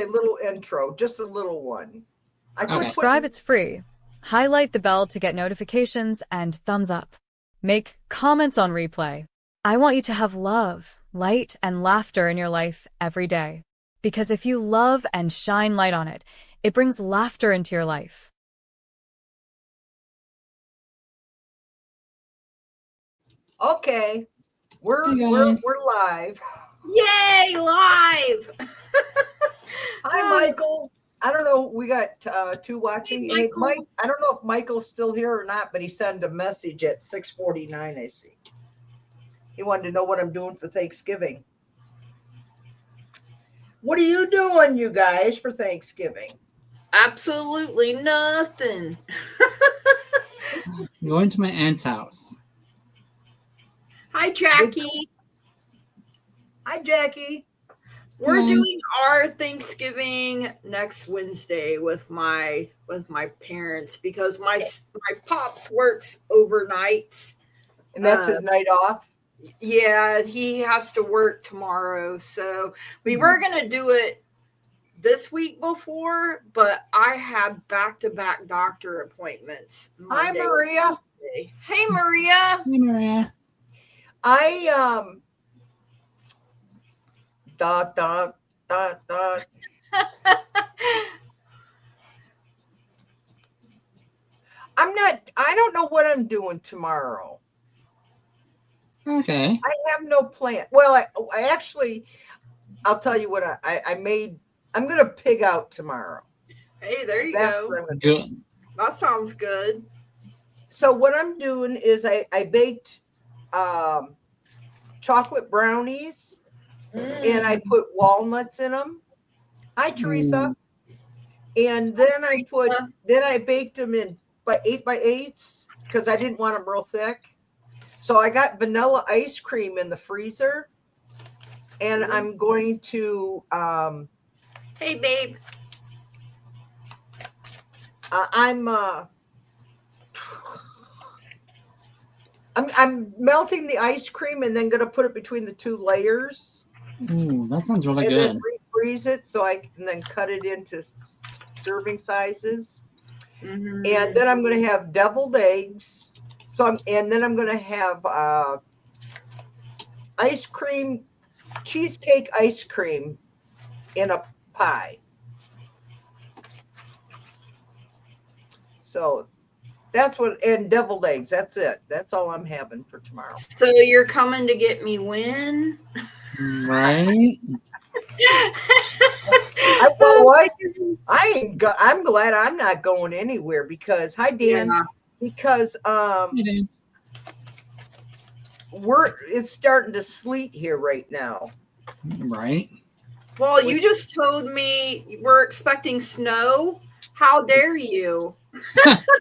little intro, just a little one. Subscribe, it's free. Highlight the bell to get notifications and thumbs up. Make comments on replay. I want you to have love, light, and laughter in your life every day. Because if you love and shine light on it, it brings laughter into your life. Okay, we're live. Yay, live! Hi, Michael. I don't know. We got two watching. Hey, Mike. I don't know if Michael's still here or not, but he sent a message at 6:49. I see. He wanted to know what I'm doing for Thanksgiving. What are you doing, you guys, for Thanksgiving? Absolutely nothing. Going to my aunt's house. Hi, Jackie. Hi, Jackie. We're doing our Thanksgiving next Wednesday with my parents because my pops works overnights. And that's his night off? Yeah, he has to work tomorrow. So we were going to do it this week before, but I had back-to-back doctor appointments. Hi, Maria. Hey, Maria. Hey, Maria. Dot. I don't know what I'm doing tomorrow. Okay. I have no plan. Well, I actually, I'll tell you what I made. I'm going to pig out tomorrow. Hey, there you That's go. what I'm going to do. That sounds good. So what I'm doing is I baked chocolate brownies and I put walnuts in them. Hi, Teresa. And then I baked them in 8x8s because I didn't want them real thick. So I got vanilla ice cream in the freezer, and I'm going to. Hey, babe. I'm melting the ice cream and then going to put it between the two layers. Ooh, that sounds really and good. And then refreeze it so I can then cut it into serving sizes. Mm-hmm. And then I'm going to have deviled eggs. And then I'm going to have ice cream, cheesecake ice cream in a pie. So that's and deviled eggs. That's it. That's all I'm having for tomorrow. So you're coming to get me when? Right. I'm glad I'm not going anywhere because hi Dan. Yeah. Because it's starting to sleet here right now. Right. Well, you just told me we're expecting snow. How dare you?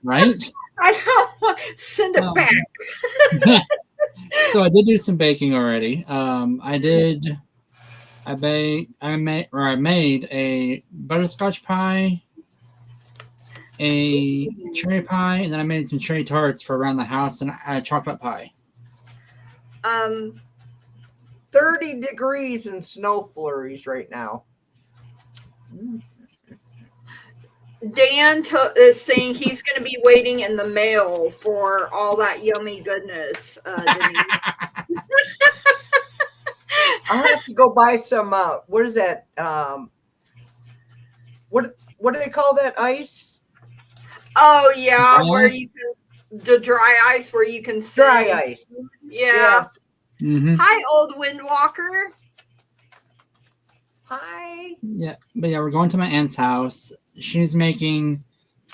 Right. I don't want send it back. So I did do some baking already. I made a butterscotch pie, a cherry pie, and then I made some cherry tarts for around the house and a chocolate pie. 30 degrees and snow flurries right now. Dan is saying he's going to be waiting in the mail for all that yummy goodness. I'll have to go buy some. What is that? What do they call that ice? Oh yeah, where you can the dry ice where you can see. Dry ice. Yeah. Yes. Mm-hmm. Hi, old Windwalker. Hi. Yeah, but yeah, we're going to my aunt's house. She's making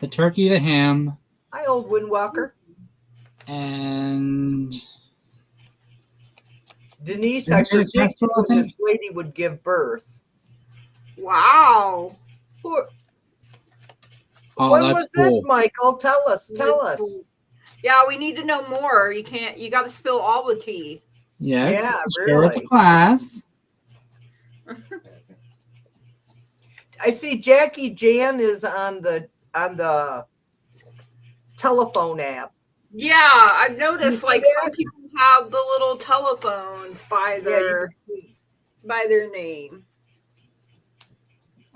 the turkey, the ham. Hi, old Windwalker. And Denise, I predicted this lady would give birth. Wow. When was this, Michael? Tell us. Cool. Yeah, we need to know more. You got to spill all the tea. Yes. Yeah, share with the class. I see Jackie Jan is on the telephone app. Yeah, I've noticed some people have the little telephones by their name.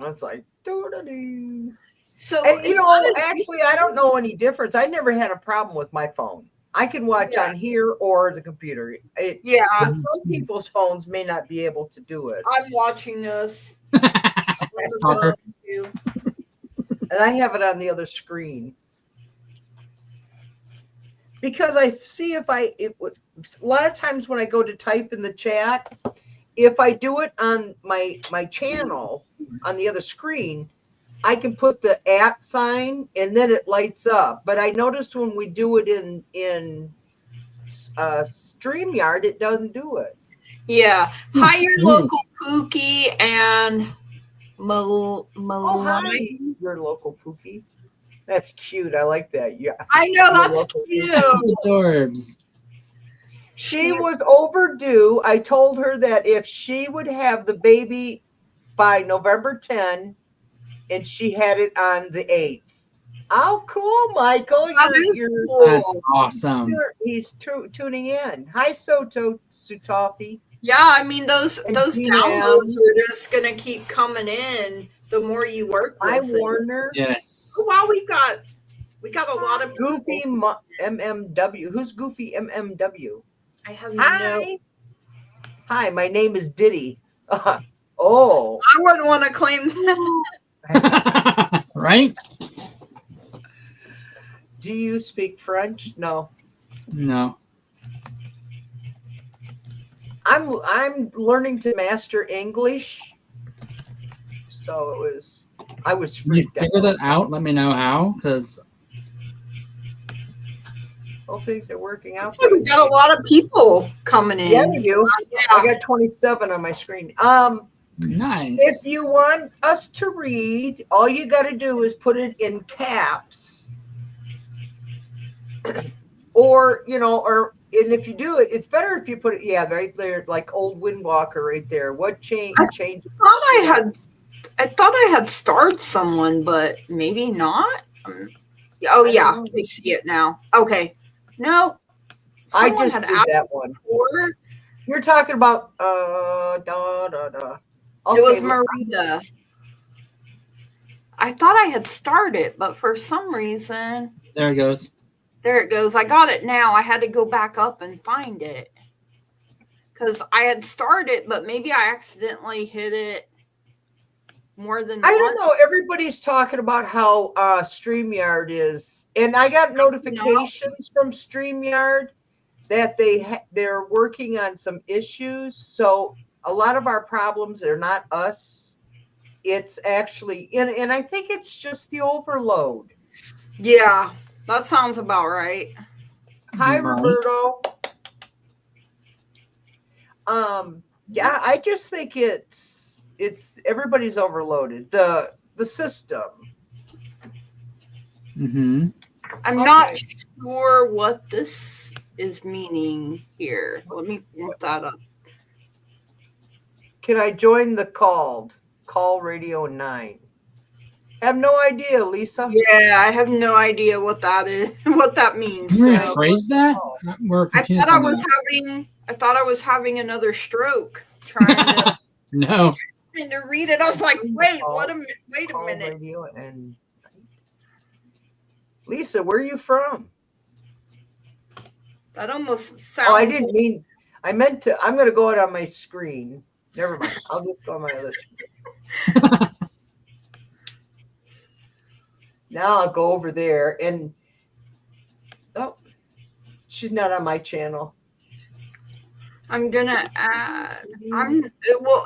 It's like, doo-doo-doo. So And you it's know, not a- actually, I don't know any difference. I never had a problem with my phone. I can watch Yeah. on here or the computer. yeah, But some people's phones may not be able to do it. I'm watching us. on the Stalker. phone, too. And I have it on the other screen. Because I see a lot of times when I go to type in the chat, if I do it on my channel on the other screen, I can put the @ sign and then it lights up. But I notice when we do it in StreamYard, it doesn't do it. Yeah. Hi, your Ooh. local Pookie and Oh, hi, Malai. your local Pookie. That's cute. I like that. Yeah. I know Your that's local cute. It's adorbs. She was overdue. I told her that if she would have the baby by November 10, and she had it on the 8th. Oh, cool, Michael. That is You're, cool. That's awesome. he's tuning in. Hi, Soto Sutafi. Yeah, I mean those And downloads GM. are just gonna keep coming in the more you work with Hi, it. Warner. Yes. Oh, wow, we got a lot of Goofy people. MMW. Who's Goofy MMW? I have Hi. no. Hi, my name is Diddy. Oh. I wouldn't want to claim that. Right? Do you speak French? No. No. I'm learning to master English. So I was Can you freaked out. figure that out? Let me know how, because All things are working out. So we got a lot of people coming in. Yeah, we do. I Yeah. got 27 on my screen. nice. If you want us to read, all you got to do is put it in caps, or and if you do it, it's better if you put it, right there, like old Windwalker right there. What change? I thought I had starred someone, but maybe not. Oh I yeah, don't know. I see it now. Okay, no, I someone just had did asked that one. before. You're talking about It was Okay, Marita. I thought I had started, but for some reason, There it goes. there it goes. I got it now. I had to go back up and find it because I had started, but maybe I accidentally hit it more than I don't once. know. Everybody's talking about how StreamYard is, and I got notifications from StreamYard that they're working on some issues. So a lot of our problems are not us. It's actually, and I think it's just the overload. Yeah, that sounds about right. Hi, Right. Roberto. Yeah, I just think it's everybody's overloaded. The system. Mm-hmm. I'm Okay. not sure what this is meaning here. Let me look that up. Can I join the call radio 9? Have no idea, Lisa. Yeah, I have no idea what that is, what that means. Can you So rephrase that? We're I confused. thought I on was that. having another stroke trying to, No. trying to read it. I was like, wait a Call minute. radio and Lisa, where are you from? That almost sounds. Oh, I didn't mean. I meant to. I'm going to go out on my screen. Never mind. I'll just go on my other screen. Now I'll go over there and. Oh, she's not on my channel. I'm gonna add.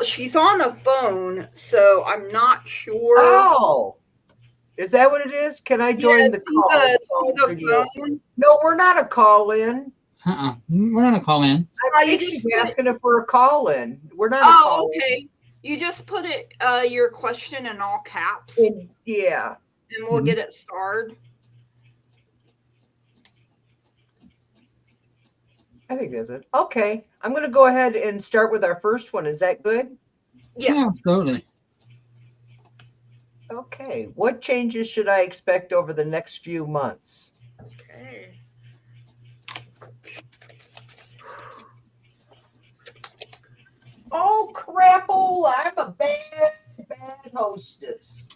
She's on the phone, so I'm not sure. Oh, is that what it is? Can I join the call? See the radio? phone. No, we're not a call in. We're not a call in. I you think just she's put it- asking if we're a call in. We're not a Oh, call okay. You just put it your question in all caps, in. Yeah. and we'll Mhm. get it started. I think that's it. Okay. I'm going to go ahead and start with our first one. Is that good? Yeah. Absolutely. Okay. What changes should I expect over the next few months? Okay. Oh, crapple. I'm a bad hostess.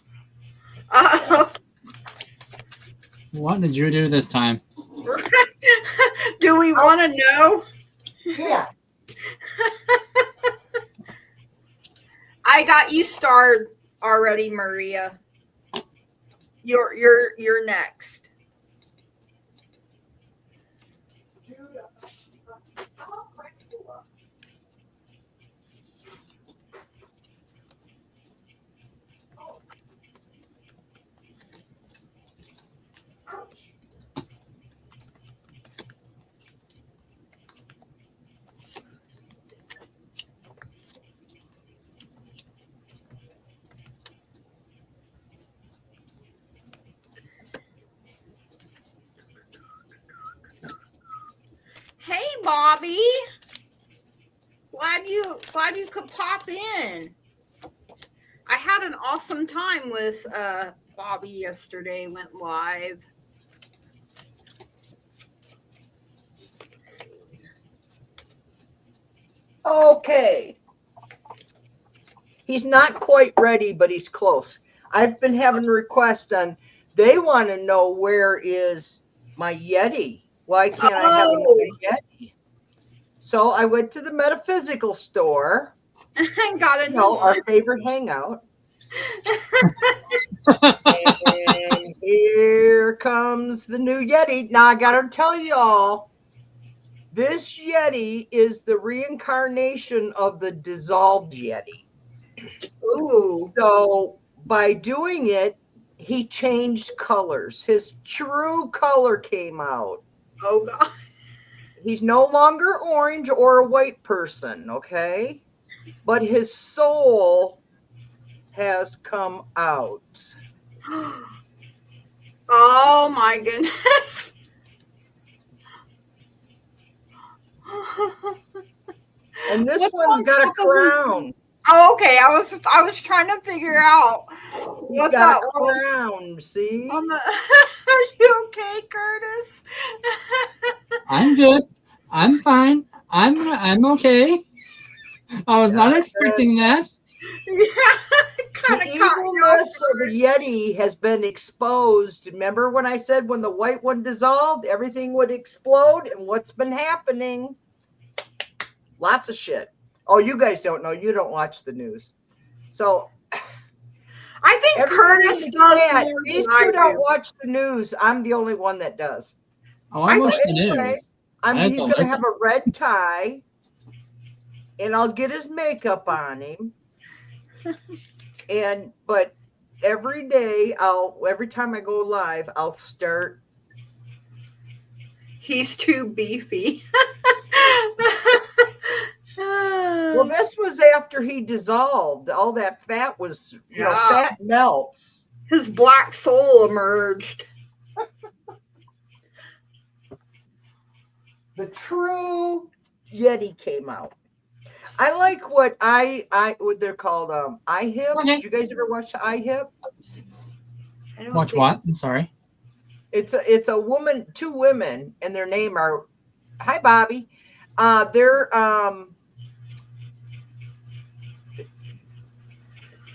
What did you do this time? Do we want to know? Yeah. I got you starred already, Maria. You're next. Hey, Bobby. Glad you could pop in. I had an awesome time with Bobby yesterday. Went live. Okay. He's not quite ready, but he's close. I've been having requests on. They want to know where is my Yeti. Why can't I have another Yeti? So I went to the metaphysical store. Got a new Our one. favorite hangout. And here comes the new Yeti. Now I gotta tell y'all, this Yeti is the reincarnation of the dissolved Yeti. Ooh. So by doing it, he changed colors. His true color came out. Oh God. He's no longer orange or a white person, okay? But his soul has come out. Oh my goodness. And this What's one's on got a top of his- crown. Oh, okay. I was trying to figure out He's what got that a was. crown, see? On the, are you okay, Curtis? I'm good. I'm fine. I'm okay. I was not expecting that. Yeah, The kind of caught you off evilness of the Yeti has been exposed. Remember when I said when the white one dissolved, everything would explode? And what's been happening? Lots of shit. Oh, you guys don't know. You don't watch the news. So I think everybody Curtis in the does chat, more these than I two don't do. watch the news. I'm the only one that does. Oh, I So watched the anyway, news. I he's don't going to listen. have a red tie, and I'll get his makeup on him. But every day, every time I go live, I'll start. He's too beefy. Well, this was after he dissolved. All that fat was, Yeah. fat melts. His black soul emerged. The true Yeti came out. I like what what they're called iHip. Okay. Did you guys ever watch the iHip? I don't Watch think- what? I'm sorry. It's a woman, two women, and their name are hi Bobby.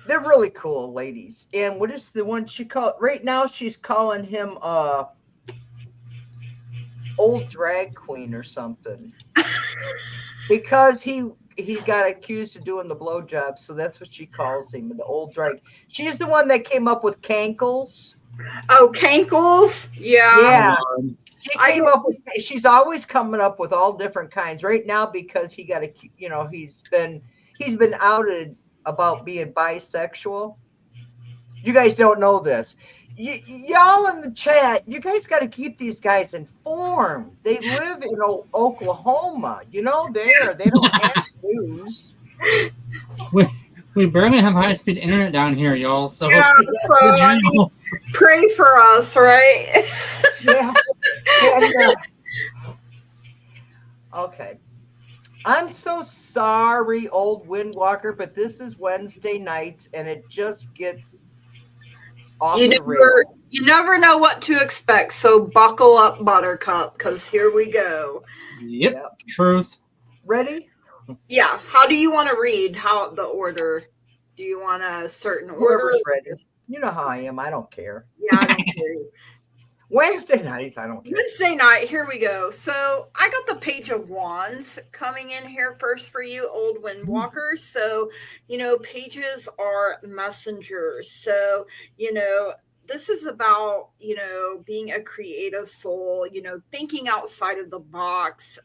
They're really cool ladies. And what is the one she called right now? She's calling him old drag queen or something. Because he got accused of doing the blowjob, so that's what she calls him, the old drag. She's the one that came up with Cankles. Oh, Cankles? Yeah. Yeah. Um, She's always coming up with all different kinds. Right now, because he got he's been outed about being bisexual. You guys don't know this. Y'all in the chat, you guys got to keep these guys informed. They live in Oklahoma. They don't have news. we barely have high-speed internet down here, y'all. So, Yeah, so I mean, pray for us, right? Yeah. Okay. I'm so sorry, old Windwalker, but this is Wednesday nights, and it just gets off the rails. You never know what to expect, so buckle up, Buttercup, because here we go. Yep. Truth. Ready? Yeah. How do you want to read? How the order? Do you want a certain order? Whoever's ready. You know how I am. I don't care. Yeah, I don't care. Wednesday nights, I don't care. Wednesday night, here we go. So I got the Page of Wands coming in here first for you, old Windwalkers. So, pages are messengers. So, this is about, being a creative soul, thinking outside of the box,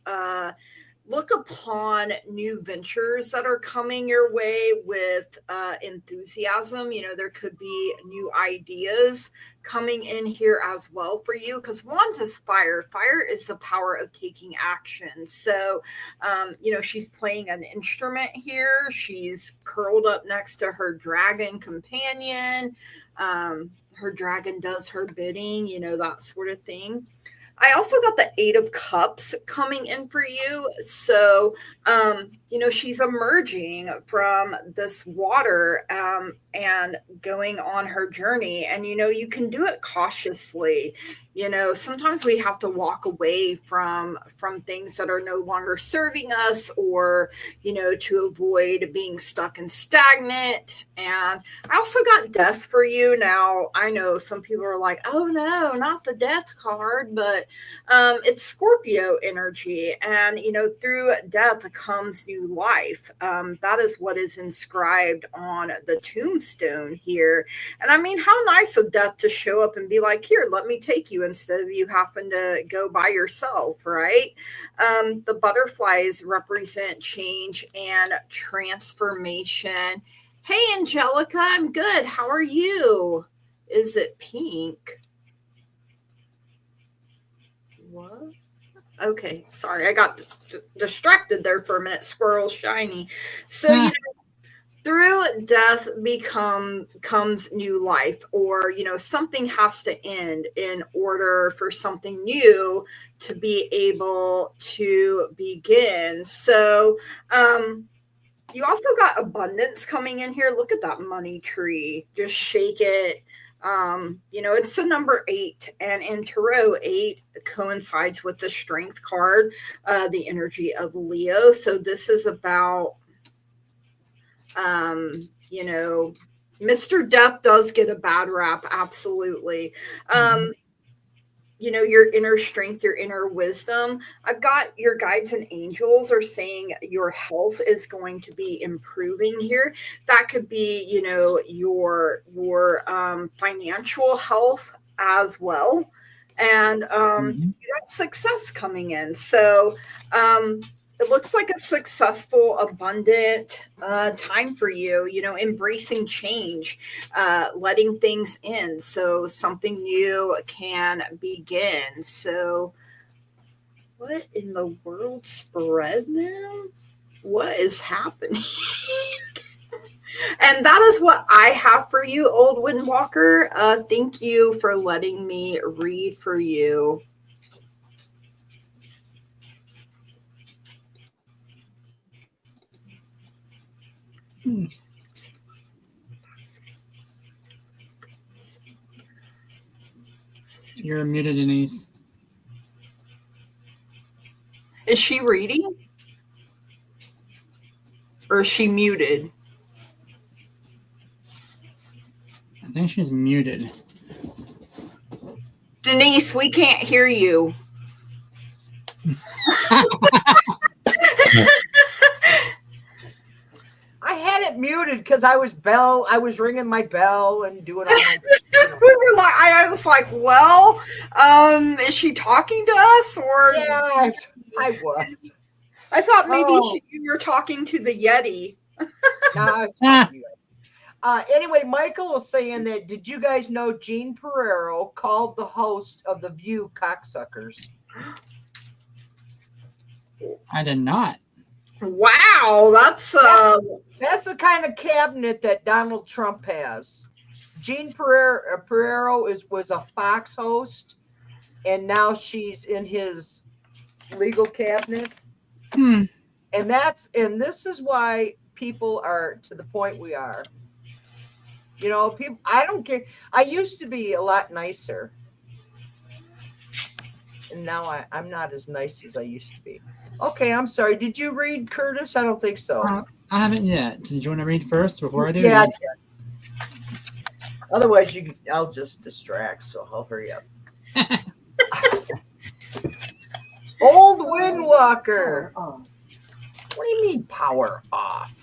look upon new ventures that are coming your way with enthusiasm. There could be new ideas coming in here as well for you, because Wands is fire. Fire is the power of taking action. So, she's playing an instrument here. She's curled up next to her dragon companion. Her dragon does her bidding, that sort of thing. I also got the Eight of Cups coming in for you. So, she's emerging from this water and going on her journey. And, you can do it cautiously. Sometimes we have to walk away from things that are no longer serving us, or, to avoid being stuck and stagnant. And I also got Death for you. Now, I know some people are like, oh no, not the Death card, but it's Scorpio energy. And, through death comes new life. That is what is inscribed on the tombstone here. And I mean, how nice of Death to show up and be like, here, let me take you, instead of you having to go by yourself, right? The butterflies represent change and transformation. Hey, Angelica, I'm good. How are you? Is it pink? What? Okay, sorry. I got distracted there for a minute. Squirrel shiny. So, through death comes new life, or, something has to end in order for something new to be able to begin. So, you also got abundance coming in here. Look at that money tree. Just shake it. It's the number 8, and in Tarot, 8 coincides with the Strength card, the energy of Leo. So this is about, Mr. Death does get a bad rap. Absolutely. Your inner strength, your inner wisdom. I've got your guides and angels are saying your health is going to be improving here. That could be, your financial health as well. And you got success coming in. So it looks like a successful, abundant time for you, embracing change, letting things in so something new can begin. So what in the world spread now? What is happening? And that is what I have for you, old Windwalker. Thank you for letting me read for you. You're muted, Denise. Is she reading? Or is she muted? I think she's muted. Denise, we can't hear you. I had it muted because I was ringing my bell and doing all my I was like, well, is she talking to us, or yeah, I was. I thought maybe you were talking to the Yeti. No, it's not you. Anyway, Michael was saying that, did you guys know Jean Pereiro called the host of The View cocksuckers? I did not. Wow, that's the kind of cabinet that Donald Trump has. Jean Pereiro was a Fox host, and now she's in his legal cabinet. And this is why people are to the point we are. People, I don't care. I used to be a lot nicer. and now I'm not as nice as I used to be. Okay, I'm sorry. Did you read, Curtis? I don't think so. I haven't yet. Did you want to read first before I do? Yeah, I did. Otherwise, I'll just distract, so I'll hurry up. Old Windwalker. What do you mean power off?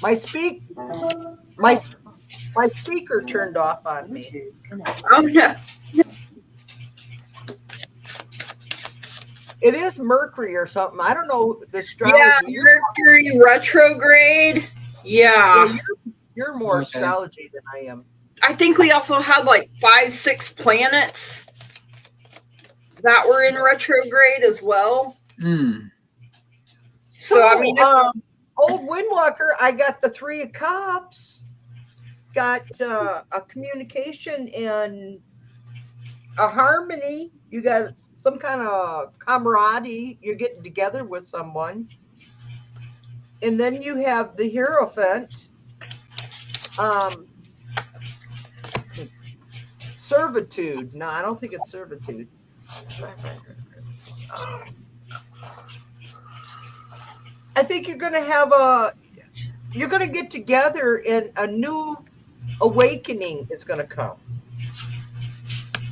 My speaker turned off on me. Oh no. It is Mercury or something. I don't know the astrology. Yeah, Mercury retrograde. Yeah. You're more Okay. astrology than I am. I think we also had like 5-6 planets that were in retrograde as well. So I mean, Old Windwalker, I got the 3 of Cups, got a communication and a harmony. You got some kind of camaraderie. You're getting together with someone. And then you have the Hierophant. Servitude. No, I don't think it's servitude. I think you're going to get together and a new awakening is going to come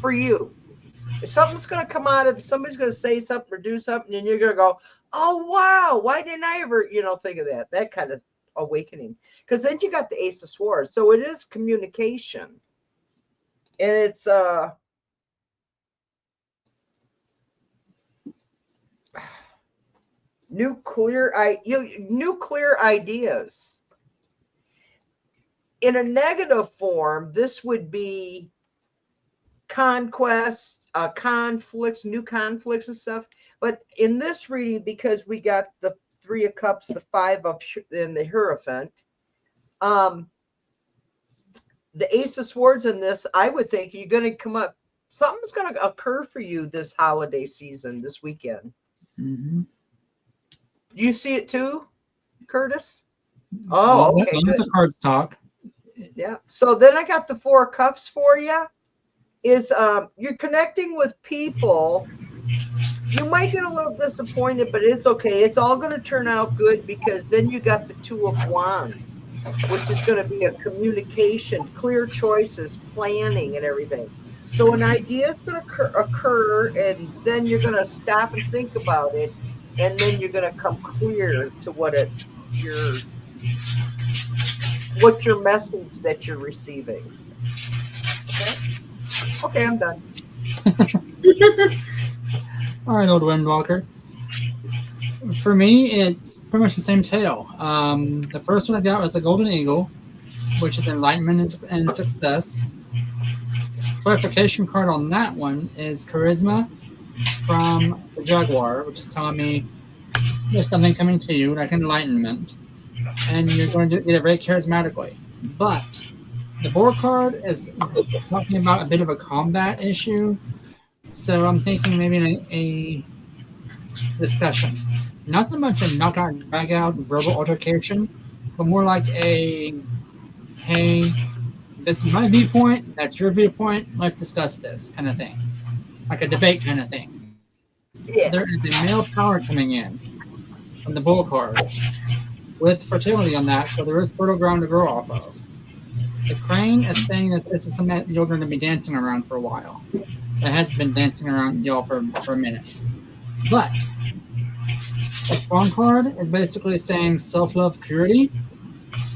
for you. Something's going to come out of, somebody's going to say something or do something, and you're going to go, oh, wow, why didn't I ever, think of that kind of awakening. Because then you got the Ace of Swords. So it is communication. And it's, new clear ideas. In a negative form, this would be conquest, conflicts, new conflicts and stuff. But in this reading, because we got the 3 of Cups, the 5 of, and the Hierophant, the Ace of Swords in this, I would think you're going to come up, something's going to occur for you this holiday season, this weekend. Mm-hmm. Do you see it too, Curtis? Oh, okay. Let the cards talk. Yeah. So then I got the 4 of Cups for you. Is you're connecting with people. You might get a little disappointed, but it's okay. It's all going to turn out good because then you got the 2 of Wands, which is going to be a communication, clear choices, planning, and everything. So an idea is going to occur, and then you're going to stop and think about it, and then you're going to come clear to what's your message that you're receiving. Okay, I'm done. All right, Old Windwalker. For me, it's pretty much the same tale. The first one I got was the Golden Eagle, which is enlightenment and success. Clarification card on that one is charisma from the Jaguar, which is telling me there's something coming to you, like enlightenment, and you're going to get it very charismatically. But the Boar card is talking about a bit of a combat issue, so I'm thinking maybe a discussion. Not so much a knockout, drag out, verbal altercation, but more like a, hey, this is my viewpoint, that's your viewpoint, let's discuss this kind of thing. Like a debate kind of thing. Yeah. There is a male power coming in from the Bull card with fertility on that, so there is fertile ground to grow off of. The Crane is saying that this is something that you're going to be dancing around for a while. It has been dancing around y'all for a minute. But the Swan card is basically saying self-love purity,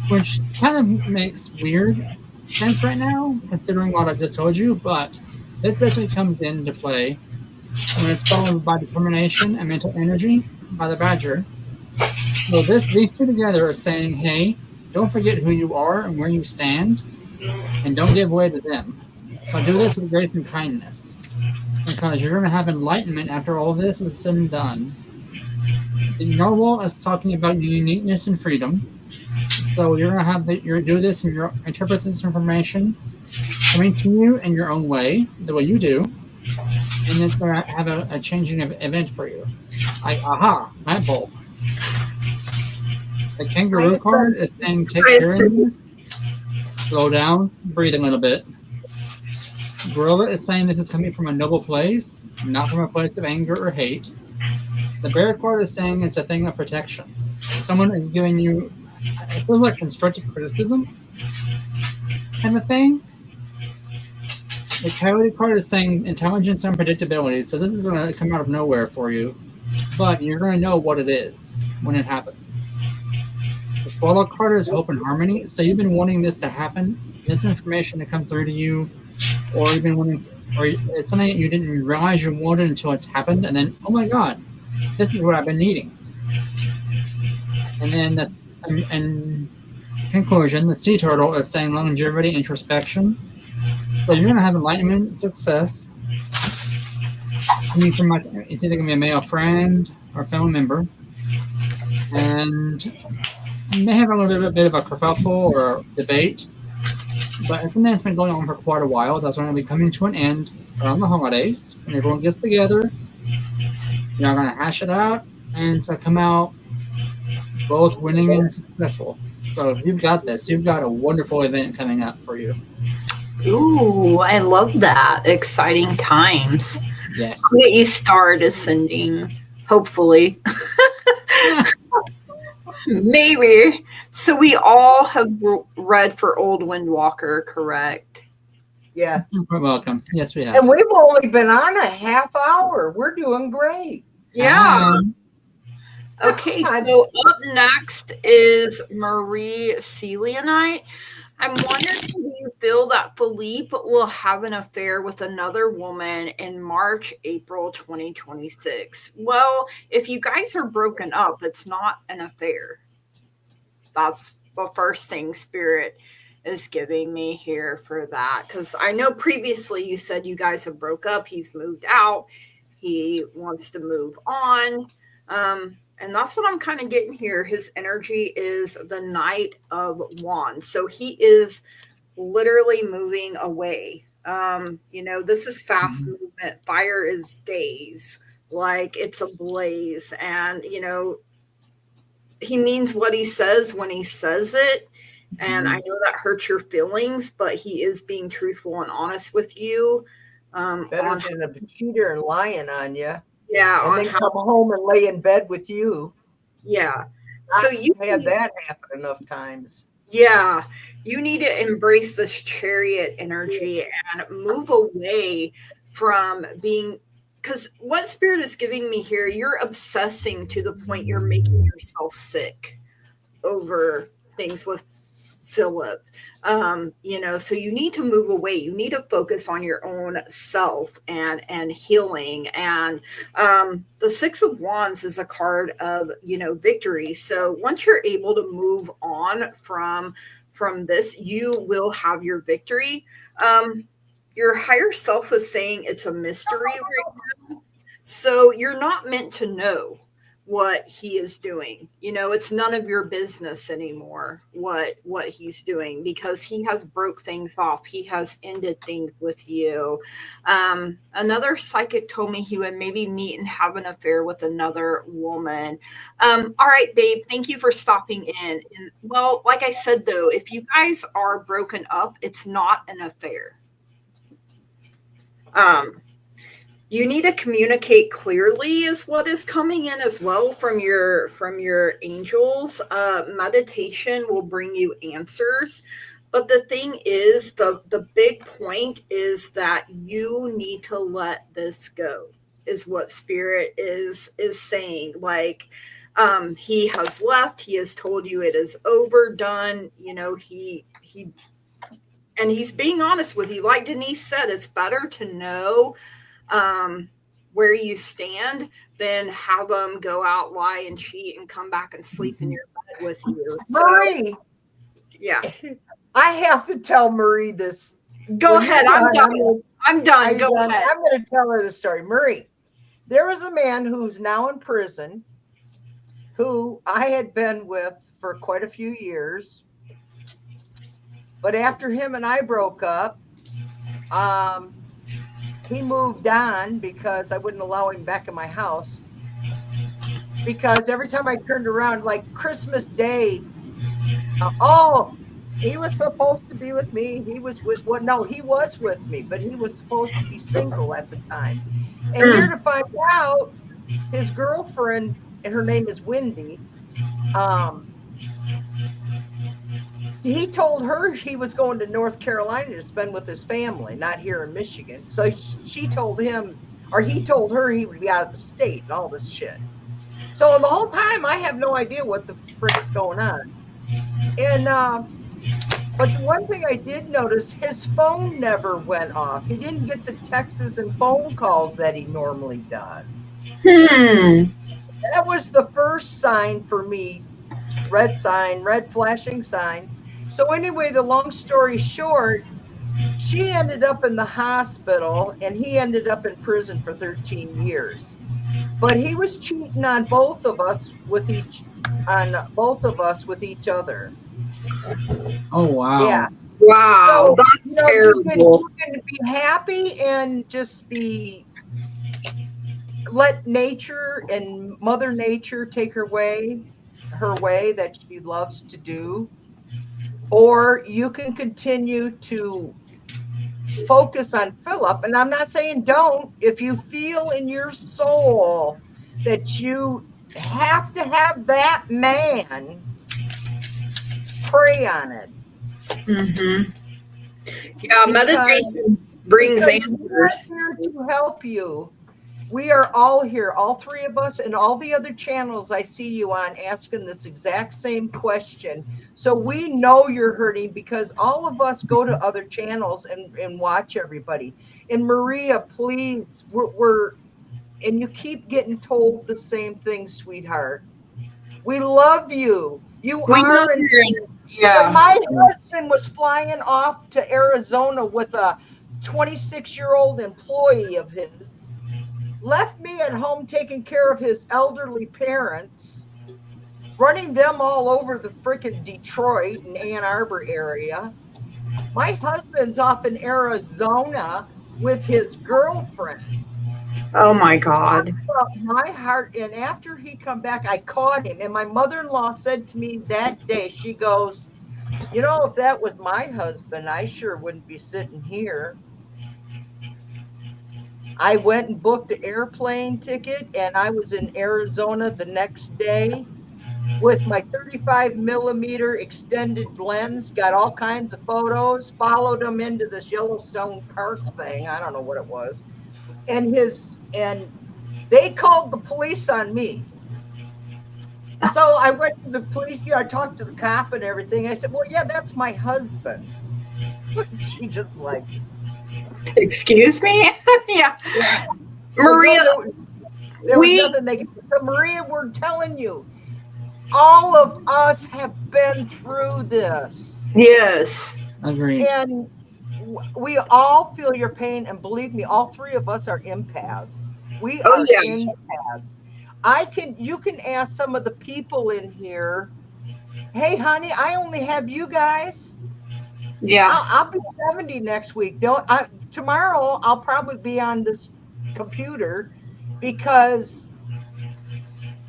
which kind of makes weird sense right now, considering what I've just told you, but this basically comes into play when it's followed by determination and mental energy by the Badger. So these two together are saying, hey, don't forget who you are and where you stand, and don't give way to them. But do this with grace and kindness, because you're going to have enlightenment after all this is said and done. The Narwhal is talking about uniqueness and freedom. So you're going to have you do this and you interpret this information coming to you in your own way, the way you do, and it's going to have a changing event for you. Like, aha, light bulb. The Kangaroo card is saying take care of you, slow down, breathe a little bit. Gorilla is saying this is coming from a noble place, not from a place of anger or hate. The Bear card is saying it's a thing of protection. Someone is giving you, it feels like constructive criticism kind of thing. The Coyote card is saying intelligence and predictability, so this is going to come out of nowhere for you, but you're going to know what it is when it happens. The Swallow card is hope and harmony, so you've been wanting this to happen, this information to come through to you, or you've been wanting, or it's something that you didn't realize you wanted until it's happened, and then, oh my god, this is what I've been needing. And then, in conclusion, the Sea Turtle is saying longevity, introspection. So you're going to have enlightenment, success. Coming from it's either going to be a male friend or family member. And you may have a little bit of a kerfuffle or debate. But it's something that's been going on for quite a while. That's going to be coming to an end around the holidays. When everyone gets together, you're going to hash it out. And it's going to come out both winning and successful. So you've got this. You've got a wonderful event coming up for you. Ooh, I love that. Exciting times. Yes. I'll get you started ascending, hopefully. Maybe. So we all have read for Old Windwalker, correct? Yeah. You're welcome. Yes, we have. And we've only been on a half hour. We're doing great. Yeah. Okay, so up next is Marie Celianite. I'm wondering, do you feel that Philippe will have an affair with another woman in March, April 2026? Well, if you guys are broken up, it's not an affair. That's the first thing Spirit is giving me here for that. Because I know previously you said you guys have broke up. He's moved out. He wants to move on. And that's what I'm kind of getting here. His energy is the Knight of Wands. So he is literally moving away. This is fast movement. Fire is days. Like it's a blaze. And, he means what he says when he says it. And I know that hurts your feelings, but he is being truthful and honest with you. Better than a cheater and lying on you. Yeah. And then come home and lay in bed with you. Yeah. So you had that happen enough times. Yeah. You need to embrace this Chariot energy and move away from being, because what Spirit is giving me here, you're obsessing to the point you're making yourself sick over things with Philip. So you need to move away. You need to focus on your own self and healing. And the Six of Wands is a card of, victory. So once you're able to move on from this, you will have your victory. Your higher self is saying it's a mystery right now. So you're not meant to know what he is doing. It's none of your business anymore what he's doing, because he has broke things off. He has ended things with you. Another psychic told me he would maybe meet and have an affair with another woman. All right, babe, thank you for stopping in. And well, like I said, though, if you guys are broken up, it's not an affair. You need to communicate clearly is what is coming in as well from your angels. Meditation will bring you answers. But the thing is, the big point is that you need to let this go, is what Spirit is saying. Like, he has left. He has told you it is overdone. And he's being honest with you. Like Denise said, it's better to know where you stand than have them go out, lie, and cheat, and come back and sleep in your bed with you. So, Marie, yeah, I have to tell Marie this. Go ahead. I'm done. I'm done. Go ahead. I'm going to tell her the story. Marie, there was a man who's now in prison who I had been with for quite a few years. But after him and I broke up, he moved on because I wouldn't allow him back in my house. Because every time I turned around, like Christmas Day, He was supposed to be with me. He was with well, no, he was with me, but he was supposed to be single at the time. And here to find out, his girlfriend, and her name is Wendy, he told her he was going to North Carolina to spend with his family, not here in Michigan. So she told him, or he told her he would be out of the state and all this shit. So the whole time I have no idea what the frick's going on. And but the one thing I did notice, his phone never went off. He didn't get the texts and phone calls that he normally does. That was the first sign for me. Red sign, red flashing sign. So anyway, the long story short, she ended up in the hospital and he ended up in prison for 13 years. But he was cheating on both of us with each other. Oh wow. Yeah. Wow, So, that's terrible. You can be happy and just let nature and Mother Nature take her way that she loves to do. Or you can continue to focus on Philip. And I'm not saying don't. If you feel in your soul that you have to have that man, pray on it. Mm-hmm. Yeah, meditation brings answers. We're here to help you. We are all here, all three of us, and all the other channels I see you on asking this exact same question. So we know you're hurting because all of us go to other channels and watch everybody. And Maria, please, and you keep getting told the same thing, sweetheart. We love you. Yeah. My husband was flying off to Arizona with a 26-year-old employee of his. Left me at home taking care of his elderly parents, running them all over the freaking Detroit and Ann Arbor area. My husband's off in Arizona with his girlfriend. Oh my God. My heart. And after he come back, I caught him. And my mother-in-law said to me that day, she goes, you know, if that was my husband, I sure wouldn't be sitting here. I went and booked an airplane ticket, and I was in Arizona the next day with my 35 millimeter extended lens, got all kinds of photos, followed him into this Yellowstone Park thing. I don't know what it was. And they called the police on me. So I went to the police, I talked to the cop and everything. I said, well, yeah, that's my husband. She just like, excuse me? Yeah. Maria, there was nothing they could do. So Maria, we're telling you, all of us have been through this. Yes. Agreed. And we all feel your pain. And believe me, all three of us are empaths. We are empaths. You can ask some of the people in here, hey, honey, I only have you guys. Yeah. I'll be 70 next week. Tomorrow I'll probably be on this computer because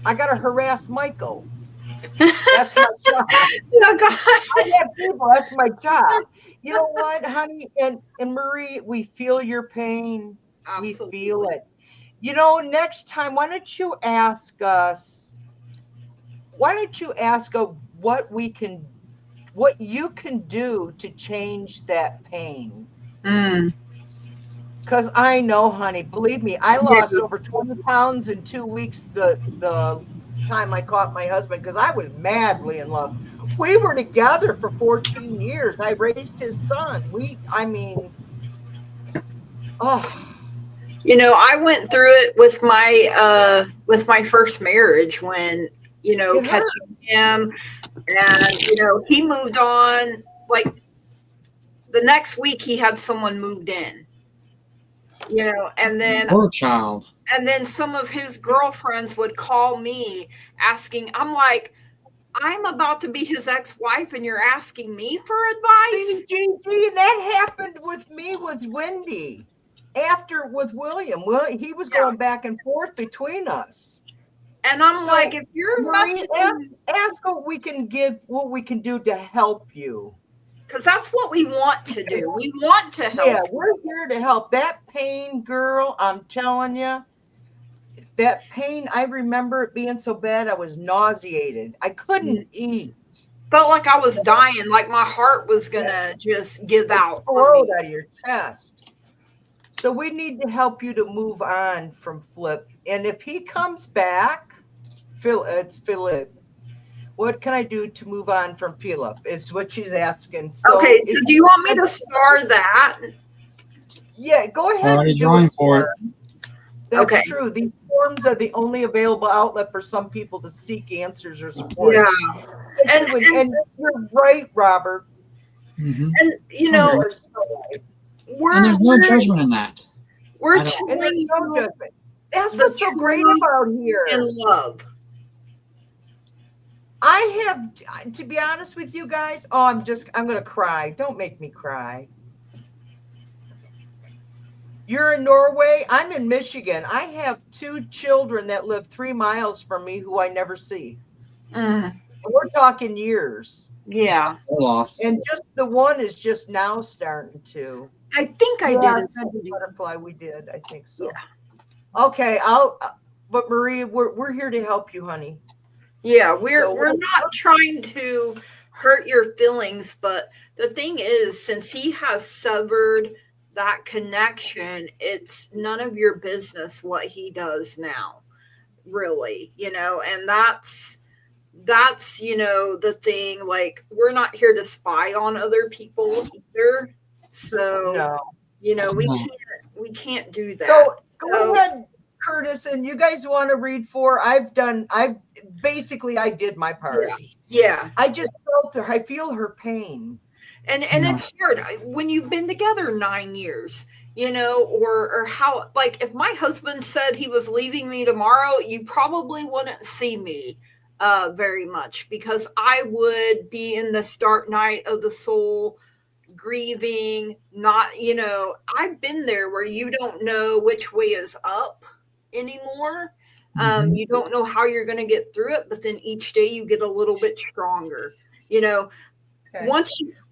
I got to harass Michael. That's my job. Oh, God. I have people. That's my job. You know what, honey? And Marie, we feel your pain. Absolutely. We feel it. You know, next time, why don't you ask us what you can do to change that pain? Because I know, honey, believe me, I lost over 20 pounds in 2 weeks the time I caught my husband because I was madly in love. We were together for 14 years. I raised his son. You know, I went through it with my first marriage when, catching him, and he moved on. Like the next week, he had someone moved in. And then poor child. And then some of his girlfriends would call me asking. I'm like, I'm about to be his ex-wife, and you're asking me for advice. Gee, that happened with me with Wendy. After with William, he was going back and forth between us. And I'm like, if you're Marie, ask what we can do to help you. because that's what we want to do. We want to help. Yeah, we're here to help. That pain, girl, I'm telling you, that pain, I remember it being so bad, I was nauseated. I couldn't eat. Felt like I was dying, like my heart was gonna just give out. Explode out of your chest. So we need to help you to move on from Flip. And if he comes back, it's Philip. What can I do to move on from Philip? Is what she's asking. So okay, so do you want me to star that? Yeah, go ahead. Already And do drawing it for her. That's true. These forums are the only available outlet for some people to seek answers or support. Yeah. And you're right, Robert. Mm-hmm. And you know, You're so right. And there's no judgment in that. We're And there's telling no you judgment. That's what's so great about here. in love. I have, to be honest with you guys, I'm going to cry. Don't make me cry. You're in Norway. I'm in Michigan. I have 2 children that live 3 miles from me who I never see. We're talking years. Yeah. Loss. And just the one is just now starting to. I think I did. Butterfly, we did. I think so. Yeah. Okay, but Maria, we're here to help you, honey. Yeah, we're not trying to hurt your feelings, but the thing is, since he has severed that connection, it's none of your business what he does now, really, and that's the thing. Like, we're not here to spy on other people either, so no. we can't do that. So go ahead, Curtis, and you guys want to read for? I did my part. Yeah. I just felt her. I feel her pain. And it's hard when you've been together 9 years, or how, like, if my husband said he was leaving me tomorrow, you probably wouldn't see me very much, because I would be in the dark night of the soul, grieving, not, I've been there where you don't know which way is up anymore. You don't know how you're going to get through it, but then each day you get a little bit stronger. Okay.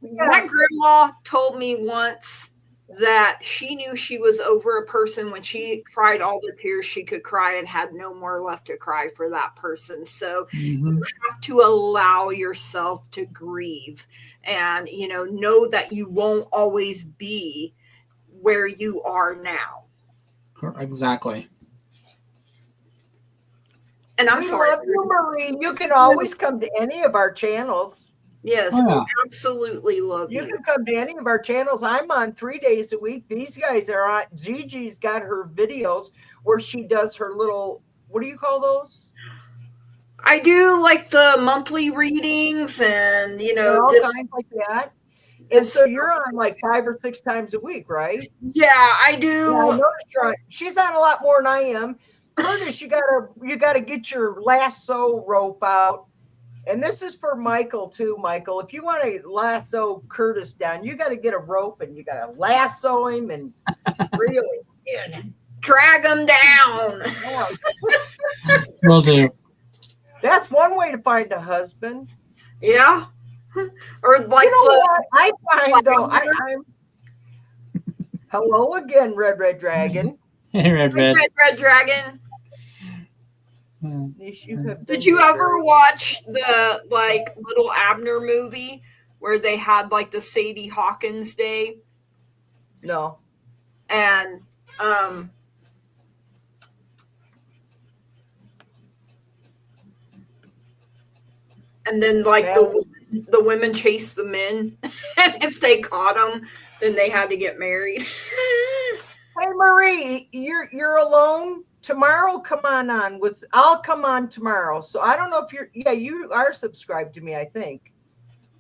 My grandma told me once that she knew she was over a person when she cried all the tears she could cry and had no more left to cry for that person. So you have to allow yourself to grieve and, know that you won't always be where you are now. Exactly. And I'm sorry. Love you, Maureen. You can always come to any of our channels. Yes, we absolutely love you. You can come to any of our channels. I'm on 3 days a week. These guys are on. Gigi's got her videos where she does her little, what do you call those? I do like the monthly readings and, all kinds like that. And so you're on like 5 or 6 times a week, right? Yeah, I do. Yeah, I noticed she's on a lot more than I am. Curtis, you gotta get your lasso rope out. And this is for Michael too, Michael. If you want to lasso Curtis down, you got to get a rope and you got to lasso him and really drag him down. Will do. That's one way to find a husband. Yeah. Or like what I find though, I'm hello again, Red Dragon. Hey, Red Dragon. Did you ever watch the Little Abner movie where they had like the Sadie Hawkins Day? No. And then the women chased the men, and if they caught them, then they had to get married. Hey Marie, you're alone. Tomorrow, I'll come on tomorrow. So I don't know if you are subscribed to me, I think.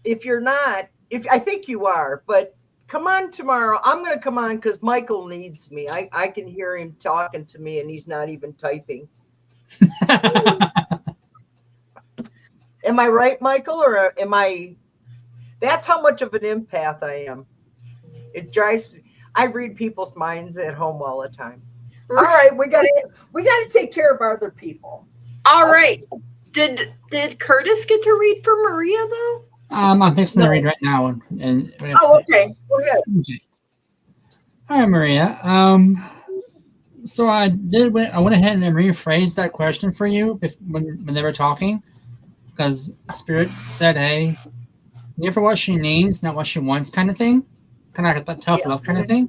If you're not, I think you are, but come on tomorrow. I'm going to come on because Michael needs me. I can hear him talking to me and he's not even typing. Am I right, Michael? Or am I, that's how much of an empath I am. It drives me. I read people's minds at home all the time. All right, we got to take care of other people. All right. Did Curtis get to read for Maria though? I'm fixing to No. read right now. And Oh, okay. Go ahead. okay. All right, Maria. So I went ahead and rephrased that question for you when they were talking, because Spirit said, "Hey, give her what she needs, not what she wants," kind of thing, kind of like that tough Yeah. love kind of thing.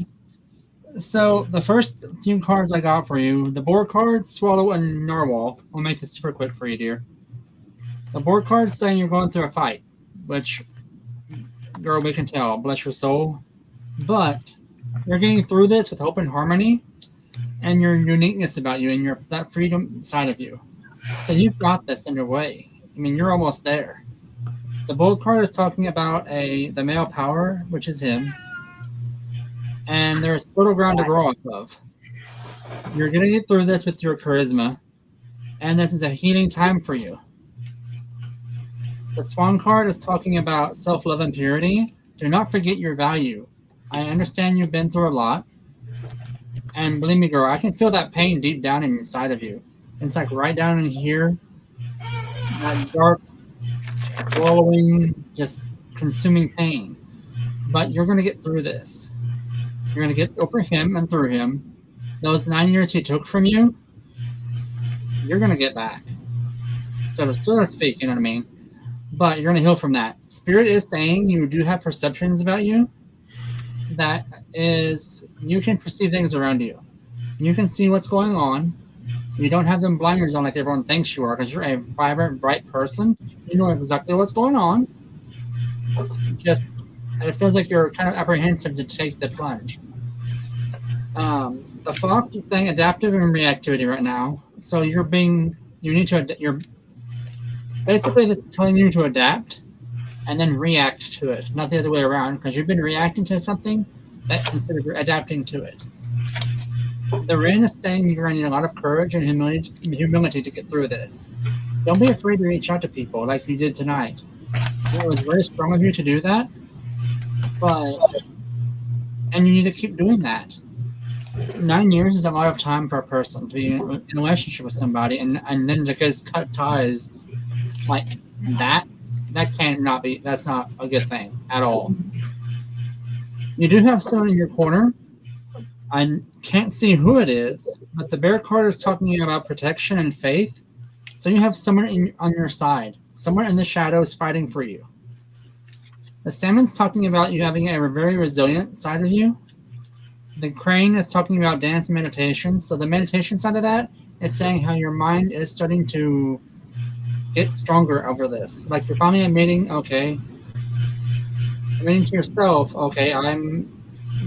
So the first few cards I got for you, the board cards, Swallow and Narwhal. I'll make this super quick for you, dear. The board card's saying you're going through a fight, which, girl, we can tell. Bless your soul. But you're getting through this with hope and harmony, and your uniqueness about you, and your that freedom side of you. So you've got this in your way. I mean, you're almost there. The bold card is talking about the male power, which is him, and there's fertile ground to grow off of. You're going to get through this with your charisma, and this is a healing time for you. The Swan card is talking about self-love and purity. Do not forget your value. I understand you've been through a lot, and believe me, girl, I can feel that pain deep down inside of you. It's like right down in here, that dark, swallowing, just consuming pain. But you're going to get through this. You're going to get over him and through him. Those 9 years he took from you, you're going to get back. So to speak, you know what I mean? But you're going to heal from that. Spirit is saying you do have perceptions about you. That is, you can perceive things around you. You can see what's going on. You don't have them blinders on like everyone thinks you are, because you're a vibrant, bright person. You know exactly what's going on. Just, it feels like you're kind of apprehensive to take the plunge. The fox is saying adaptive and reactivity right now. So you're basically this is telling you to adapt and then react to it, not the other way around, because you've been reacting to something instead of adapting to it. The Ren is saying you're going to need a lot of courage and humility to get through this. Don't be afraid to reach out to people like you did tonight. It was very strong of you to do that, and you need to keep doing that. 9 years is a lot of time for a person to be in a relationship with somebody, and then to just cut ties like that. That's not a good thing at all. You do have someone in your corner. I can't see who it is, but the bear card is talking about protection and faith. So you have someone on your side, someone in the shadows fighting for you. The salmon's talking about you having a very resilient side of you. The crane is talking about dance and meditation. So the meditation side of that is saying how your mind is starting to get stronger over this. Like you're finally admitting, okay, admitting to yourself, okay, I'm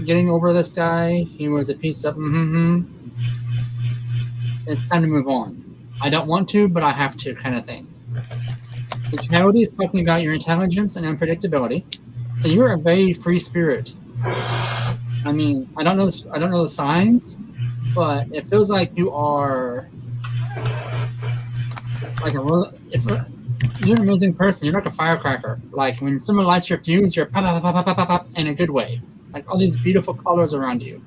getting over this guy. He was a piece of It's time to move on. I don't want to, but I have to, kind of thing. The coyote is talking about your intelligence and unpredictability. So you're a very free spirit. I mean, I don't know the signs, but it feels like you are like you're an amazing person. You're like a firecracker. Like when someone lights your fuse, you're pop, pop, pop, pop, pop, pop, in a good way. Like all these beautiful colors around you.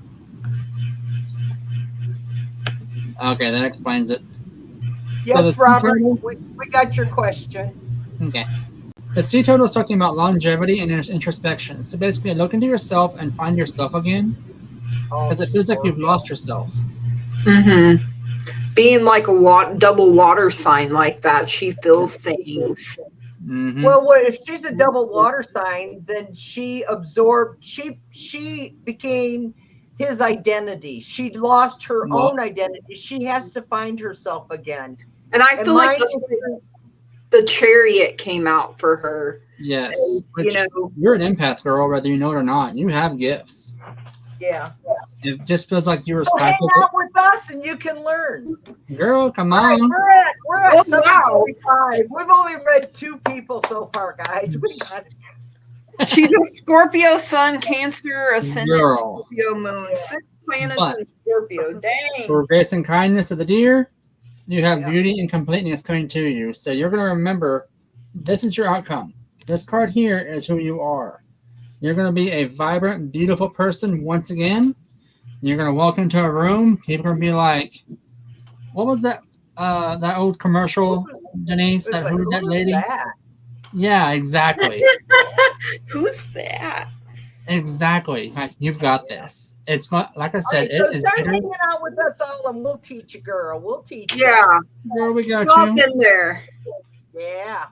Okay, that explains it. Yes, Robert, we got your question. Okay. The sea turtle is talking about longevity and introspection. So basically, look into yourself and find yourself again, because it feels like you've lost yourself. Mm-hmm. Being like a double water sign like that, she feels things. Mm-hmm. Well, if she's a double water sign, then she absorbed. She became his identity. She lost her own identity. She has to find herself again. And I feel like the chariot came out for her. Yes. You're an empath, girl, whether you know it or not. You have gifts. Yeah. It just feels like you were so hang out with us and you can learn. Girl, come on. We're at 7:45. We've only read 2 people so far, guys. We got it. She's a Scorpio sun, Cancer, Ascendant, Girl. Scorpio moon, 6 planets in Scorpio. Dang. For grace and kindness of the deer, you have beauty and completeness coming to you. So you're going to remember, this is your outcome. This card here is who you are. You're going to be a vibrant, beautiful person once again. You're going to walk into a room. People are going to be like, what was that old commercial, Denise? Who's that lady? Yeah, exactly. Who's that? Exactly. You've got this. It's fun. Like I All said, right, it so is start bitter. hanging out with us all, and we'll teach you, girl. We'll teach you. Yeah, Girl, we got we've all you. been there. Yeah.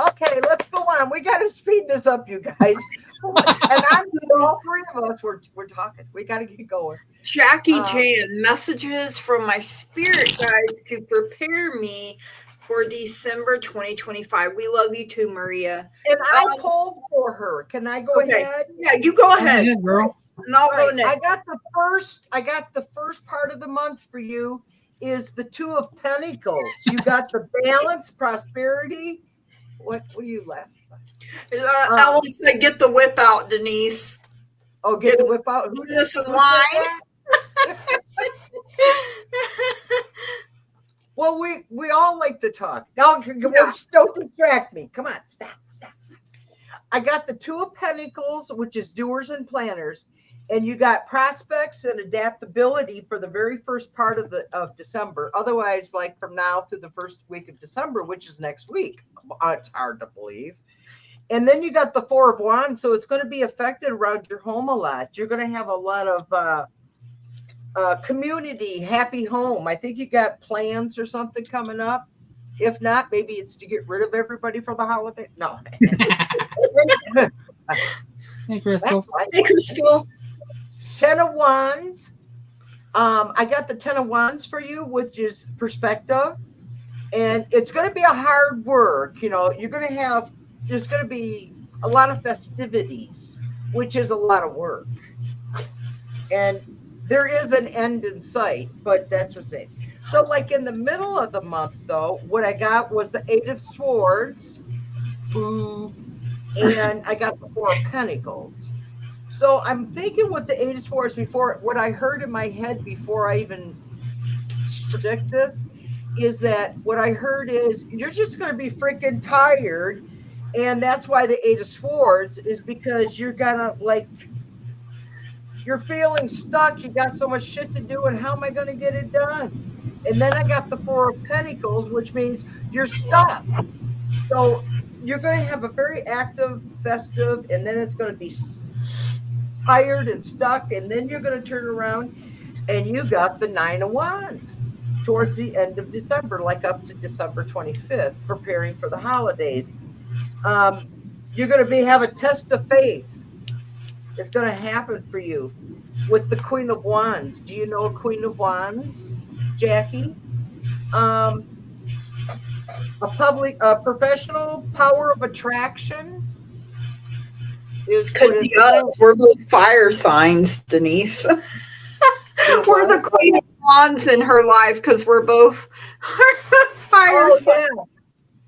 Okay, let's go on. We got to speed this up, you guys. And I'm all three of us. We're talking. We got to get going. Jackie Jan, messages from my spirit guides to prepare me for December 2025. We love you too, Maria. And I pulled for her. Can I go Okay. ahead? Yeah, you go Go ahead. ahead, girl. And I'll All go right, next. I got the first part of the month for you is the Two of Pentacles. You got the balance, prosperity. What are you laughing about? Ellen said, get the whip out, Denise. Oh, get the whip out. Get us in Who said line. that? Well, we all like to talk. Don't distract me. Come on, stop. I got the Two of Pentacles, which is doers and planners, and you got prospects and adaptability for the very first part of December. Otherwise, like from now through the first week of December, which is next week, it's hard to believe. And then you got the Four of Wands, so it's going to be affected around your home a lot. You're going to have a lot of community, happy home. I think you got plans or something coming up. If not, maybe it's to get rid of everybody for the holiday. No. Hey, Crystal. Hey, Crystal. 10 of Wands. I got the 10 of Wands for you, which is perspective. And it's going to be a hard work. You know, there's going to be a lot of festivities, which is a lot of work. And there is an end in sight, but that's what's it. So like in the middle of the month, though, what I got was the Eight of Swords. Boo. And I got the Four of Pentacles. So I'm thinking with the Eight of Swords before, what I heard in my head before I even predict this is that what I heard is you're just going to be freaking tired. And that's why the Eight of Swords is because you're going to you're feeling stuck. You got so much shit to do. And how am I going to get it done? And then I got the Four of Pentacles, which means you're stuck. So you're going to have a very active, festive, and then it's going to be tired and stuck. And then you're going to turn around and you got the Nine of Wands towards the end of December, like up to December 25th, preparing for the holidays. You're going to have a test of faith. It's going to happen for you with the Queen of Wands. Do you know a Queen of Wands, Jackie? A professional power of attraction is Could be us. We're both fire signs, Denise. We're the Queen of Wands in her life because we're both fire signs.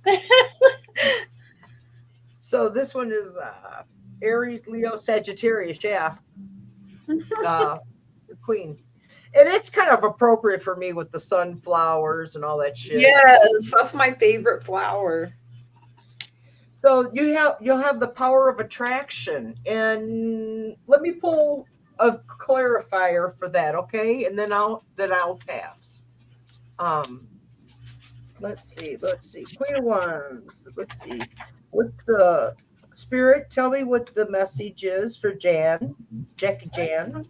Yeah. So this one is Aries, Leo, Sagittarius. Yeah. The Queen. And it's kind of appropriate for me with the sunflowers and all that shit. Yes, that's my favorite flower. So you'll have the power of attraction. And let me pull a clarifier for that, okay? And then I'll pass. Let's see. Queen of Wands. Let's see. What's the Spirit? Tell me what the message is for Jackie Jan.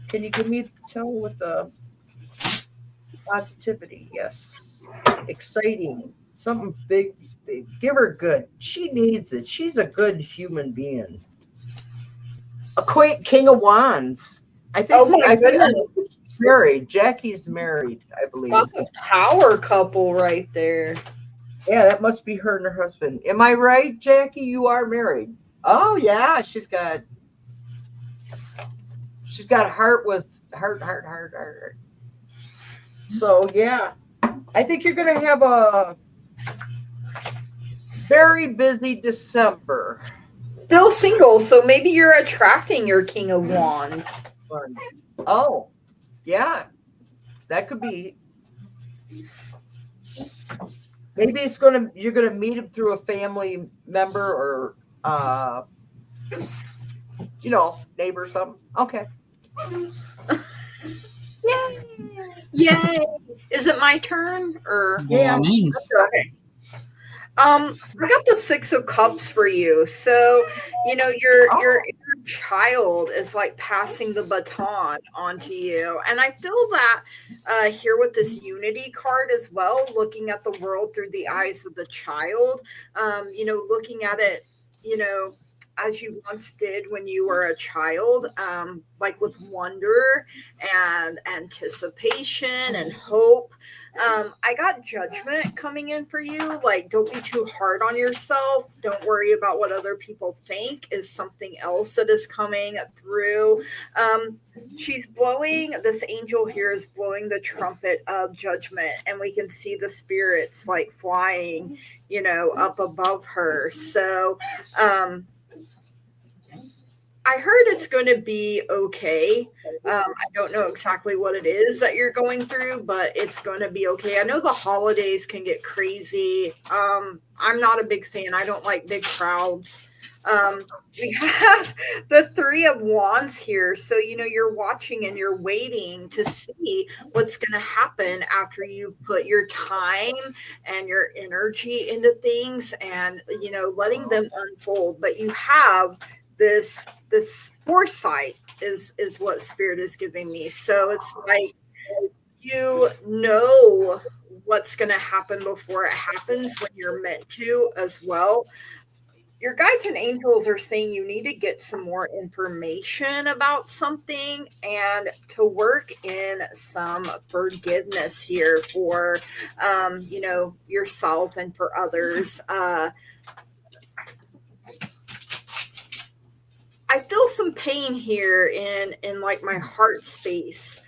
Can you tell me what the positivity? Yes. Exciting. Something big. Give her good. She needs it. She's a good human being. A King of Wands. I think she's married. Jackie's married, I believe. That's a power couple right there. Yeah, that must be her and her husband. Am I right, Jackie? You are married. Oh yeah, she's got heart with heart. So yeah, I think you're gonna have a very busy December. Still single, so maybe you're attracting your King of Wands. Oh, yeah, that could be. Maybe you're gonna meet him through a family member or neighbor or something. Okay. Yay! Yay! Is it my turn or? Yeah. Names. Okay. I got the Six of Cups for you. So, your inner child is like passing the baton onto you. And I feel that here with this unity card as well, looking at the world through the eyes of the child, looking at it, as you once did when you were a child, like with wonder and anticipation and hope. I got Judgment coming in for you. Like, don't be too hard on yourself. Don't worry about what other people think, is something else that is coming through. This angel here is blowing the trumpet of Judgment, and we can see the spirits like flying, up above her. So, I heard it's going to be okay. I don't know exactly what it is that you're going through, but it's going to be okay. I know the holidays can get crazy. I'm not a big fan. I don't like big crowds. We have the Three of Wands here. So, you're watching and you're waiting to see what's going to happen after you put your time and your energy into things and, letting them unfold. But you have this foresight is what Spirit is giving me. So it's like what's going to happen before it happens when you're meant to as well. Your guides and angels are saying you need to get some more information about something and to work in some forgiveness here for yourself and for others. I feel some pain here in like my heart space,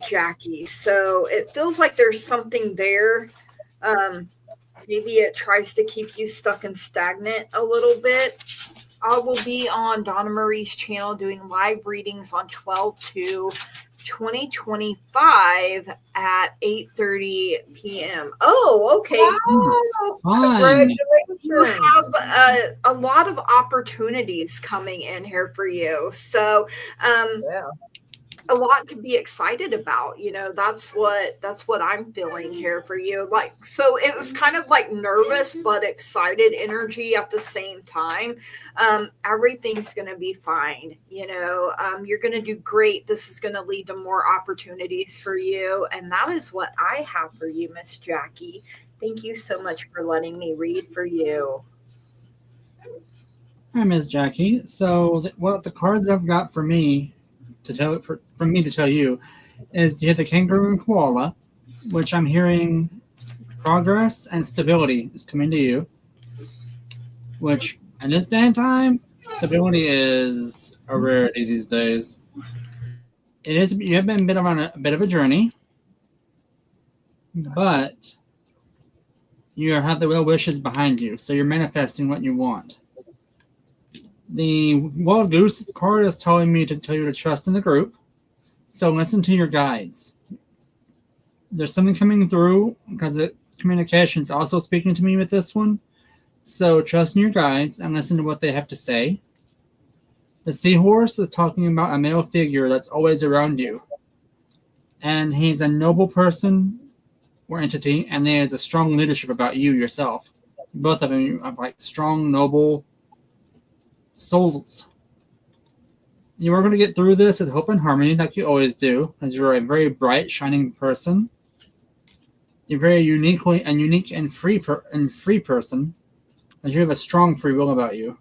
Jackie. So it feels like there's something there. Maybe it tries to keep you stuck and stagnant a little bit. I will be on Donna Marie's channel doing live readings on 12/2/2025 at 8:30 p.m. Oh, okay. Congratulations. You have a lot of opportunities coming in here for you. So, a lot to be excited about. That's what I'm feeling here for you. Like, so it was kind of like nervous but excited energy at the same time. Everything's going to be fine. You're going to do great. This is going to lead to more opportunities for you. And that is what I have for you, Miss Jackie. Thank you so much for letting me read for you. Hi, Miss Jackie. So what the cards I've got for me to tell you is you hit the kangaroo and koala, which I'm hearing progress and stability is coming to you. Which in this day and time, stability is a rarity these days. You have been on a bit of a journey, but you have the well wishes behind you, so you're manifesting what you want. The Wild Goose card is telling me to tell you to trust in the group. So listen to your guides. There's something coming through because communication is also speaking to me with this one. So trust in your guides and listen to what they have to say. The seahorse is talking about a male figure that's always around you. And he's a noble person or entity, and there is a strong leadership about you yourself. Both of them are like strong, noble souls. You are going to get through this with hope and harmony like you always do, as you're a very bright, shining person. You're very unique and free person, as you have a strong free will about you.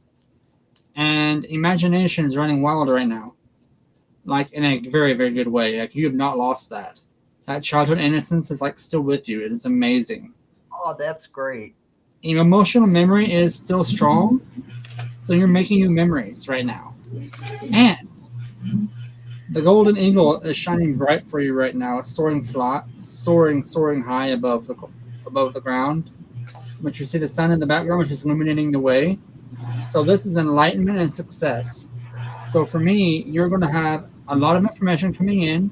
And imagination is running wild right now, like in a very, very good way. Like you have not lost that. That childhood innocence is like still with you. It's amazing. Oh, that's great. Your emotional memory is still strong. So you're making new memories right now. And the golden eagle is shining bright for you right now. It's soaring high above the ground. But you see the sun in the background, which is illuminating the way. So this is enlightenment and success. So for me, you're going to have a lot of information coming in.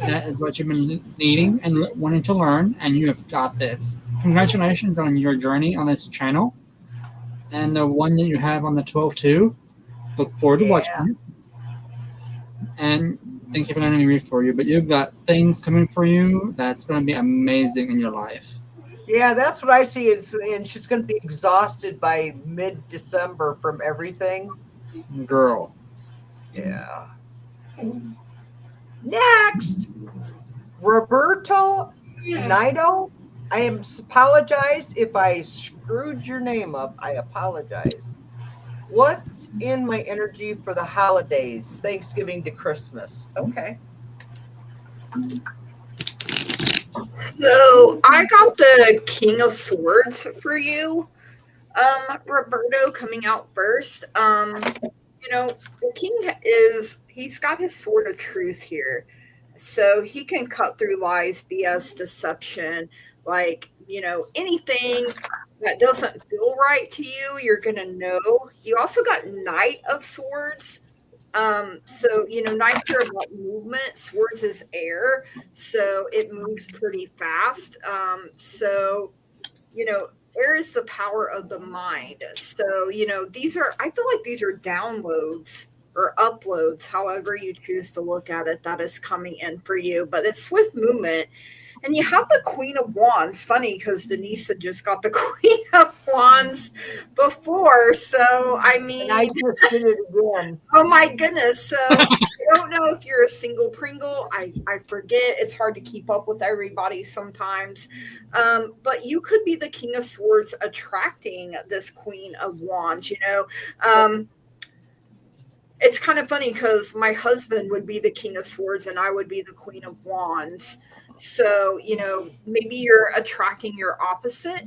That is what you've been needing and wanting to learn, and you have got this. Congratulations on your journey on this channel. And the one that you have on the 12/2. Look forward to watching it. And thank you for letting me read for you. But you've got things coming for you that's going to be amazing in your life. Yeah, that's what I see. Is and she's going to be exhausted by mid-December from everything. Girl. Yeah. Next, Roberto Nido. I apologize if I screwed your name up. I apologize. What's in my energy for the holidays, Thanksgiving to Christmas? Okay. So I got the King of Swords for you, Roberto, coming out first. The king he's got his sword of truth here. So he can cut through lies, BS, deception, anything that doesn't feel right to you, you're going to know. You also got Knight of Swords. Knights are about movement. Swords is air, so it moves pretty fast. Air is the power of the mind. So, I feel like these are downloads or uploads, however you choose to look at it, that is coming in for you. But it's swift movement. And you have the Queen of Wands. Funny, because Denise had just got the Queen of Wands before. So, I mean, I just did it again. Oh my goodness. So I don't know if you're a single Pringle. I forget. It's hard to keep up with everybody sometimes. But you could be the King of Swords attracting this Queen of Wands, It's kind of funny because my husband would be the King of Swords and I would be the Queen of Wands. So, maybe you're attracting your opposite,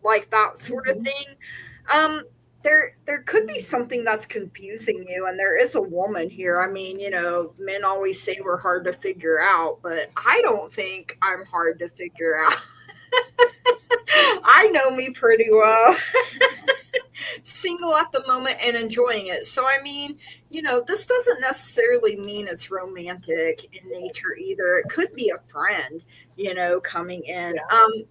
like that sort of thing. There could be something that's confusing you, and there is a woman here. I mean, men always say we're hard to figure out, but I don't think I'm hard to figure out. I know me pretty well. Single at the moment and enjoying it. So, I mean, this doesn't necessarily mean it's romantic in nature either. It could be a friend, coming in.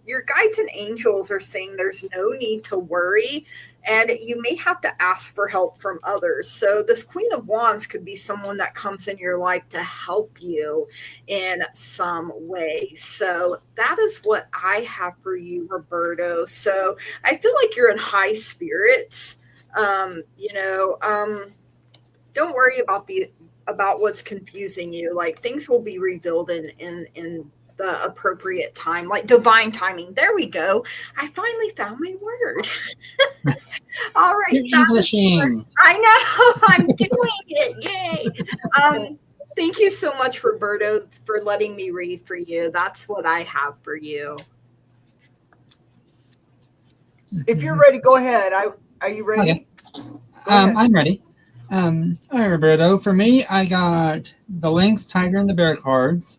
Your guides and angels are saying there's no need to worry, and you may have to ask for help from others. So this Queen of Wands could be someone that comes in your life to help you in some way. So that is what I have for you, Roberto. So I feel like you're in high spirits. Don't worry about what's confusing you. Like, things will be revealed in the appropriate time, like divine timing. There we go. I finally found my word. All right. I know. I'm doing it. Yay. Thank you so much, Roberto, for letting me read for you. That's what I have for you. If you're ready, go ahead. Are you ready? Okay. I'm ready. All right, Roberto. For me, I got the Lynx, Tiger, and the Bear cards.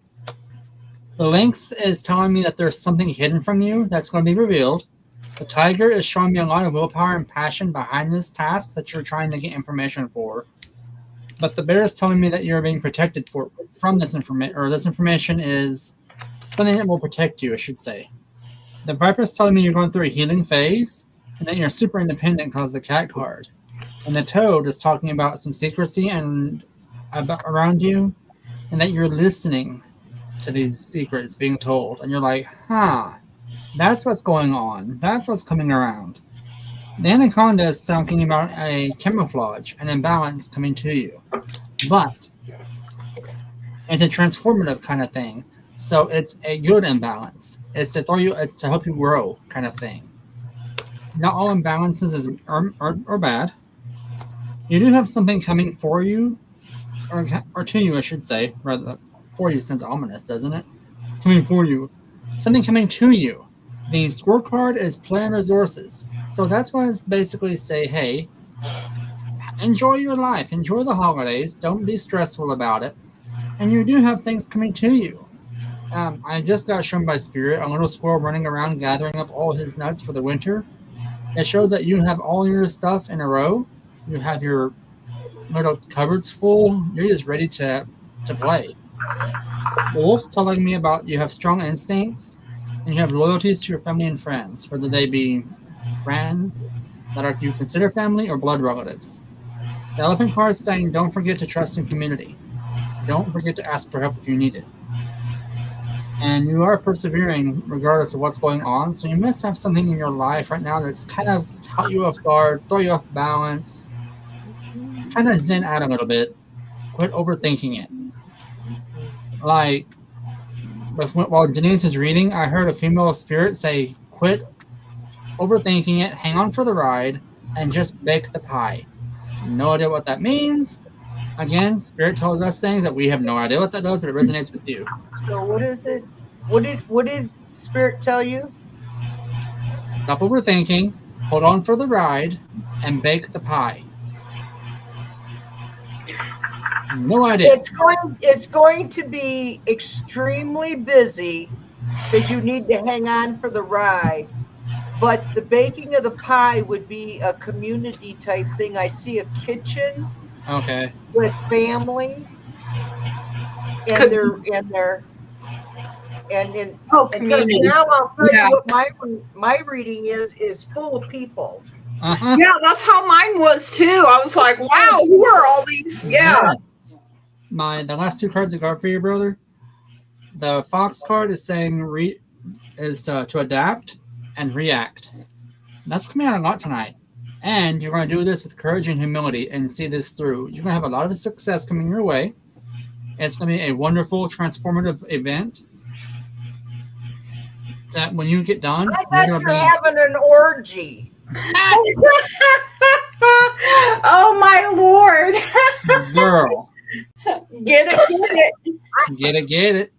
The Lynx is telling me that there's something hidden from you that's going to be revealed. The Tiger is showing me a lot of willpower and passion behind this task that you're trying to get information for. But the Bear is telling me that you're being protected from this information, or this information is something that will protect you, I should say. The Viper is telling me you're going through a healing phase and that you're super independent because of the Cat card. And the Toad is talking about some secrecy and around you, and that you're listening to these secrets being told. And you're like, that's what's going on. That's what's coming around. The Anaconda is talking about a camouflage, an imbalance coming to you. But it's a transformative kind of thing. So it's a good imbalance. It's to help you grow kind of thing. Not all imbalances are bad. You do have something coming for you, or to you, I should say. Rather, for you sounds ominous, doesn't it? Coming for you. Something coming to you. The scorecard is plan resources. So that's why it's basically say, hey, enjoy your life. Enjoy the holidays. Don't be stressful about it. And you do have things coming to you. I just got shown by Spirit a little squirrel running around gathering up all his nuts for the winter. It shows that you have all your stuff in a row. You have your little cupboards full. You're just ready to play. The Wolf's telling me about you have strong instincts and you have loyalties to your family and friends, whether they be friends that you consider family or blood relatives. The Elephant card is saying don't forget to trust in community. Don't forget to ask for help if you need it. and you are persevering regardless of what's going on. So you must have something in your life right now that's kind of caught you off guard, throw you off balance, kind of zen out a little bit. Quit overthinking it. Like, while Denise is reading, I heard a female spirit say, quit overthinking it, hang on for the ride, and just bake the pie. No idea what that means. Again, Spirit tells us things that we have no idea what that does, but it resonates with you. So what is it? What did Spirit tell you? Stop overthinking, hold on for the ride, and bake the pie. No idea. It's going to be extremely busy because you need to hang on for the ride. But the baking of the pie would be a community type thing. I see a kitchen Okay. with family, and because community. now I'll tell Yeah. you what my reading is full of people. Uh-huh. Yeah, that's how mine was too. I was like, wow, who are all these? Yeah. Yes. The last two cards I got for you, brother. The Fox card is saying to adapt and react. That's coming out a lot tonight. And you're going to do this with courage and humility and see this through. You're going to have a lot of success coming your way. It's going to be a wonderful, transformative event. That when you get done, I bet you're having an orgy. Oh my Lord. Girl. Get it. Get it.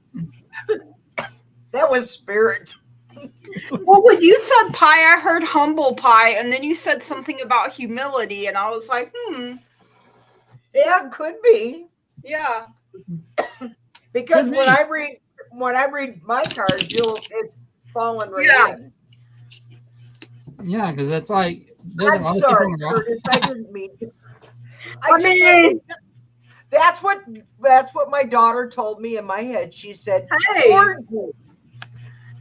That was Spirit. Well, when you said pie, I heard humble pie, and then you said something about humility, and I was like, Yeah, could be. yeah. Because Could when be. I read my cards, it's falling right Yeah. in. Yeah, because it's like there's a I'm lot of sorry, people around. Curtis. I didn't mean to. I mean- that's what my daughter told me in my head. She said, Hey. orgy.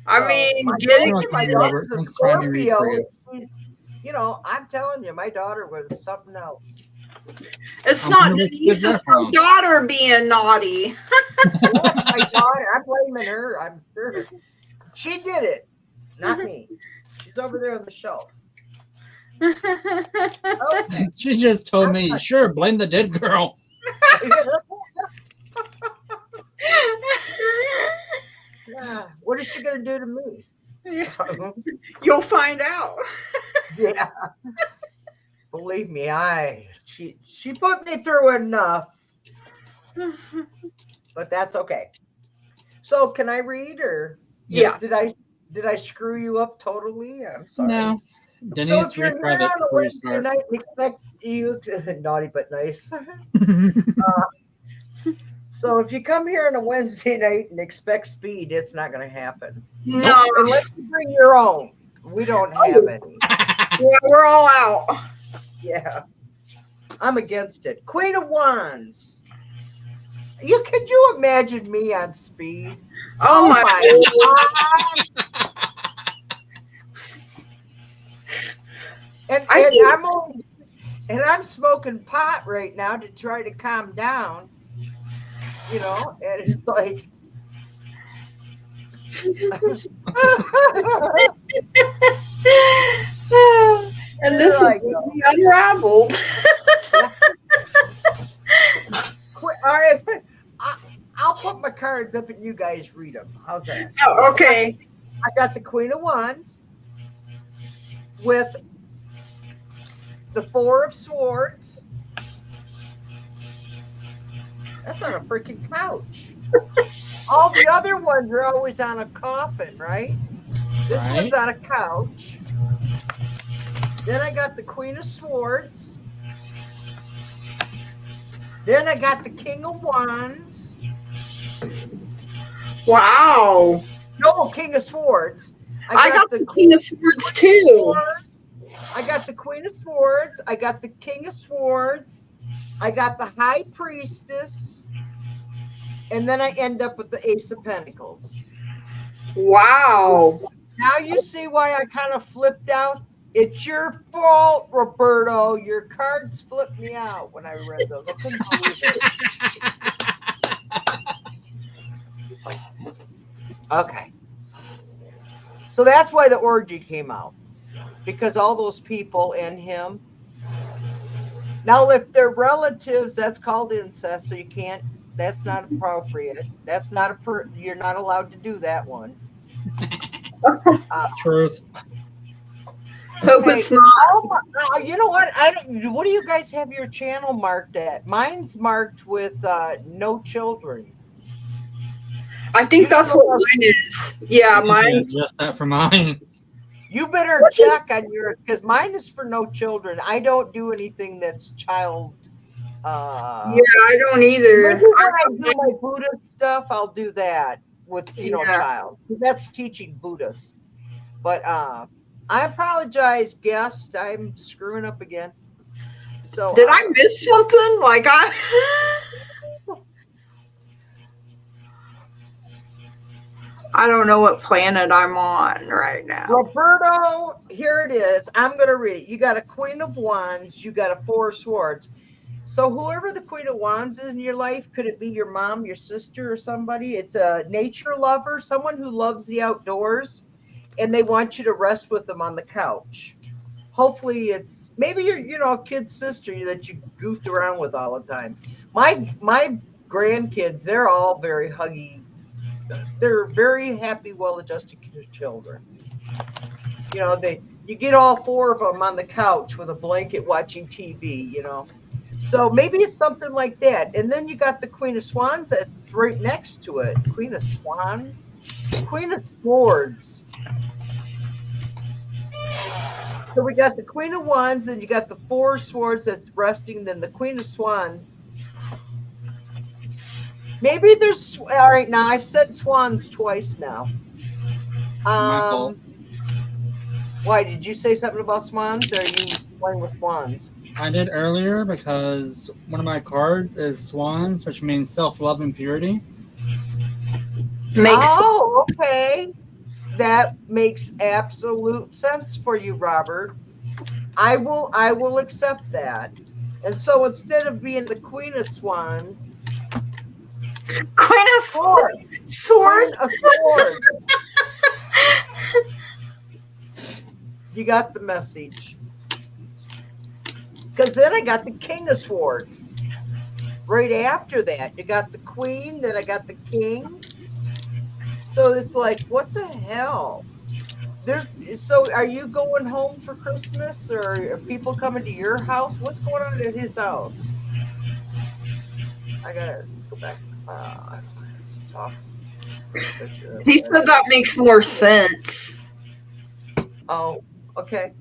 I mean, my get it. daughter- my Get it. daughter's a Thanks for having me read for Scorpio. you. She's- I'm telling you, my daughter was something else. It's I'm not gonna look Denise, good it's that her one. daughter being naughty. My daughter, I'm blaming her. I'm sure she did it, not me. She's over there on the shelf. Okay. She just told me, sure, blame the dead girl. Yeah. What is she gonna do to me? You'll find out. Yeah. Believe me, she put me through enough, but that's okay. So can I read or Yeah. did I screw you up totally? I'm sorry. No. So Denise, if you're read here private on a before you Wednesday start. night and expect you to, naughty but nice. So if you come here on a Wednesday night and expect speed, it's not going to happen. No, Unless you bring your own. We don't have any. yeah, we're all out. Yeah. I'm against it. Queen of Wands. Could you imagine me on speed? Oh my God. And I'm smoking pot right now to try to calm down. And it's like and this There I is go. unraveled. All right, I'll put my cards up and you guys read them. How's that? Oh, okay. I got the Queen of Wands with the Four of Swords. That's on a freaking couch. All the other ones are always on a coffin, right? This Right. one's on a couch. Then I got the Queen of Swords. Then I got the King of Wands. Wow. No, King of Swords. I got the King of Swords too. I got the Queen of Swords. I got the King of Swords. I got the High Priestess. And then I end up with the Ace of Pentacles. Wow. Now you see why I kind of flipped out? It's your fault, Roberto. Your cards flipped me out when I read those. I couldn't believe it. Okay. So that's why the orgy came out. Because all those people and him. Now, if they're relatives, that's called incest, so you can't, that's not appropriate. That's not you're not allowed to do that one. Truth. Hope Okay. it's not. Oh, you know what? What do you guys have your channel marked at? Mine's marked with no children. I think that's what mine is. Yeah, mine's. Just that for mine. You better check on yours because mine is for no children. I don't do anything that's child. Yeah, I don't either. Maybe when I do my Buddhist stuff, I'll do that with child. That's teaching Buddhists. But I apologize, guest. I'm screwing up again. So did I miss something? Like I don't know what planet I'm on right now. Roberto, here it is. I'm going to read it. You got a Queen of Wands. You got a Four of Swords. So whoever the Queen of Wands is in your life, could it be your mom, your sister, or somebody? It's a nature lover, someone who loves the outdoors, and they want you to rest with them on the couch. Hopefully it's maybe you're a kid's sister that you goofed around with all the time. My grandkids, they're all very huggy. They're very happy, well-adjusted children. You get all four of them on the couch with a blanket watching TV, So maybe it's something like that. And then you got the Queen of Swans that's right next to it. Queen of Swans? Queen of Swords. So we got the Queen of Wands, and you got the Four of Swords that's resting, then the Queen of Swans. Maybe there's all right now. I've said swans twice now. Why did you say something about swans? Or are you playing with swans? I did earlier because one of my cards is swans, which means self-love and purity. Okay. That makes absolute sense for you, Robert. I will accept that. And so instead of being the Queen of Swans, Queen of Swords. Queen of Swords. You got the message. Because then I got the King of Swords. Right after that, you got the Queen, then I got the King. So it's like, what the hell? So are you going home for Christmas, or are people coming to your house? What's going on at his house? I gotta go back. He said that makes more sense. Oh, okay.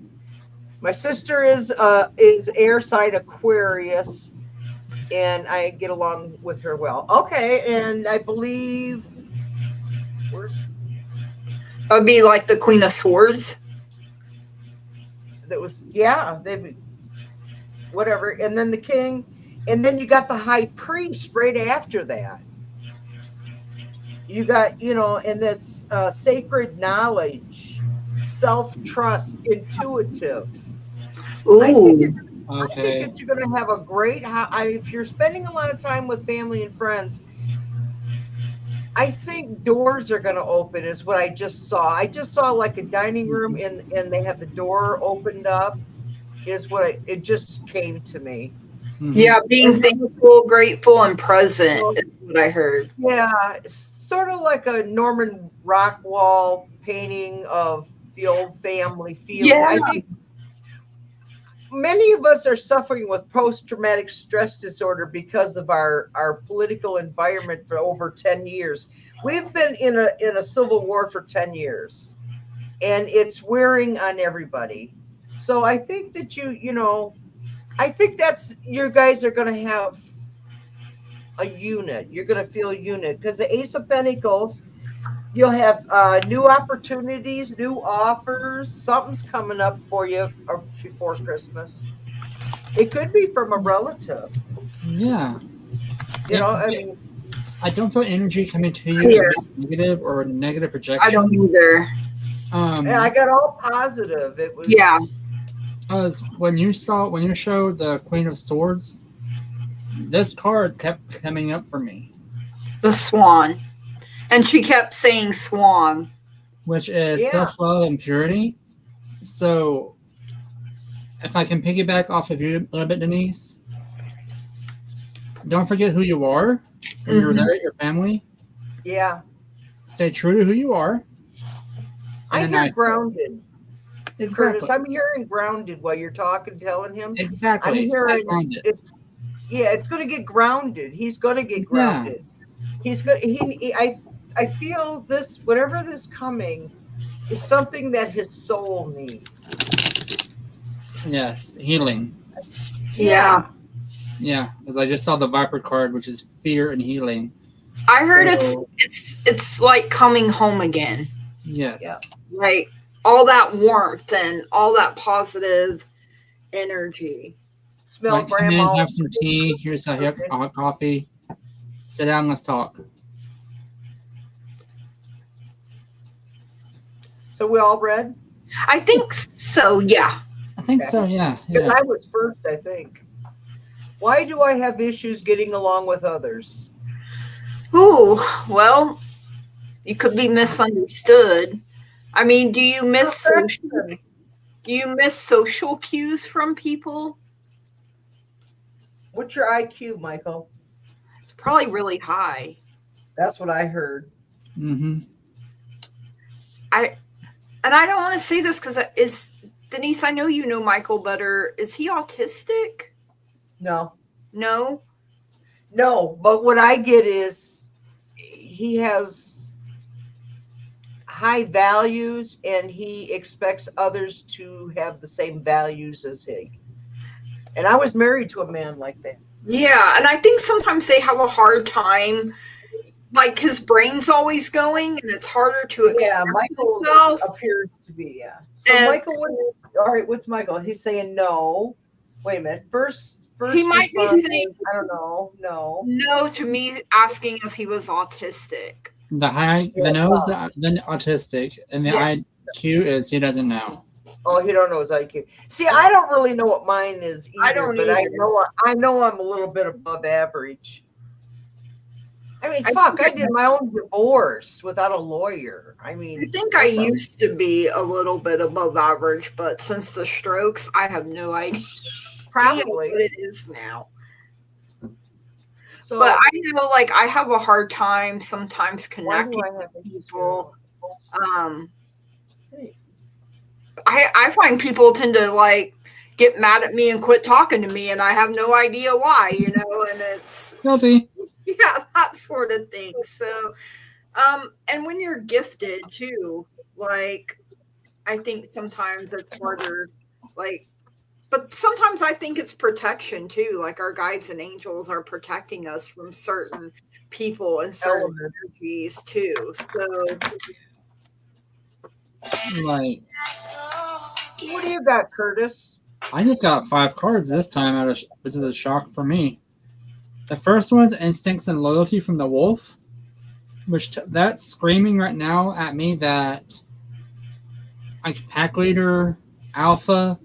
My sister is air sign Aquarius, and I get along with her well. Okay, and I believe That would be like the Queen of Swords. That was whatever, and then the King, and then you got the High Priest right after that. You got and that's sacred knowledge, self-trust, intuitive. Ooh. I think that you're going to have a great if you're spending a lot of time with family and friends. I think doors are going to open is what I just saw. I just saw like a dining room and they have the door opened up is what it just came to me. Mm-hmm. Yeah, being thankful, grateful, and present is what I heard. Yeah, sort of like a Norman Rockwell painting of the old family feeling. Yeah. I think many of us are suffering with post-traumatic stress disorder because of our political environment for over 10 years. We've been in a civil war for 10 years, and it's wearing on everybody. So I think that I think that's you guys are going to have a unit. You're going to feel a unit because the Ace of Pentacles, you'll have new opportunities, new offers. Something's coming up for you before Christmas. It could be from a relative. Yeah. I mean, I don't feel energy coming to you negative or negative projection. I don't either. Yeah, I got all positive. It was Because when you showed the Queen of Swords, this card kept coming up for me. The Swan. And she kept saying swan. which is Yeah. self-love and purity. So, if I can piggyback off of you a little bit, Denise, don't forget who you are when you're Mhm. there at your family. Yeah. Stay true to who you are. I And a hear nice- grounded. Exactly. Curtis, I'm hearing grounded while you're talking, telling him. Exactly. I'm Stay hearing grounded. it's going to get grounded. He's going to get grounded. He's good. I feel this, whatever this coming is something that his soul needs. Yes, healing. Yeah. Yeah, because I just saw the Viper card, which is fear and healing. I heard So- it's like coming home again. Yes. Yeah. Like all that warmth and all that positive energy. Smell Like, come in, grandma. have some tea. Here's a hot coffee. Sit down, let's talk. So we all read? I think so, yeah. I think Okay. so, yeah. Because Yeah. I was first, I think. Why do I have issues getting along with others? Ooh, well, you could be misunderstood. I mean, do you miss social cues from people? What's your IQ, Michael? It's probably really high. That's what I heard. Mm-hmm. And I don't want to say this because is Denise, I know you know Michael better. Is he autistic? No. No? No, but what I get is he has high values and he expects others to have the same values as he. And I was married to a man like that. Yeah, and I think sometimes they have a hard time. Like his brain's always going, and it's harder to express Yeah, Michael himself. appears to be, yeah. So And- Michael, all right, what's Michael? He's saying no. Wait a minute. First He might be response saying- is, I don't know. No. No, to me, asking if he was autistic. The Yeah, nose, the autistic, and the Yeah. IQ is he doesn't know. Oh, he don't know his IQ. See, I don't really know what mine is either, I don't but either. I know I'm a little bit above average. I mean, I fuck, think I did my own divorce without a lawyer. I I mean, think I used to be a little bit above average, but since the strokes, I have no idea probably. what it is now. So But I know, like, I have a hard time sometimes why connecting do I with have people. people? I find people tend to like get mad at me and quit talking to me, and I have no idea why, and it's Guilty. yeah, that sort of thing. So, and when you're gifted too, like, I think sometimes it's harder, like, but sometimes I think it's protection too. Like our guides and angels are protecting us from certain people and certain Elements. energies too. So, Like, What do you got, Curtis? I just got 5 cards this time, which is a shock for me. The first one's instincts and loyalty from the wolf, which that's screaming right now at me that like pack leader, alpha,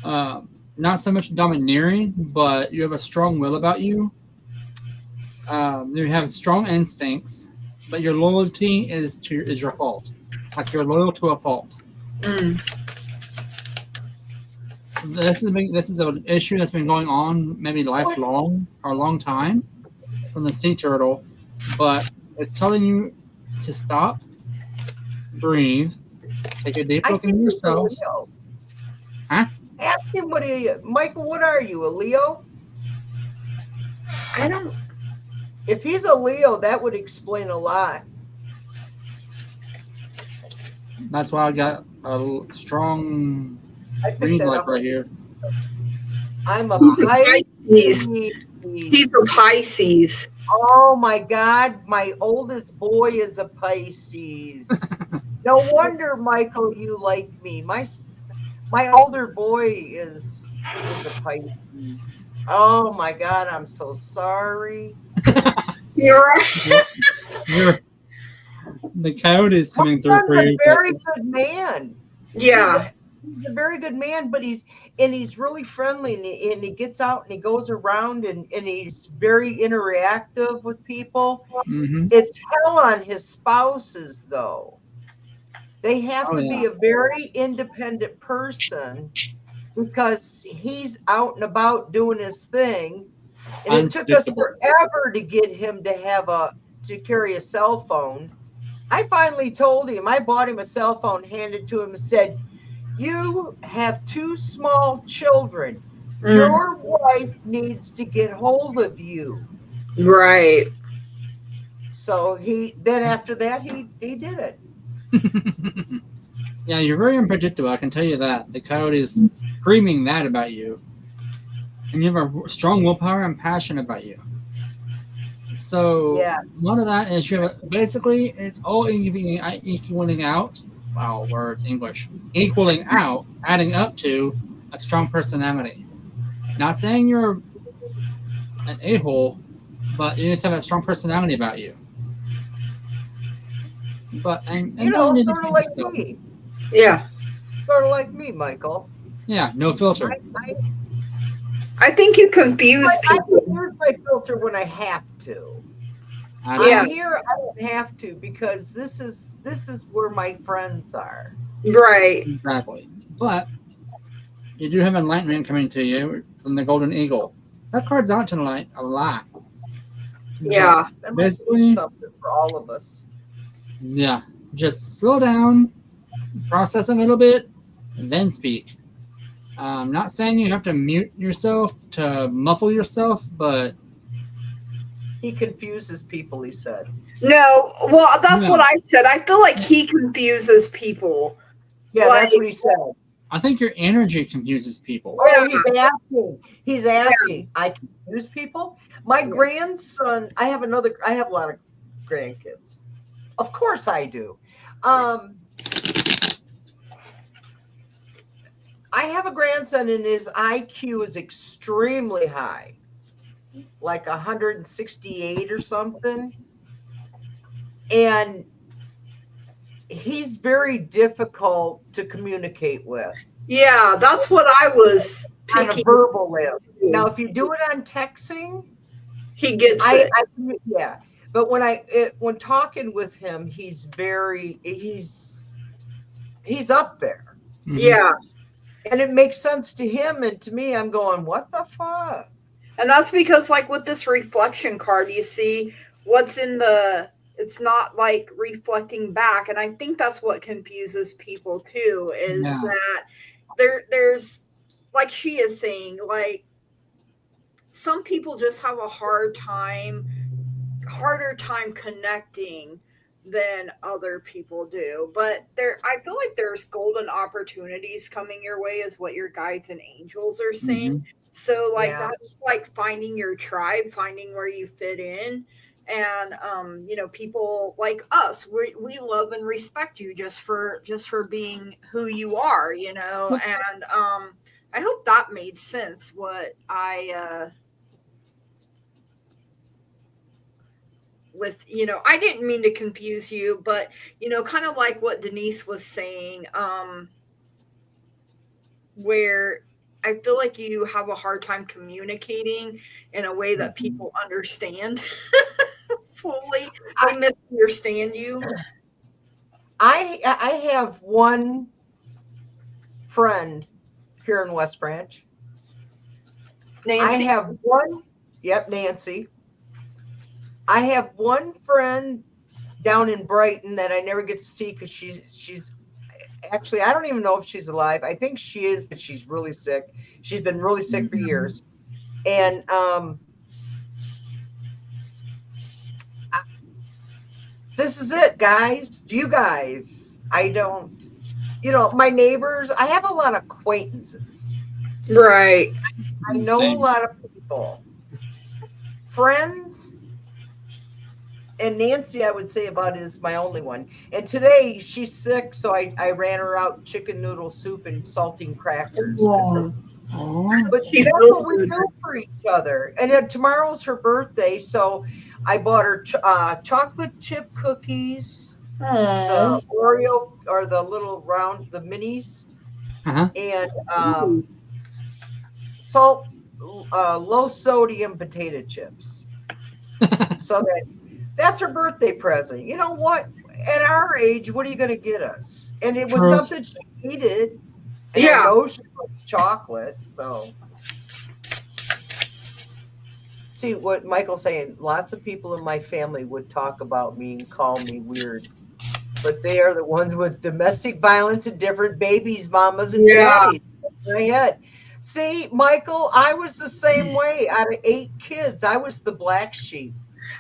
not so much domineering, but you have a strong will about you. You have strong instincts, but your loyalty is your fault. Like you're loyal to a fault. This is an issue that's been going on maybe lifelong or a long time from the sea turtle, but it's telling you to stop, breathe, take a deep I look think into he's a yourself. Leo. Huh? Ask him what are you, Michael? What are you, a Leo? I don't. If he's a Leo, that would explain a lot. That's why I got a strong I picked green that light up. right here. I'm a He's a Pisces. He's a Pisces. Oh my God, my oldest boy is a Pisces. No wonder, Michael, you like me. My older boy is a Pisces. Oh my God, I'm so sorry. You're right. The coyote is My coming through son's for a you. very good man. Yeah. he's a very good man, but he's really friendly, and he gets out and he goes around, and he's very interactive with people. Mm-hmm. It's hell on his spouses, though. They have Oh, to yeah. be a very independent person because he's out and about doing his thing. And it took us Unpredictable. forever to get him to carry a cell phone. I finally told him, I bought him a cell phone, handed to him, and said, "You have 2 small children. Your wife needs to get hold of you." Right. So after that, he did it. Yeah, you're very unpredictable. I can tell you that. The coyote is screaming that about you, and you have a strong willpower and passion about you. So Yes. one of that is basically it's all equaling out. Wow, words English. Equaling out, adding up to a strong personality. Not saying you're an a-hole, but you just have a strong personality about you. But and You don't know, need to sort of kid like yourself. me. Yeah. Sort of like me, Michael. Yeah, no filter. I think you confuse I people. use my filter when I have to. Yeah. Here I don't have to because this is where my friends are. Right. Exactly. But you do have enlightenment coming to you from the Golden Eagle. That card's out tonight a lot. Yeah. That might Basically, be something for all of us. yeah. Just slow down, process a little bit, and then speak. I'm not saying you have to mute yourself to muffle yourself, but He confuses people, he said. No, well, that's No. what I said. I feel like he confuses people. Yeah, Like- that's what he said. I think your energy confuses people. Oh, he's asking. I confuse people. My grandson, I have a lot of grandkids. Of course I do. I have a grandson and his IQ is extremely high, like 168 or something. And he's very difficult to communicate with Yeah, that's what I was on a picking. verbal level. Now, if you do it on texting, He gets it. yeah. But when talking with him, he's up there. Mhm. Yeah. And it makes sense to him, and to me, I'm going, what the fuck? And that's because, like, with this reflection card, you see what's in it's not like reflecting back. And I think that's what confuses people too, is Yeah. that there's, like she is saying, like, some people just have a harder time connecting than other people do. But I feel like there's golden opportunities coming your way, is what your guides and angels are saying. So like that's like finding your tribe, finding where you fit in. And people like us, we love and respect you just for being who you are, and I hope that made sense what I with I didn't mean to confuse you, but kind of like what Denise was saying, where I feel like you have a hard time communicating in a way that people understand fully. They misunderstand you. I have one friend here in West Branch. Nancy. I have one. Yep, Nancy. I have one friend down in Brighton that I never get to see because she's actually, I don't even know if she's alive. I think she is, but she's really sick. She's been really sick for years. And this is it, guys. You guys, I don't, my neighbors, I have a lot of acquaintances. Right. I know Same. a lot of people. Friends. And Nancy, I would say about is my only one. And today she's sick, so I ran her out chicken noodle soup and saltine crackers. Oh. But She that's feels what we do for each other. And then tomorrow's her birthday, so I bought her chocolate chip cookies, the Oreo or the little round, the minis, Uh-huh. and salt, low sodium potato chips. So that's her birthday present. You know what? At our age, what are you going to get us? And it was True. something she needed. And Yeah. I know she likes chocolate. So, see what Michael's saying. Lots of people in my family would talk about me and call me weird. But they are the ones with domestic violence and different babies, mamas and Yeah. daddies. In my head. See, Michael, I was the same way. Out of 8 kids, I was the black sheep.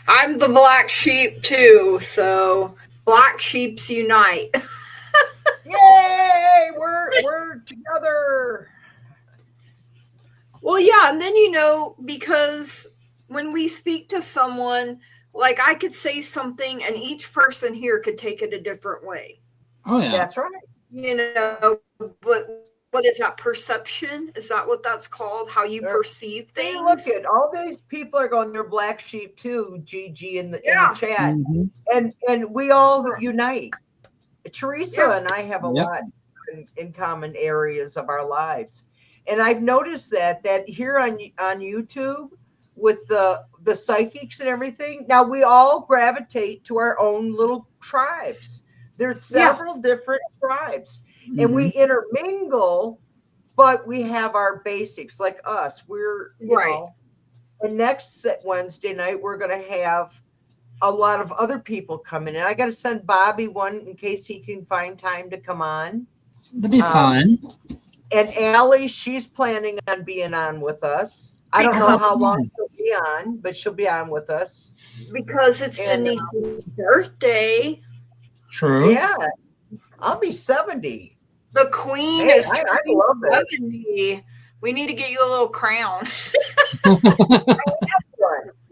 I'm the black sheep too, so black sheeps unite. Yay! We're together. Well, yeah, and then because when we speak to someone, like I could say something and each person here could take it a different way. Oh yeah. That's right. But what is that, perception? Is that what that's called? How you perceive things? See, look at all these people are going, they're black sheep too, Gigi, in the chat. Mhm. And we all unite. Teresa and I have a Yep. lot in common areas of our lives. And I've noticed that here on YouTube with the psychics and everything, now we all gravitate to our own little tribes. There's several different tribes. And we intermingle, but we have our basics. Like us, we're you know. And next Wednesday night, we're going to have a lot of other people coming in. I got to send Bobby one in case he can find time to come on. That'd be fun. And Allie, she's planning on being on with us. I don't know how long she'll be on, but she'll be on with us. Because it's Denise's birthday. True. Yeah. I'll be 70. The queen Hey, is I love it. 70. We need to get you a little crown.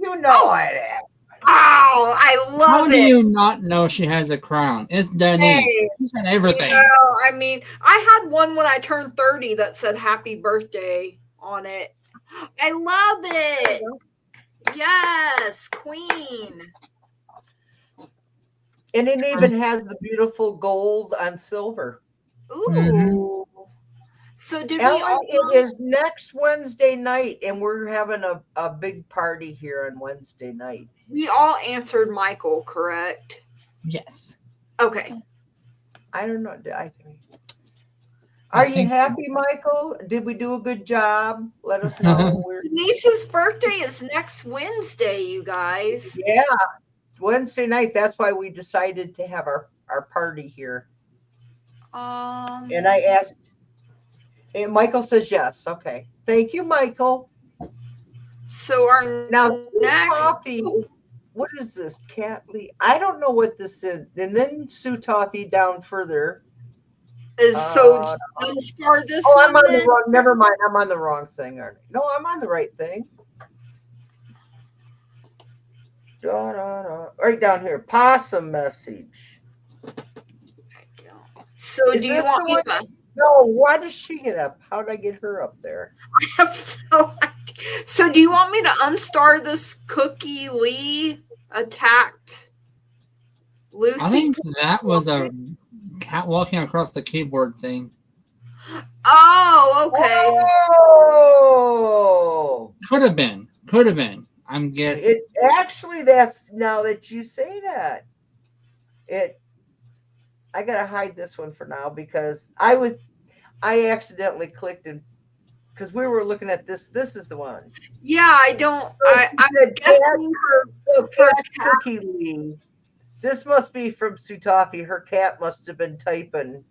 You know I am. Oh, I love How it. do you not know she has a crown? It's Denise. Hey, She's got everything. I mean, I had one when I turned 30 that said happy birthday on it. I love it. Yes, queen. And it even has the beautiful gold on silver. Ooh. Mhm. So did Ellen, we all it is next Wednesday night, and we're having a big party here on Wednesday night. we all answered Michael, correct? Yes. Okay. I don't know. Are you happy, Michael? Did we do a good job? Let us know. Denise's birthday is next Wednesday, you guys. Yeah, Wednesday night. That's why we decided to have our party here. And I asked, and Michael says yes. Okay. Thank you, Michael. So our Now, next Toffee, what is this? Catley? I don't know what this is. And then Sue Toffee down further. is so unstar this Oh, one. I'm on then? the wrong. Never mind. I'm on the wrong thing. No, I'm on the right thing. Right down here. Possum message. So Is do you this want the me one- to? No, why does she get up? How did I get her up there? I have no idea. So do you want me to unstar this Cookie Lee attacked Lucy? I think that was a cat walking across the keyboard thing. Oh, okay. Oh, Could have been. Could have been. I'm guessing. it actually. That's now that you say that. I gotta hide this one for now because I accidentally clicked and because we were looking at this. This is the one. Yeah, I'm The guessing cat Cookie Lee. This must be from Sutafi. Her cat must have been typing.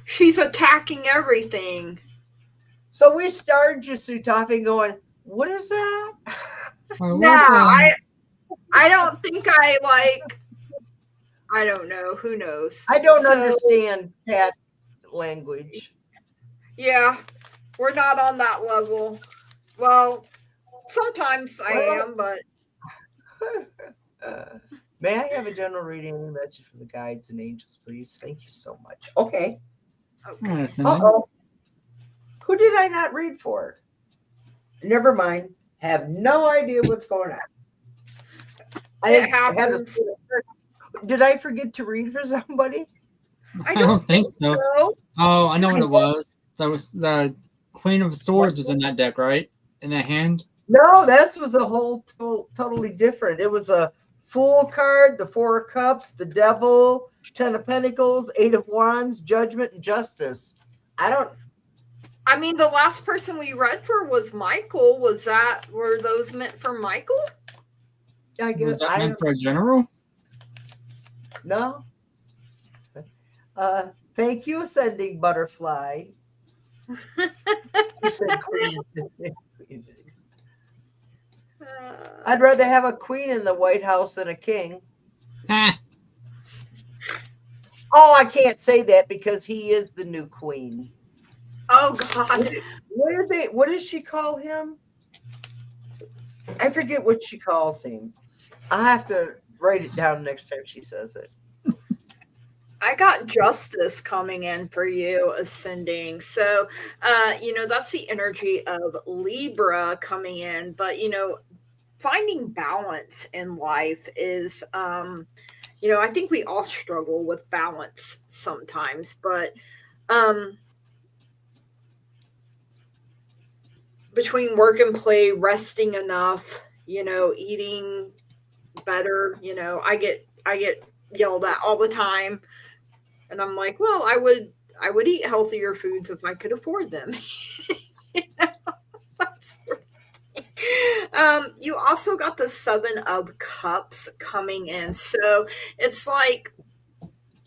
she's attacking everything. So we started you, Sutafi, going, what is that? Yeah, I don't think I don't know. Who knows? I don't So, understand cat language. Yeah, we're not on that level. Well, sometimes I am, but May I have a general reading and message from the guides and angels, please? Thank you so much. Okay. Uh-oh. Who did I not read for? Never mind. Have no idea what's going on. It happens. Did I forget to read for somebody? I don't think so. Oh, I know what it was. That was the Queen of Swords was in that deck, right? In that hand. No, this was a whole totally different. It was a Fool card, the Four of Cups, the Devil, Ten of Pentacles, Eight of Wands, Judgment, and Justice. I mean, the last person we read for was Michael. Were those meant for Michael? I guess Was that meant for a general? No. Thank you, Ascending Butterfly. You said queen. I'd rather have a queen in the White House than a king. Oh, I can't say that because he is the new queen. Oh God. What does she call him? I forget what she calls him. I have to write it down next time she says it. I got Justice coming in for you, Ascending. So, that's the energy of Libra coming in. But, finding balance in life is, I think we all struggle with balance sometimes. But between work and play, resting enough, eating better, I get yelled at all the time. And I'm like, well, I would eat healthier foods if I could afford them. You also got the Seven of Cups coming in. So it's like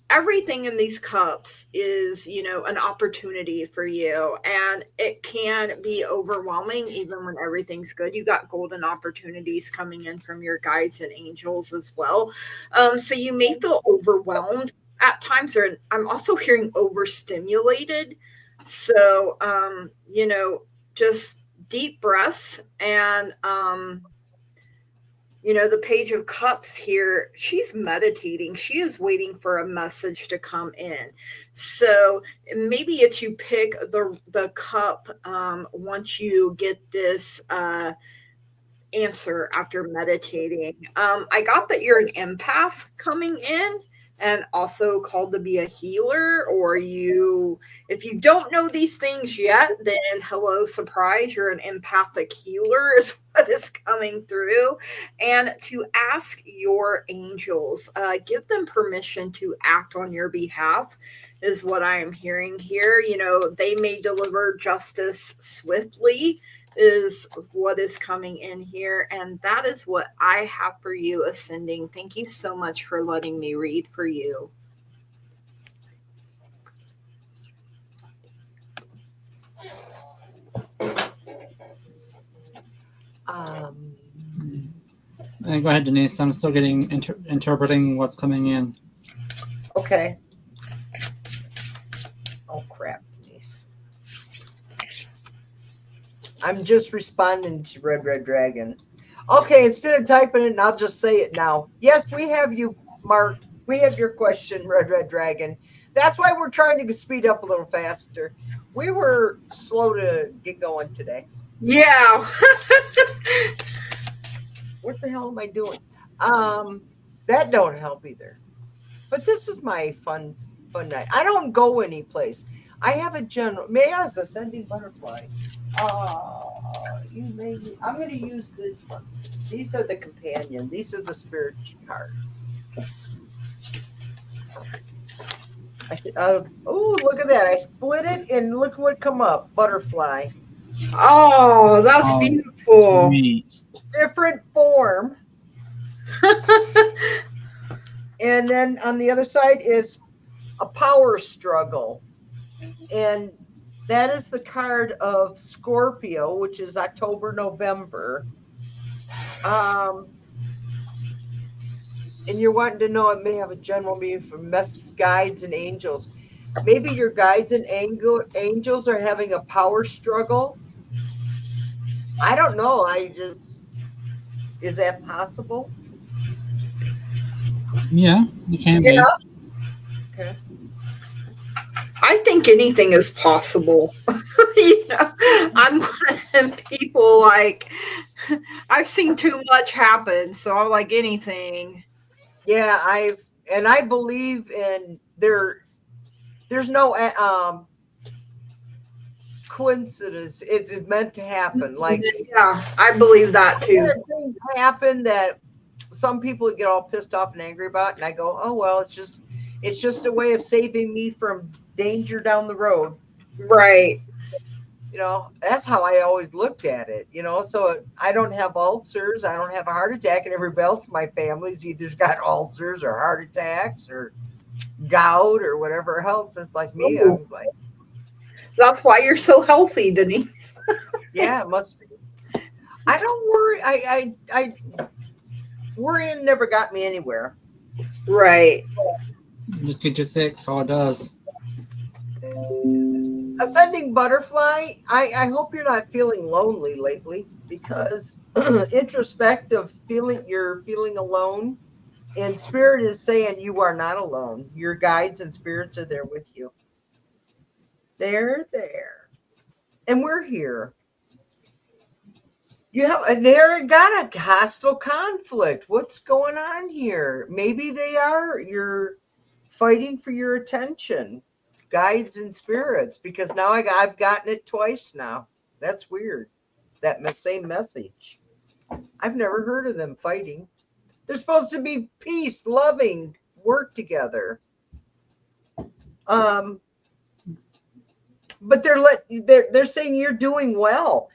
everything in these cups is, an opportunity for you. And it can be overwhelming even when everything's good. You got golden opportunities coming in from your guides and angels as well. So you may feel overwhelmed at times, or I'm also hearing overstimulated. So, just deep breaths. And, the Page of Cups here, she's meditating. She is waiting for a message to come in. So maybe it's you pick the cup once you get this answer after meditating. I got that you're an empath coming in, and also called to be a healer, or if you don't know these things yet, then hello, surprise, you're an empathic healer is what is coming through. And to ask your angels, give them permission to act on your behalf is what I am hearing here. They may deliver justice swiftly is what is coming in here. And that is what I have for you, Ascending. Thank you so much for letting me read for you. Go ahead, Denise. I'm still getting interpreting what's coming in. Okay. Oh, crap, Denise. I'm just responding to Red Dragon. Okay, instead of typing it, I'll just say it now. Yes, we have you marked. We have your question, Red Dragon. That's why we're trying to speed up a little faster. We were slow to get going today. Yeah. What the hell am I doing? That don't help either. But this is my fun night. I don't go any place. I have a general. May I as Ascending Butterfly? I'm going to use this one. These are the companion. These are the spirit cards. Oh, look at that. I split it and look what come up. Butterfly. Oh, that's beautiful. Sweet. Different form. And then on the other side is a power struggle. And that is the card of Scorpio, which is October, November. And you're wanting to know, it may have a general meaning for messages, guides, and angels. Maybe your guides and angels are having a power struggle. I don't know. Is that possible? Yeah, you can be. Okay. I think anything is possible. I'm one of them people, like, I've seen too much happen, so I'm like anything. Yeah, I believe in there's no coincidence. It's meant to happen. Like, yeah, I believe that too. things happen that some people get all pissed off and angry about, and I go, oh well, it's just a way of saving me from danger down the road. Right. You know, that's how I always looked at it, you know. So I don't have ulcers, I don't have a heart attack, and everybody else in my family's either's got ulcers or heart attacks or gout or whatever else. It's like me. Ooh. I'm like, That's why you're so healthy, Denise. yeah, it must be. I don't worry. I worrying never got me anywhere. Right. Just get you sick. That's all it does. Ascending butterfly, I hope you're not feeling lonely lately, because introspective feeling, you're feeling alone, and spirit is saying you are not alone. Your guides and spirits are there with you. They're there, and we're here. They're got a hostile conflict. What's going on here? Maybe you're fighting for your attention, guides and spirits, because now I've gotten it twice now. That's weird. That same message. I've never heard of them fighting. They're supposed to be peace, loving, work together. But they're saying you're doing well.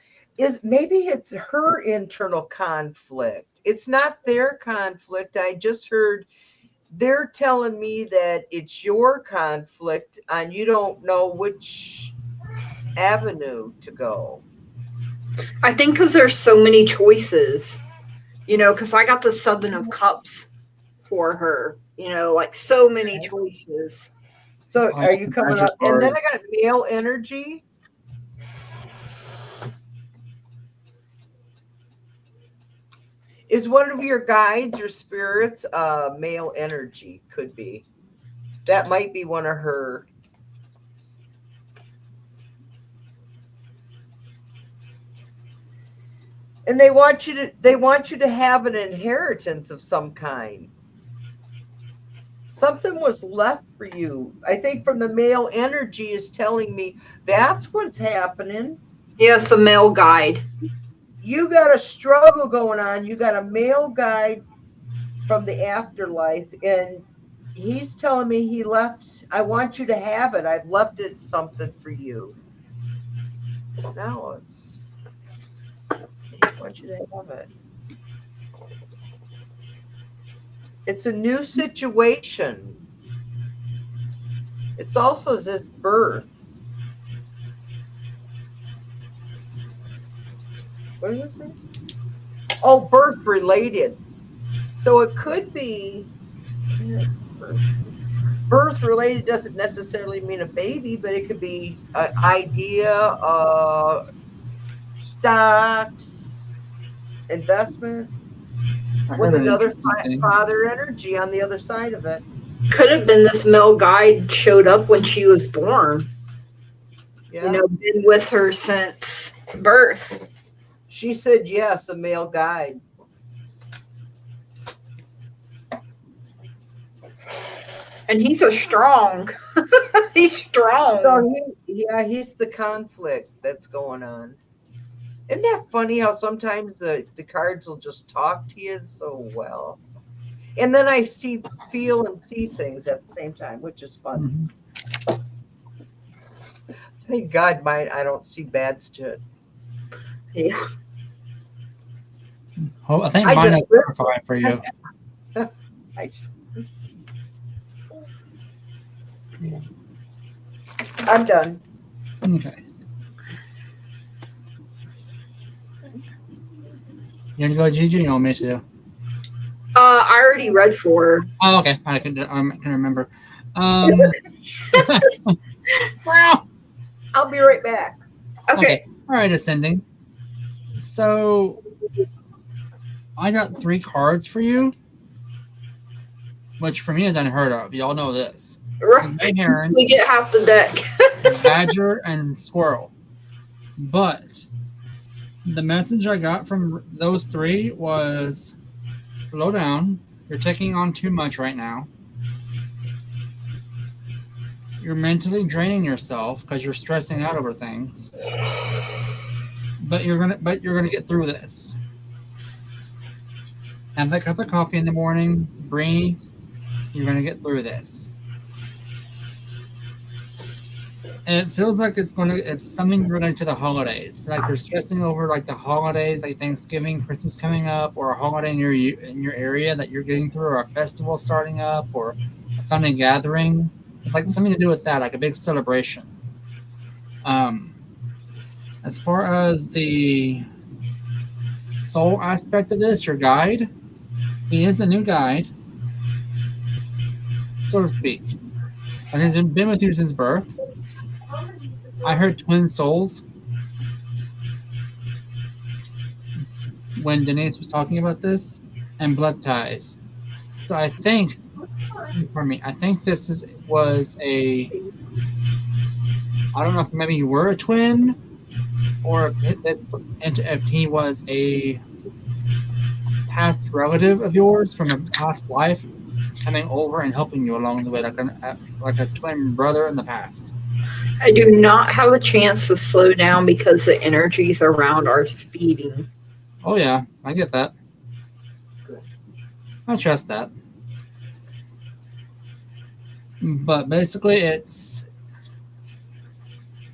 Maybe it's her internal conflict. It's not their conflict. I just heard they're telling me that it's your conflict and you don't know which avenue to go. I think because there's so many choices, you know, because I got the Seven of Cups for her, you know, like so many choices. So are you coming up? And then I got male energy. Is one of your guides or spirits male energy? Could be. That might be one of her. And they want you to have an inheritance of some kind. Something was left for you. I think from the male energy is telling me that's what's happening. Yes, a male guide. You got a struggle going on. You got a male guide from the afterlife, and he's telling me he left. I want you to have it. I've left it something for you. Now I want you to have it. It's a new situation. It's also this birth. What is it? Oh, birth related. So it could be birth related. Doesn't necessarily mean a baby, but it could be an idea, stocks, investment, with another father energy on the other side of it. Could have been this male guide showed up when she was born. Yeah. You know, been with her since birth. She said yes, a male guide. And he's a strong. He's strong. So he's the conflict that's going on. Isn't that funny how sometimes the cards will just talk to you so well? And then I feel and see things at the same time, which is fun. Mm-hmm. Thank God I don't see bad shit. Yeah. Oh, I think mine is fine for you. I'm done. Okay. You want to go, Gigi? You want me to? I already read for her. Oh, okay. I can remember. Wow. I'll be right back. Okay. All right, Ascending. So I got 3 cards for you, which for me is unheard of. Y'all know this. Right. Heron, we get half the deck. Badger, and Squirrel. But the message I got from those 3 was slow down. You're taking on too much right now. you're mentally draining yourself because you're stressing out over things. But you're gonna get through this. Have that cup of coffee in the morning, breathe, you're gonna get through this. And it feels like it's something related to the holidays. Like you're stressing over like the holidays, like Thanksgiving, Christmas coming up, or a holiday in your area that you're getting through, or a festival starting up, or a family gathering. It's like something to do with that, like a big celebration. As far as the soul aspect of this, your guide, he is a new guide, so to speak. And he's been with you since birth. I heard twin souls when Denise was talking about this, and blood ties. So I think, I think this was a, I don't know if maybe you were a twin, or if he was a past relative of yours from a past life coming over and helping you along the way, like a twin brother in the past. I do not have a chance to slow down because the energies around are speeding. Oh yeah, I get that. I trust that. But basically it's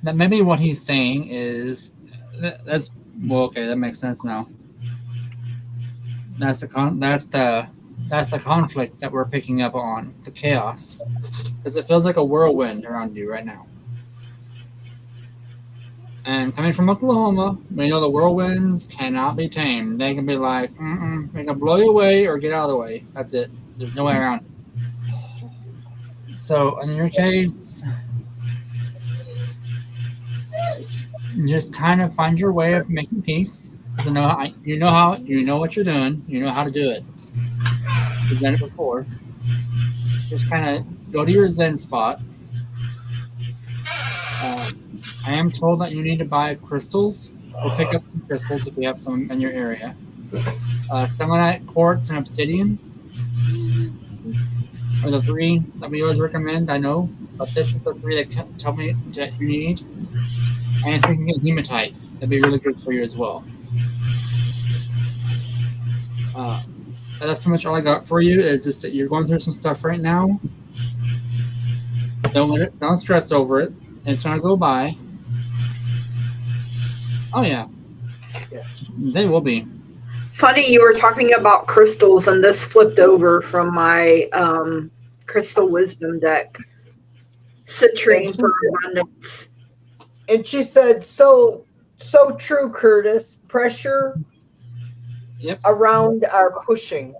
that maybe what he's saying is that's well, okay, that makes sense now. That's the conflict that we're picking up on, the chaos. Because it feels like a whirlwind around you right now. And coming from Oklahoma, we know the whirlwinds cannot be tamed. They can be like, they can blow you away or get out of the way. That's it. There's no way around it. So in your case, just kind of find your way of making peace. So you know what you're doing. You know how to do it. You've done it before. Just kind of go to your Zen spot. I am told that you need to buy crystals or pick up some crystals if you have some in your area. Selenite, quartz, and obsidian are the three that we always recommend, I know. But this is the three that tell me that you need. And if you can get hematite, that'd be really good for you as well. That's pretty much all I got for you. Is just that you're going through some stuff right now. Don't stress over it. It's gonna go by. Oh yeah, they will be. Funny, you were talking about crystals, and this flipped over from my crystal wisdom deck. Citrine for abundance. And she said, so true, Curtis. Pressure around our pushing.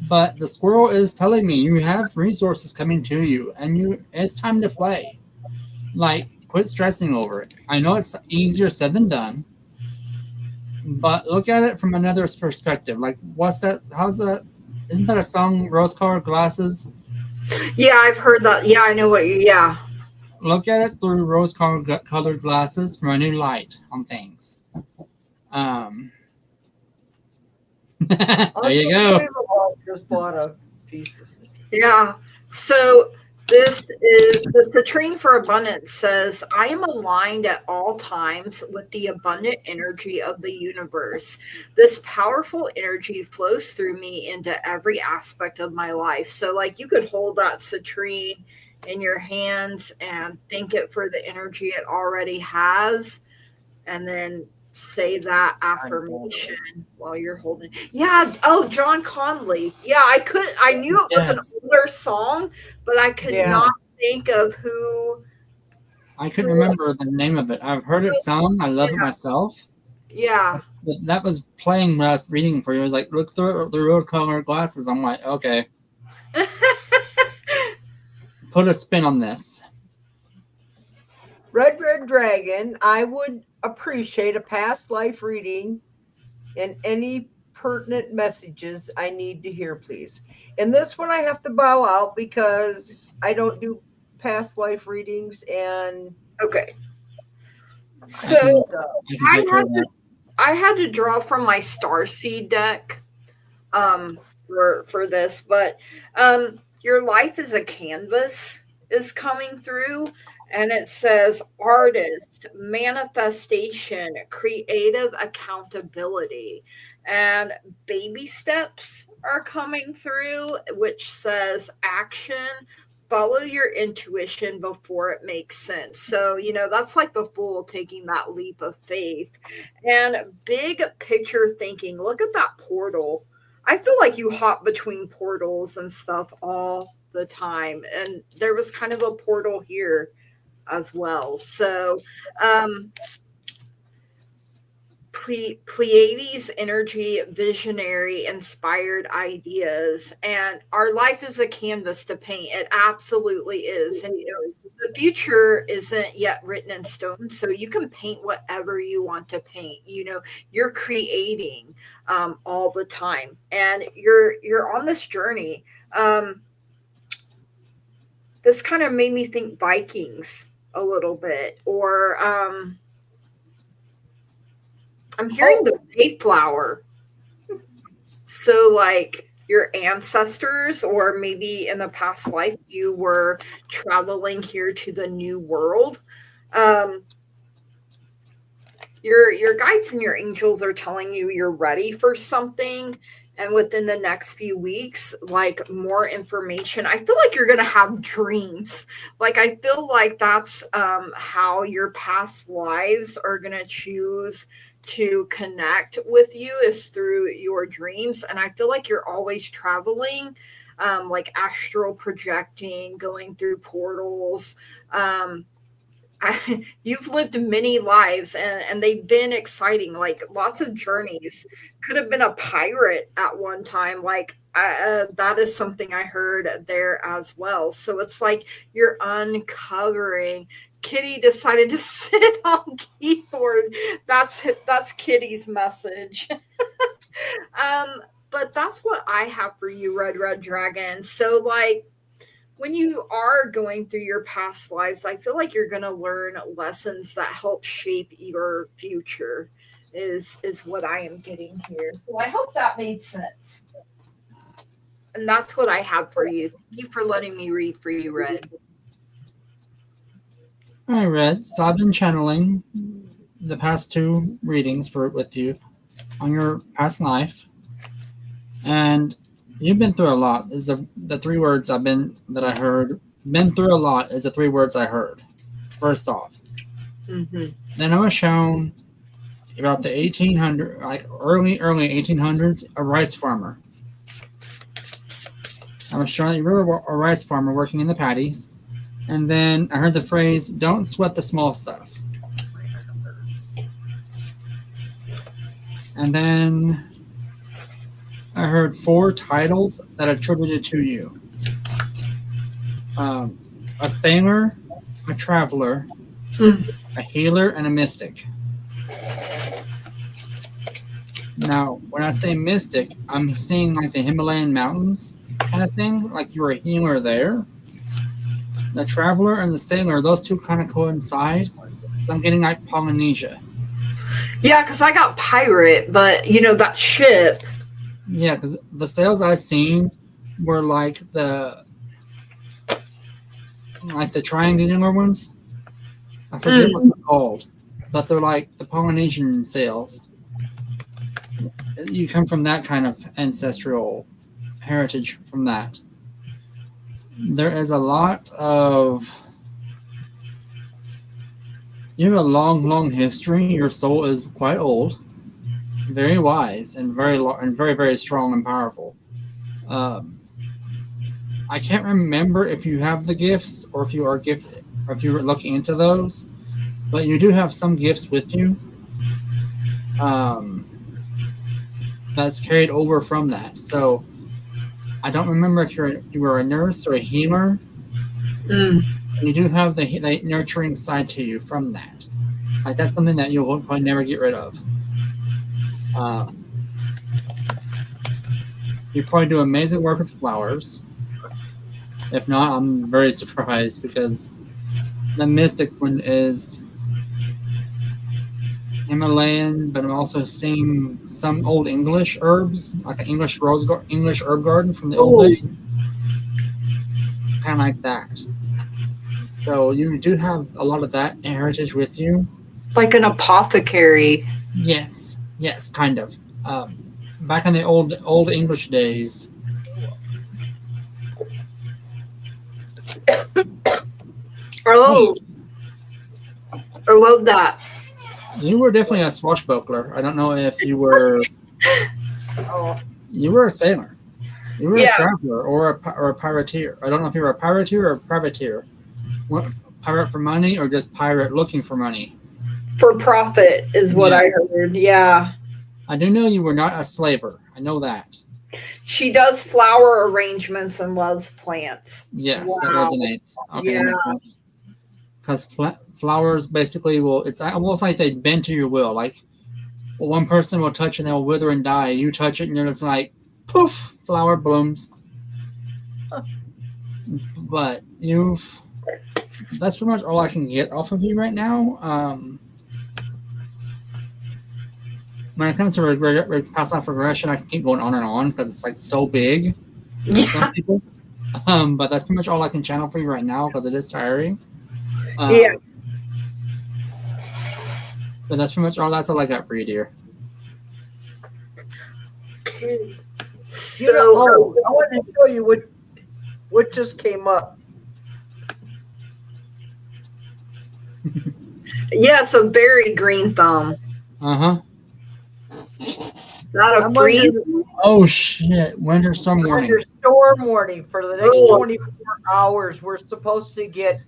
But the squirrel is telling me you have resources coming to you, and it's time to play. Like, quit stressing over it. I know it's easier said than done, but look at it from another perspective. Like, what's that? How's that? Isn't that a song, Rose-Colored Glasses? Yeah, I've heard that. Yeah, I know yeah. Look at it through rose-colored glasses from a new light on things. There you go. Just bought a piece. Yeah. So this is the citrine for abundance says, I am aligned at all times with the abundant energy of the universe. This powerful energy flows through me into every aspect of my life. So like you could hold that citrine in your hands and thank it for the energy it already has. And then say that affirmation while you're holding. Yeah. Oh, John Conley. Yeah, I knew it was an older song, but I could not think of who. I couldn't remember the name of it. I've heard it sung. I love it myself. Yeah. But that was playing when I was reading for you. It was like, look through the rose-colored glasses. I'm like, okay. Put a spin on this. Red Dragon, I would appreciate a past life reading and any pertinent messages I need to hear, please. And this one I have to bow out because I don't do past life readings. And okay. So I had to draw from my Starseed deck for this, but your life is a canvas is coming through, and it says artist, manifestation, creative accountability, and baby steps are coming through, which says action, follow your intuition before it makes sense. So, that's like the fool taking that leap of faith. And big picture thinking. Look at that portal. I feel like you hop between portals and stuff all the time. And there was kind of a portal here as well. So, Pleiades energy, visionary, inspired ideas, and our life is a canvas to paint. It absolutely is. And the future isn't yet written in stone, so you can paint whatever you want to paint. You're creating all the time, and you're on this journey. This kind of made me think Vikings a little bit, or I'm hearing the Mayflower. So, like your ancestors, or maybe in the past life, you were traveling here to the new world. Your guides and your angels are telling you you're ready for something. And within the next few weeks, like more information. I feel like you're going to have dreams. Like, I feel like that's how your past lives are going to choose to connect with you, is through your dreams. And I feel like you're always traveling, like astral projecting, going through portals. You've lived many lives, and they've been exciting, like lots of journeys. Could have been a pirate at one time. Like that is something I heard there as well. So it's like you're uncovering. Kitty decided to sit on keyboard. That's Kitty's message. But that's what I have for you, Red Dragon. So, like, when you are going through your past lives, I feel like you're going to learn lessons that help shape your future, is what I am getting here. So I hope that made sense. And that's what I have for you. Thank you for letting me read for you, Red. All right, Red. So I've been channeling the past two readings with you on your past life, and you've been through a lot. Is the three words that I heard. Been through a lot is the three words I heard. First off, then I was shown about the 1800, like early 1800s, a rice farmer. I was shown you were a rice farmer working in the paddies. And then I heard the phrase, don't sweat the small stuff. And then I heard 4 titles that attributed to you. A sailor, a traveler, a healer, and a mystic. Now, when I say mystic, I'm seeing like the Himalayan mountains kind of thing, like you were a healer there. The traveler and the sailor, those two kind of coincide. So I'm getting like Polynesia. Yeah, because I got pirate, but that ship. Yeah, because the sails I seen were like the triangular ones. I forget what they're called, but they're like the Polynesian sails. You come from that kind of ancestral heritage from that. There is a lot of... You have a long history. Your soul is quite old, very wise, and very, very strong and powerful. I can't remember if you have the gifts or if you are gifted, or if you were looking into those, but you do have some gifts with you. That's carried over from that. So I don't remember if you were a nurse or a healer. And you do have the nurturing side to you from that. Like, that's something that you'll probably never get rid of. You probably do amazing work with flowers. If not, I'm very surprised, because the mystic one is Himalayan, but I'm also seeing some old English herbs, like an English herb garden from the old days. Kind of like that. So you do have a lot of that heritage with you. Like an apothecary. Yes, kind of. Back in the old English days. Oh, I love that. You were definitely a swashbuckler. I don't know if you were. Oh, You were a sailor. You were Yeah. a traveler or a pirateer. I don't know if you were a pirateer or a privateer. What, pirate for money or just pirate looking for money? For profit is what I heard. Yeah. I do know you were not a slaver. I know that. She does flower arrangements and loves plants. Yes, that Wow. resonates. Okay, Yeah. that makes sense. Because flowers basically will, it's almost like they bend to your will. Like, one person will touch and they'll wither and die. You touch it and you're just like, poof, flower blooms. But that's pretty much all I can get off of you right now. When it comes to past life regression, I can keep going on and on because it's like so big for some people. But that's pretty much all I can channel for you right now because it is tiring. Yeah. But that's pretty much that's all I got for you, dear. So, I wanted to show you what just came up. yes, a very green thumb. Uh-huh. Is that a I'm freeze? Oh shit! Winter storm warning. Under storm warning for the next Oh. 24 hours. We're supposed to get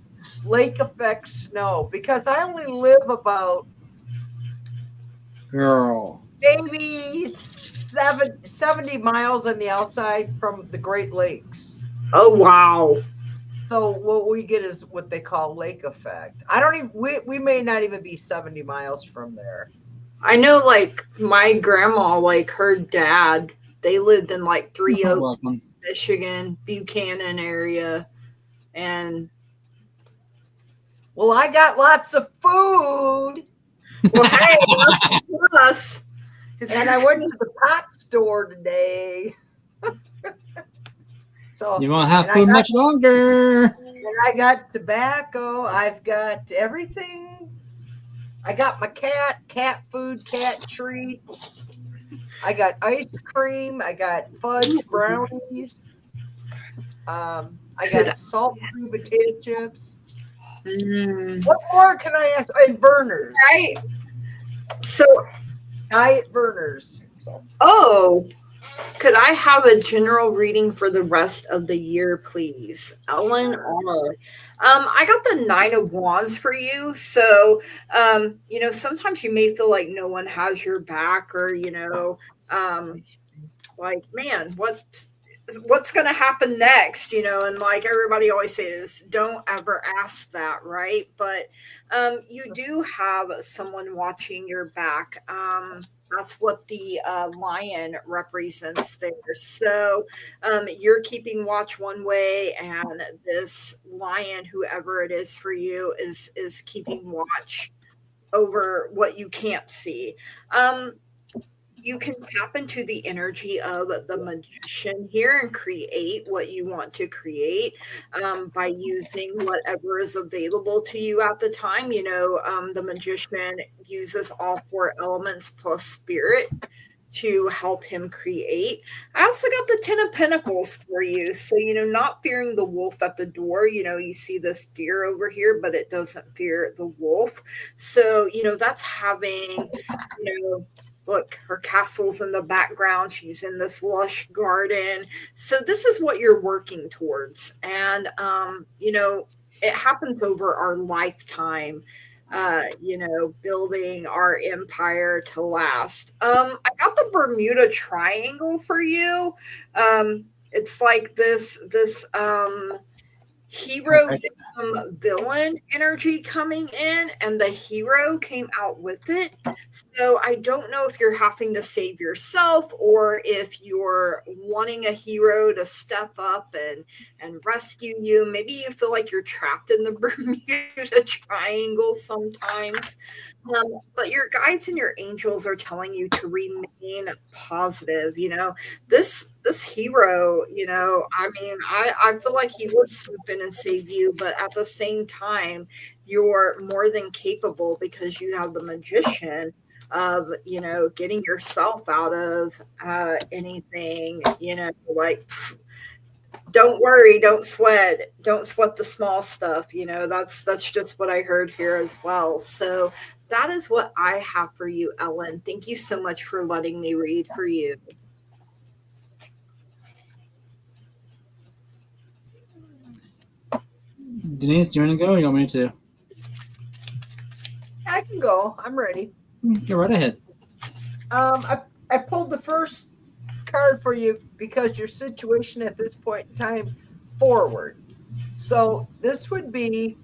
lake effect snow because I only live about Girl. maybe 70 miles on the outside from the Great Lakes. Oh, wow. So what we get is what they call lake effect. I don't even we may not even be 70 miles from there. I know, like, my grandma, like, her dad, they lived in, like, Three You're Oaks, welcome. Michigan, Buchanan area. And, Well, I got lots of food, well, hey, that's a plus. and I went to the pot store today. So You won't have And I food got- much longer. and I got tobacco. I've got everything. I got my cat food, cat treats. I got ice cream. I got fudge brownies. I got salt-free potato chips. Mm, What more can I ask? And burners, right. So, diet burners. So oh, could I have a general reading for the rest of the year, please? Ellen R. I got the Nine of Wands for you. So, sometimes you may feel like no one has your back or, like, man, what's going to happen next, and like everybody always says, don't ever ask that, right? But you do have someone watching your back. That's what the lion represents there. So you're keeping watch one way, and this lion, whoever it is for you, is keeping watch over what you can't see. You can tap into the energy of the magician here and create what you want to create by using whatever is available to you at the time. The magician uses all four elements plus spirit to help him create. I also got the 10 of Pentacles for you. So, not fearing the wolf at the door. You see this deer over here, but it doesn't fear the wolf. So, that's having, look, her castle's in the background. She's in this lush garden. So this is what you're working towards. And, it happens over our lifetime, building our empire to last. I got the Bermuda Triangle for you. It's like this hero villain energy coming in, and the hero came out with it. So I don't know if you're having to save yourself or if you're wanting a hero to step up and rescue you. Maybe you feel like you're trapped in the Bermuda Triangle sometimes. But your guides and your angels are telling you to remain positive. This this hero, I mean, I feel like he would swoop in and save you, but at the same time, you're more than capable because you have the magician of, getting yourself out of anything, like, don't worry, don't sweat the small stuff. That's just what I heard here as well. So that is what I have for you, Ellen. Thank you so much for letting me read for you. Denise, do you want to go or you want me to? I can go. I'm ready. Go right ahead. I pulled the first card for you because your situation at this point in time forward. So this would be,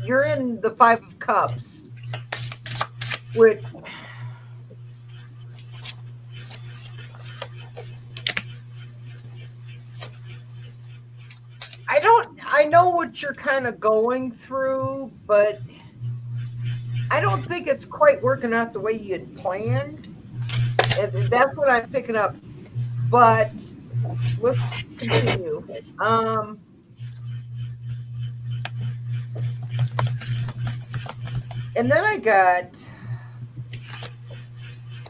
you're in the Five of Cups, which I know what you're kind of going through, but I don't think it's quite working out the way you had planned. And that's what I'm picking up. But let's continue. And then I got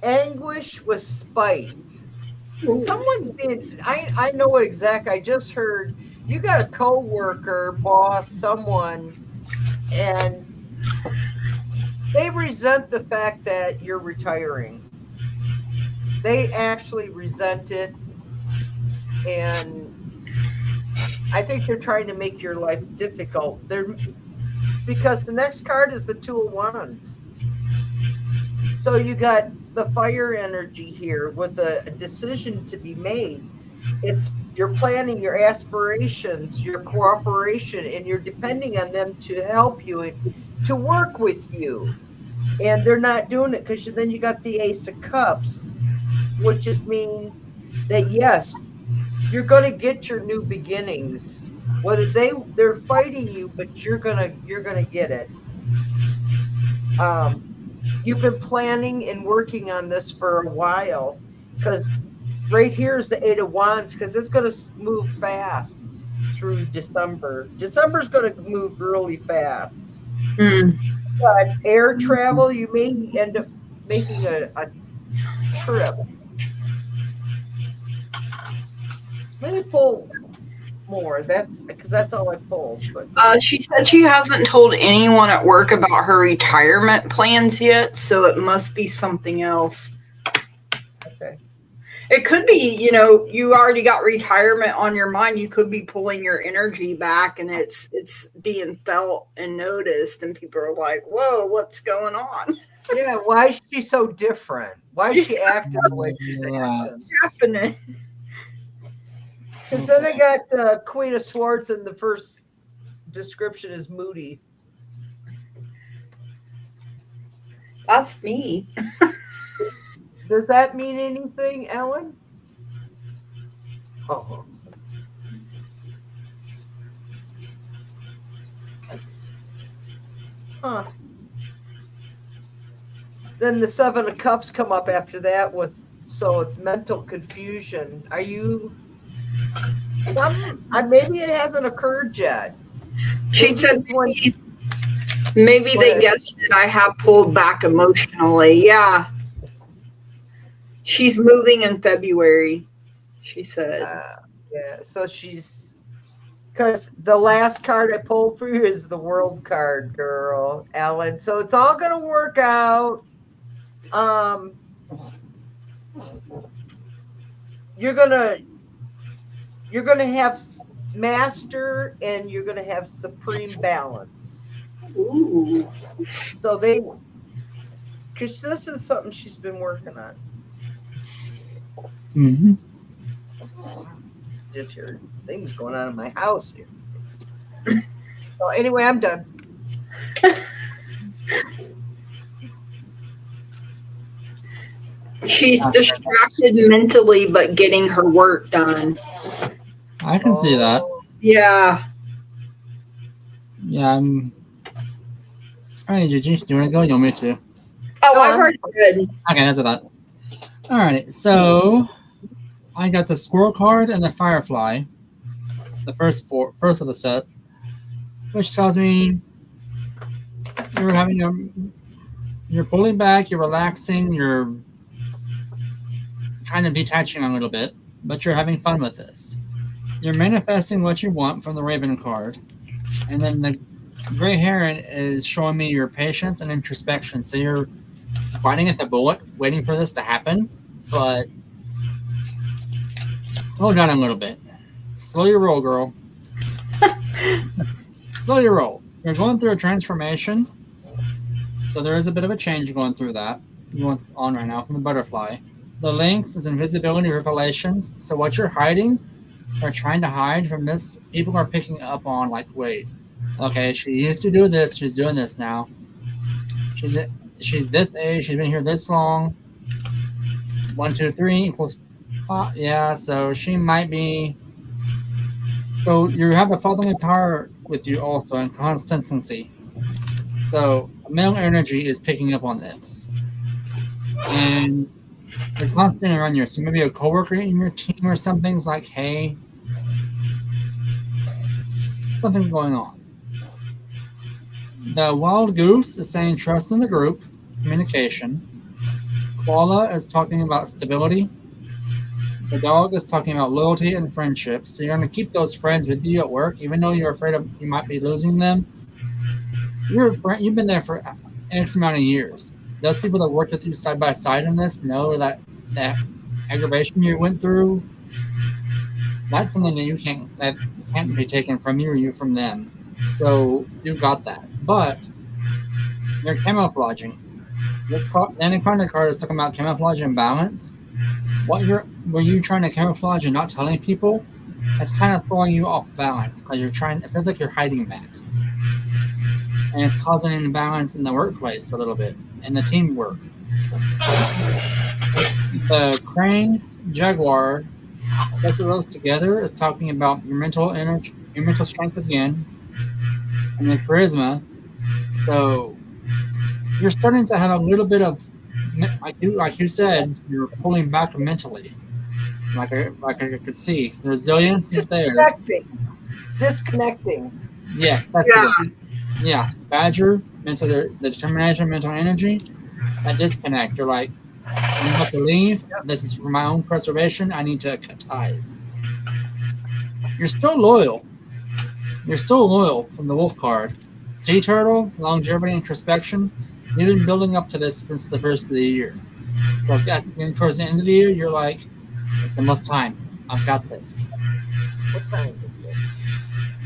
anguish with spite. Someone's being, I know exactly, I just heard you got a co-worker, boss, someone, and they resent the fact that you're retiring. They actually resent it, and I think they're trying to make your life difficult. Because the next card is the Two of Wands. So you got the fire energy here with a decision to be made. You're planning your aspirations, your cooperation, and you're depending on them to help you, to work with you. And they're not doing it because then you got the Ace of Cups, which just means that, yes, you're going to get your new beginnings. Whether they're fighting you, but you're gonna get it. You've been planning and working on this for a while, because right here is the Eight of Wands, because it's going to move fast through December. December's going to move really fast. But air travel, you may end up making a trip. Let me pull more. That's because that's all I pulled. But she said she hasn't told anyone at work about her retirement plans yet, so it must be something else. Okay. It could be, you already got retirement on your mind. You could be pulling your energy back, and it's being felt and noticed, and people are like, "Whoa, what's going on?" Yeah, why is she so different? Why is she acting the way she's acting? What's happening? Because then I got the Queen of Swords, and the first description is moody. That's me. Does that mean anything, Ellen? Oh. Huh. Then the Seven of Cups come up after that so it's mental confusion. Are you... maybe it hasn't occurred yet. She said maybe they guessed that I have pulled back emotionally. Yeah. She's moving in February, she said. Yeah, so because the last card I pulled for you is the World card, girl, Ellen. So it's all going to work out. You're gonna have master, and you're gonna have supreme balance. Ooh. So because this is something she's been working on. Mm-hmm. Just hear things going on in my house here. So anyway, I'm done. She's distracted mentally, but getting her work done. I can see that. Yeah. Yeah, all right, Gigi, do you want to go? You want me to? Oh, I've already read. Okay, that's what I thought. All right, so I got the Squirrel card and the Firefly, the first of the set, which tells me you're pulling back, you're relaxing, you're kind of detaching a little bit, but you're having fun with this. You're manifesting what you want from the Raven card, and then the Gray Heron is showing me your patience and introspection. So you're biting at the bullet, waiting for this to happen, but slow down a little bit. Slow your roll, girl. Slow your roll. You're going through a transformation, so there is a bit of a change going through that. Going on right now from the butterfly. The Lynx is invisibility revelations. So what you're hiding or trying to hide from this, people are picking up on, like, wait, okay, she used to do this, she's doing this now. She's this age, she's been here this long. 1, 2, 3 equals 5. Yeah, so she might be. So you have the fatherly power with you also, and constancy. So male energy is picking up on this. And you're constantly around you. So maybe a coworker in your team or something's like, hey, something's going on. The wild goose is saying trust in the group, communication. Koala is talking about stability. The dog is talking about loyalty and friendship. So you're going to keep those friends with you at work, even though you're afraid you might be losing them. You've been there for X amount of years. Those people that worked with you side by side in this know that aggravation you went through, that's something that can't be taken from you or you from them. So you got that. But you're camouflaging. The Anaconda card is talking about camouflage and balance. Were you trying to camouflage and not telling people? That's kind of throwing you off balance because it feels like you're hiding that. And it's causing an imbalance in the workplace a little bit, and the teamwork. The Crane Jaguar, both of those together, is talking about your mental energy, your mental strength again, and the charisma. So you're starting to have a little bit of, like you said, you're pulling back mentally. Like I could see, the resilience is there. Disconnecting. Yes, that's it. Yeah, Badger, the determination, mental energy, that disconnect. You're like, I have to leave. This is for my own preservation. I need to cut ties. You're still loyal. You're still loyal from the wolf card. Sea turtle, longevity, introspection. You've been building up to this since the first of the year. So getting towards the end of the year, you're like, the most time. I've got this. What time is it?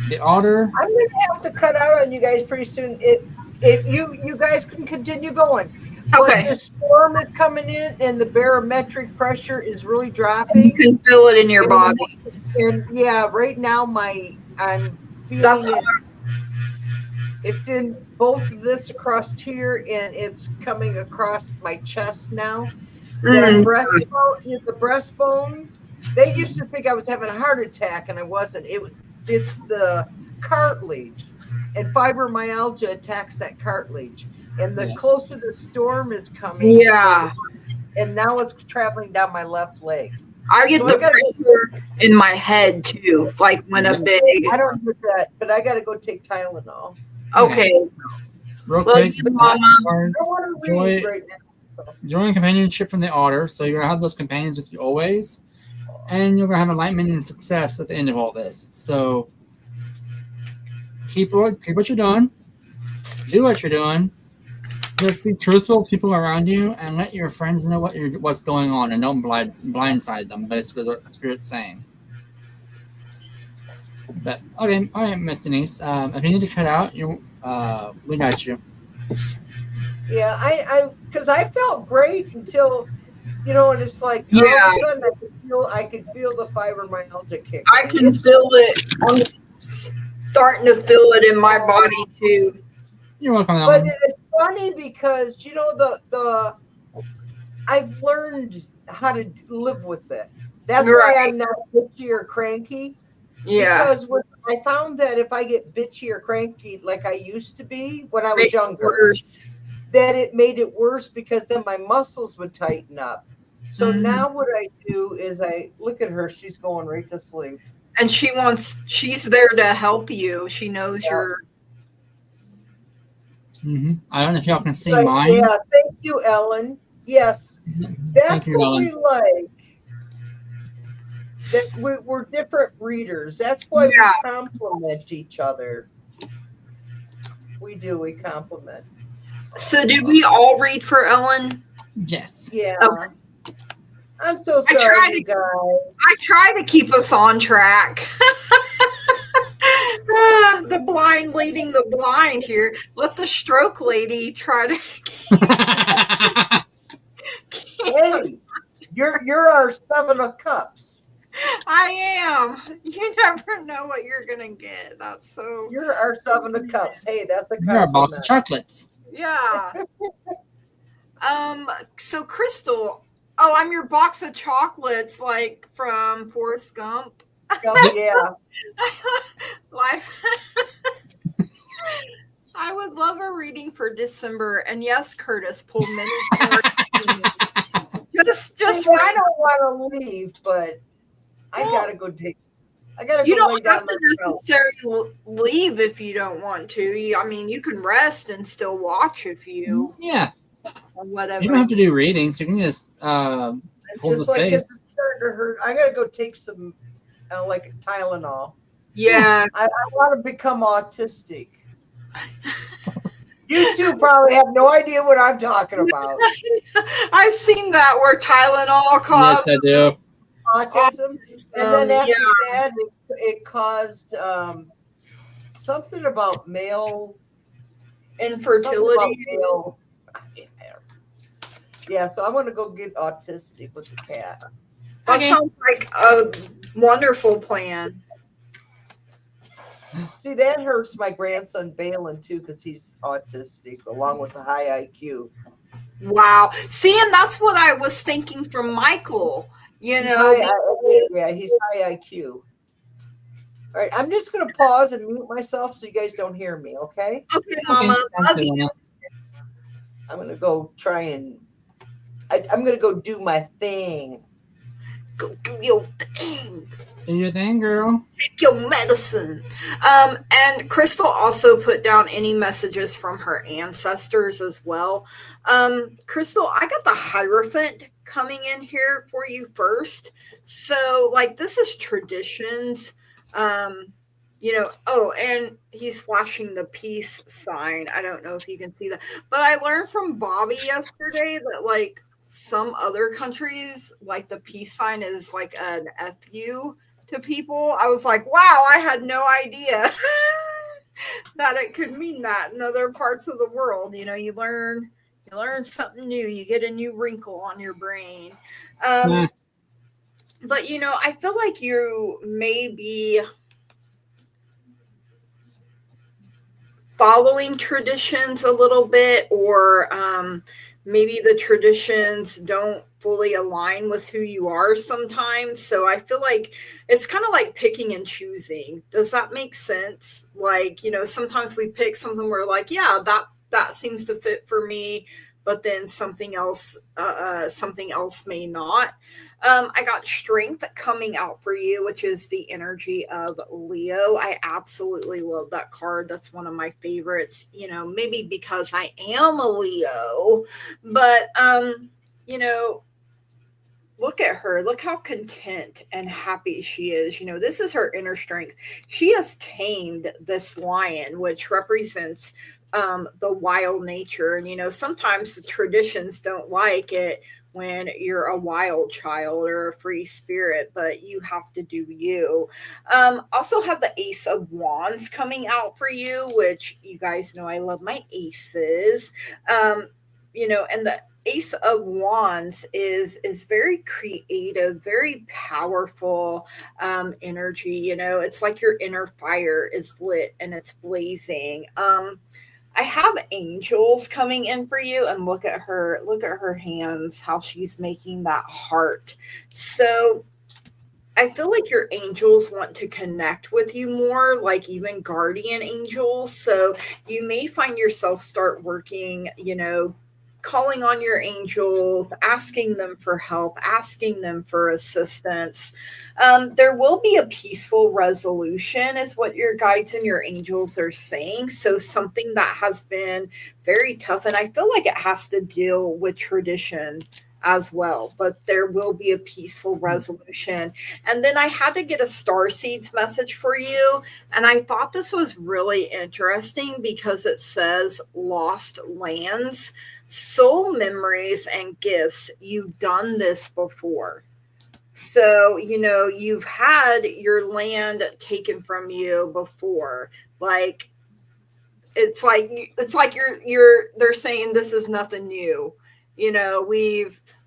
The otter. I'm gonna have to cut out on you guys pretty soon. If you guys can continue going. Okay. But the storm is coming in and the barometric pressure is really dropping. You can feel it in your body. And yeah, right now I'm feeling That's it. It's in both of this across here and it's coming across my chest now. The breastbone. They used to think I was having a heart attack and I wasn't. It's the cartilage, and fibromyalgia attacks that cartilage. And the closer the storm is coming, and now it's traveling down my left leg. I get the pressure in my head too, like when a big. I don't get that, but I got to go take Tylenol. Okay. Real quick, Joy, right now, joy and companionship from the otter. So you're gonna have those companions with you always, and you're gonna have enlightenment and success at the end of all this. So keep what you're doing, do what you're doing. Just be truthful with people around you, and let your friends know what's going on, and don't blindside them. Basically, what the Spirit's saying. But okay, all right, Miss Denise. If you need to cut out, we got you. Yeah, because I felt great until, and it's like all of a sudden I could feel the fibromyalgia kick. I can feel it. I'm starting to feel it in my body too. You're welcome. But it's funny because the I've learned how to live with it. That's why I'm not bitchy or cranky. Yeah. Because I found that if I get bitchy or cranky like I used to be when I was younger, that it made it worse because then my muscles would tighten up. So now what I do is I look at her. She's going right to sleep. And she's there to help you. She knows you're. I don't know if y'all can see Like, mine. yeah, thank you, Ellen. Yes, that's Thank you, what Ellen. we like. That we're different readers. That's why we complement each other. We do. We complement. So did we all read for Ellen? Yes. Yeah. Okay. I'm so sorry, you guys. I try to keep us on track. The blind leading the blind here. Let the stroke lady try to. Hey, you're our 7 of Cups. I am. You never know what you're gonna get. That's so. You're our 7 of Cups. Hey, that's a You're a box of compliment. chocolates. Yeah. So Crystal, oh, I'm your box of chocolates, like from Forrest Gump. Oh, yeah. Life. I would love a reading for December, and yes, Curtis, pull many cards. Just See, I don't want to leave, but I gotta go take. I gotta you go lay don't down have to myself. necessarily leave if you don't want to. I mean, you can rest and still watch if you Yeah. or whatever. You don't have to do readings. You can just hold the Just like space. this is starting to hurt. I gotta go take some like Tylenol. Yeah. I want to become autistic. You two probably have no idea what I'm talking about. I've seen that where Tylenol Yes, causes I do. Autism, and then after yeah. that, it caused something about male infertility. Yeah, so I'm gonna go get autistic with the cat. That sounds like a wonderful plan. See, that hurts my grandson Balin too, because he's autistic, along with the high IQ. Wow. See, and that's what I was thinking from Michael. You know, he's high IQ. All right, I'm just gonna pause and mute myself so you guys don't hear me. Okay? Okay, Mama. Love you. I'm gonna go try and. I'm gonna go do my thing. Go do your thing. Do your thing, girl. Take your medicine. And Crystal also put down any messages from her ancestors as well. Crystal, I got the Hierophant coming in here for you first. So, like, this is traditions. You know, oh, and he's flashing the peace sign. I don't know if you can see that. But I learned from Bobby yesterday that, like, some other countries, like, the peace sign is like an FU to people. I was like, wow, I had no idea that it could mean that in other parts of the world. You know, you learn something new, you get a new wrinkle on your brain. But you know, I feel like you may be following traditions a little bit, or maybe the traditions don't fully align with who you are sometimes. So I feel like it's kind of like picking and choosing. Does that make sense? Like, you know, sometimes we pick something we're like, yeah, that seems to fit for me, but then something else may not. I got Strength coming out for you, which is the energy of Leo. I absolutely love that card. That's one of my favorites, you know, maybe because I am a Leo, but, you know, look at her. Look how content and happy she is. You know, this is her inner strength. She has tamed this lion, which represents the wild nature. And, you know, sometimes the traditions don't like it when you're a wild child or a free spirit, but you have to do you. Also have the Ace of Wands coming out for you, which you guys know I love my aces. You know, and the Ace of Wands is very creative, very powerful energy. You know, it's like your inner fire is lit and it's blazing. I have angels coming in for you, and look at her hands, how she's making that heart. So I feel like your angels want to connect with you more, like even guardian angels. So you may find yourself start working, you know, calling on your angels, asking them for help, asking them for assistance. There will be a peaceful resolution, is what your guides and your angels are saying. So, something that has been very tough, and I feel like it has to deal with tradition as well, but there will be a peaceful resolution. And then I had to get a star seeds message for you, and I thought this was really interesting because it says lost lands, soul memories, and gifts. You've done this before. So, you've had your land taken from you before. Like it's like you're they're saying this is nothing new.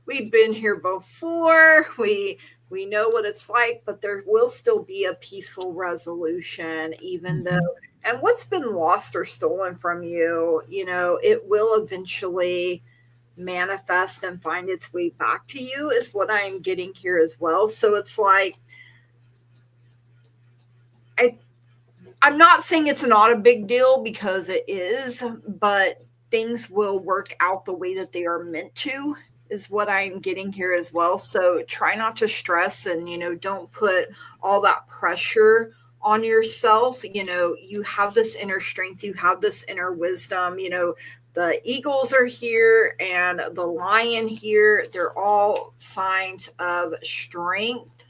We've been here before. We know what it's like, but there will still be a peaceful resolution, even though, and what's been lost or stolen from you, it will eventually manifest and find its way back to you, is what I'm getting here as well. So it's like, I'm not saying it's not a big deal, because it is, but things will work out the way that they are meant to, is what I'm getting here as well. So try not to stress, and, don't put all that pressure on yourself. You have this inner strength, you have this inner wisdom. The eagles are here and the lion here. They're all signs of strength.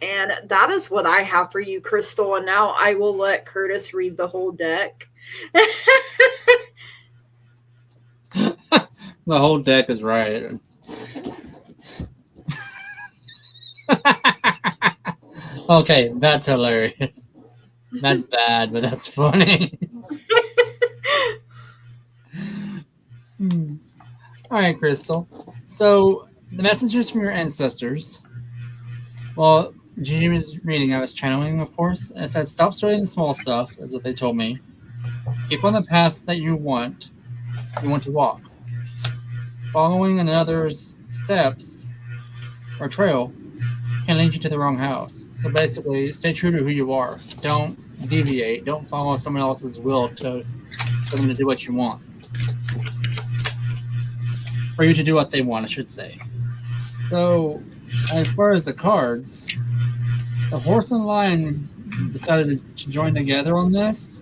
And that is what I have for you, Crystal. And now I will let Curtis read the whole deck. The whole deck is right. Okay, that's hilarious. That's bad, but that's funny. All right, Crystal. So the messengers from your ancestors. Well, Gigi was reading. I was channeling, of course. And it said, "Stop starting the small stuff," is what they told me. "Keep on the path that you want to walk. Following another's steps or trail can lead you to the wrong house. So basically, stay true to who you are. Don't deviate. Don't follow someone else's will for them to do what you want. For you to do what they want, I should say." So, as far as the cards, the horse and lion decided to join together on this.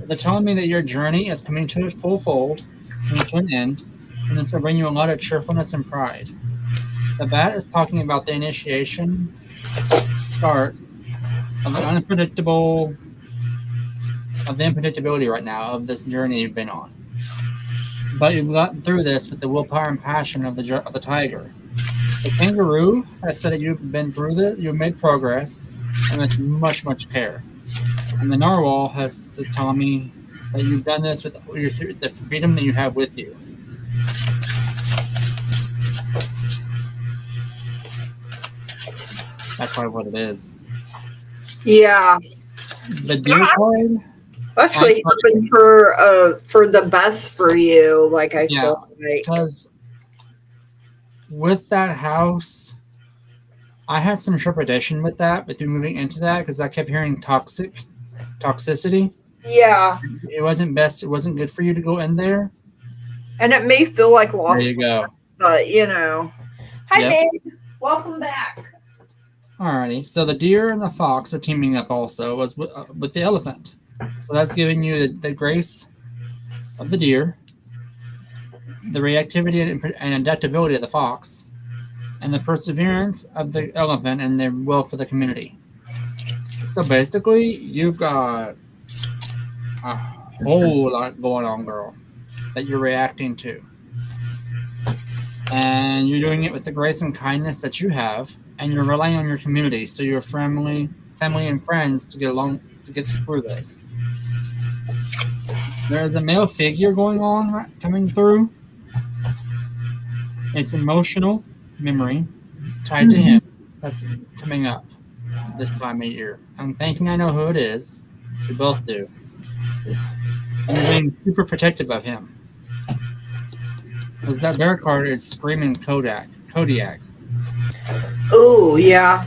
They're telling me that your journey is coming to a full fold, coming to an end, and this will bring you a lot of cheerfulness and pride. The bat is talking about the initiation start of the unpredictability right now of this journey you've been on. But you've gotten through this with the willpower and passion of the tiger. The kangaroo has said that you've been through this, you've made progress, and with much, much care. And the narwhal is telling me that you've done this with the freedom that you have with you. That's probably what it is. Yeah. The deer card. Actually, hoping for the best for you. Like I feel like, because with that house, I had some trepidation with that, but through moving into that, because I kept hearing toxicity. Yeah. It wasn't best. It wasn't good for you to go in there. And it may feel like lost. There you go. But hi, Yep. Dave. Welcome back. Alrighty. So the deer and the fox are teaming up. Also, was with the elephant. So that's giving you the grace of the deer, the reactivity and adaptability of the fox, and the perseverance of the elephant and their will for the community. So basically, you've got a whole lot going on, girl, that you're reacting to. And you're doing it with the grace and kindness that you have, and you're relying on your community, so your family and friends to get through this. There's a male figure coming through. It's emotional memory tied to him that's coming up this time of year. I'm thinking I know who it is. We both do. And you're being super protective of him. Because that bear card is screaming Kodiak. Oh, yeah.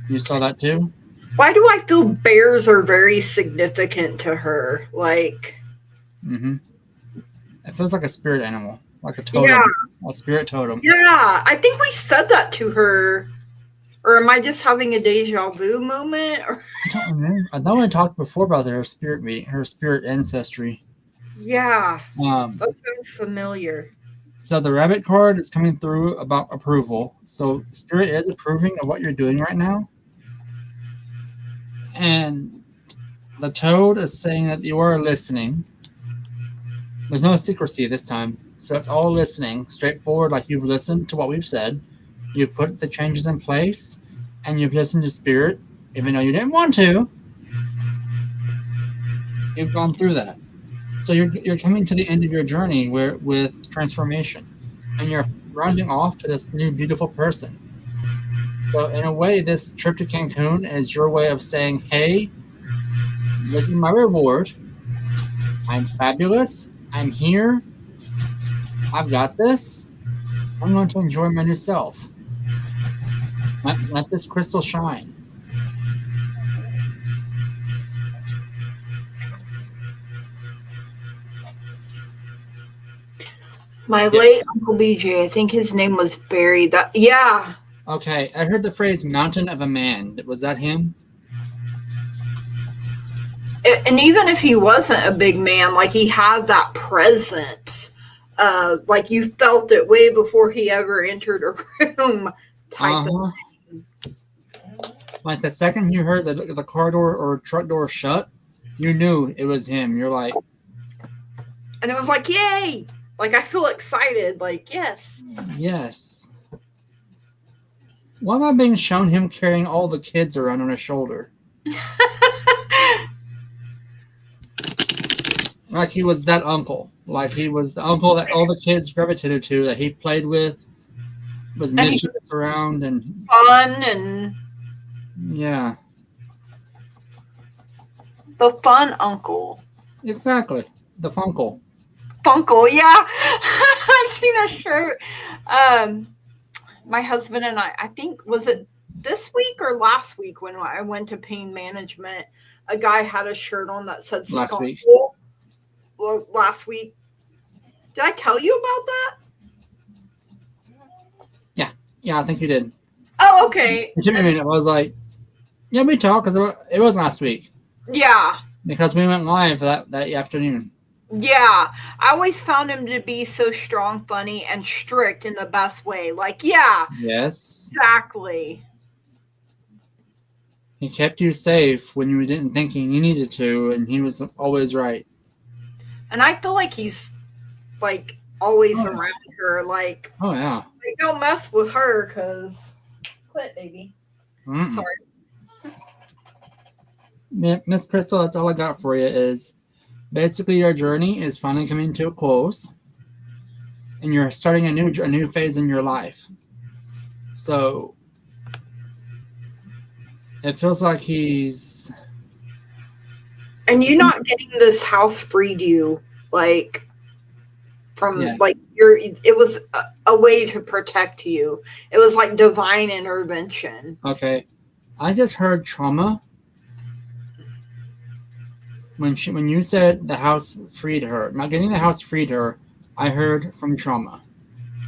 You saw that too? Why do I feel bears are very significant to her? Like, Mm-hmm. It feels like a spirit animal, like a totem, Yeah. a spirit totem. Yeah, I think we said that to her. Or am I just having a deja vu moment? Or I don't remember. I know I talked before about her spirit ancestry. yeah, Um, that sounds familiar. so the rabbit card is coming through about approval. So spirit is approving of what you're doing right now, and the toad is saying that you are listening. There's no secrecy this time, so it's all listening, straightforward. Like you've listened to what we've said, you've put the changes in place, and you've listened to spirit, even though you didn't want to. You've gone through that. So you're coming to the end of your journey with transformation, and you're rounding off to this new beautiful person. So in a way, this trip to Cancun is your way of saying, "Hey, this is my reward. I'm fabulous. I'm here. I've got this. I'm going to enjoy my new self. Let this crystal shine." My late Uncle BJ, I think his name was Barry. Yeah. Okay, I heard the phrase "mountain of a man." Was that him? And even if he wasn't a big man, like he had that presence. Like you felt it way before he ever entered a room type of thing. Like the second you heard the car door or truck door shut, you knew it was him. You're like, and it was like, yay! Like I feel excited. Like yes. Yes. Why am I being shown him carrying all the kids around on his shoulder? Like he was that uncle. Like he was the uncle that all the kids gravitated to, that he played with, was mischievous around, and fun, and yeah. The fun uncle. Exactly. The Funkle. Funkle, yeah. I've seen a shirt. My husband and I think, was it this week or last week when I went to pain management, a guy had a shirt on that said Last week. Well, last week. Did I tell you about that? Yeah, I think you did. Oh, okay. It took me a minute. I was like, yeah, we talked, because it was last week. Yeah. Because we went live that afternoon. Yeah. I always found him to be so strong, funny, and strict in the best way. Like, yeah. Yes. Exactly. He kept you safe when you didn't think you needed to, and he was always right. And I feel like he's, like, always around her. Like, oh, yeah. Like, don't mess with her, because... Quit, baby. Mm-mm. Sorry. Miss Crystal, that's all I got for you is basically your journey is finally coming to a close, and you're starting a new phase in your life. So it feels like he's... And you not getting this house freed you, like, from, like, it was a way to protect you. It was like divine intervention. Okay. I just heard trauma. When you said the house freed her, not getting the house freed her, I heard from trauma.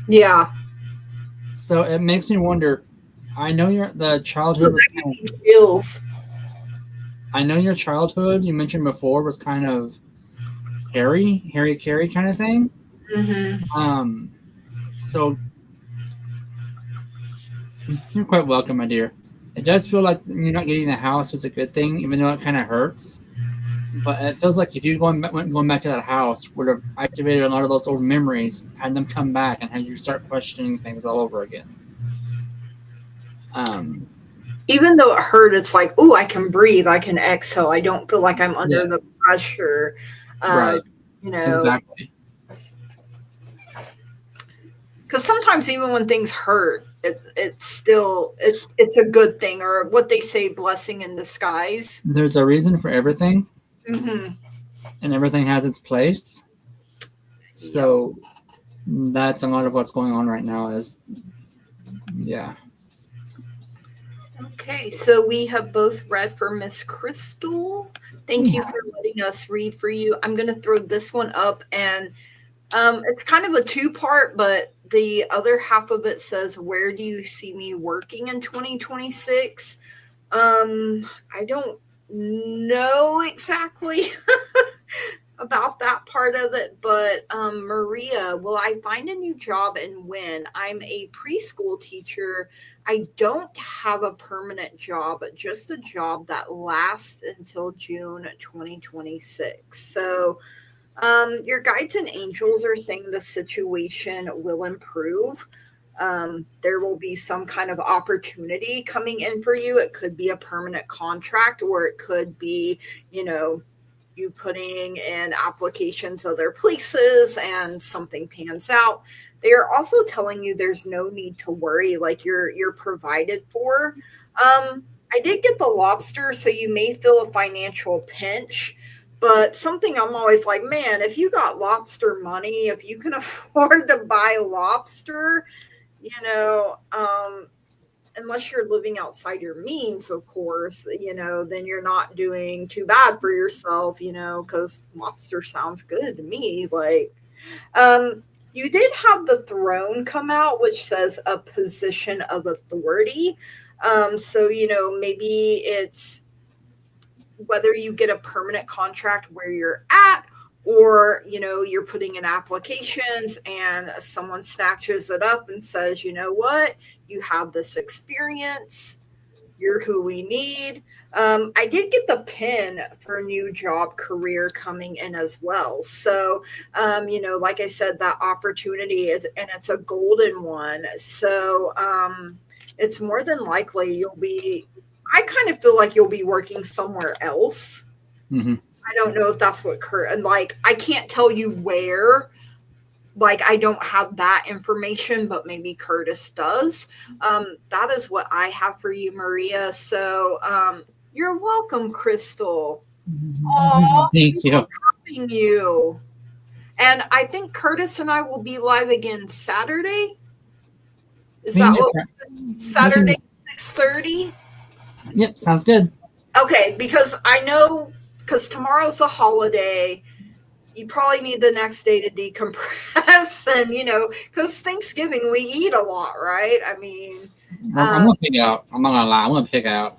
Yeah. So it makes me wonder. I know the childhood was kind of feels. I know your childhood you mentioned before was kind of Harry Carey kind of thing. Mm-hmm. So you're quite welcome, my dear. It does feel like you're not getting the house was a good thing, even though it kind of hurts. But it feels like if you going back to that house would have activated a lot of those old memories, had them come back, and had you start questioning things all over again. Even though it hurt, it's like, oh, I can breathe, I can exhale. I don't feel like I'm under the pressure. Right. You know. Exactly. Because sometimes even when things hurt, it's still it's a good thing, or what they say, blessing in disguise. There's a reason for everything. Mm-hmm. And everything has its place. So that's a lot of what's going on right now is, yeah. Okay, so we have both read for Miss Crystal. Thank you for letting having us read for you. I'm going to throw this one up, and it's kind of a two-part, but the other half of it says, where do you see me working in 2026? I don't know exactly about that part of it, but Maria, will I find a new job and when? I'm a preschool teacher. I don't have a permanent job, just a job that lasts until June 2026. So your guides and angels are saying the situation will improve. There will be some kind of opportunity coming in for you. It could be a permanent contract, or it could be, you putting in applications other places and something pans out. They are also telling you there's no need to worry, like you're provided for. I did get the lobster, so you may feel a financial pinch. But something I'm always like, man, if you got lobster money, if you can afford to buy lobster, unless you're living outside your means, of course, then you're not doing too bad for yourself, because lobster sounds good to me. Like, you did have the throne come out, which says a position of authority. So, maybe it's whether you get a permanent contract where you're at, or you're putting in applications and someone snatches it up and says, you know what, you have this experience, you're who we need. I did get the pin for new job career coming in as well. So like I said, that opportunity is, and it's a golden one. So it's more than likely I kind of feel like you'll be working somewhere else. Mm-hmm. I don't know if that's what and I can't tell you where. Like, I don't have that information, but maybe Curtis does. That is what I have for you, Maria. So you're welcome, Crystal. Aww, thank you. Having you. And I think Curtis and I will be live again Saturday. Is that what Saturday 6:30? Yep, sounds good. Okay, because tomorrow's a holiday, you probably need the next day to decompress, and because Thanksgiving we eat a lot, right? I mean, I'm gonna pig out. I'm not gonna lie, I'm gonna pig out.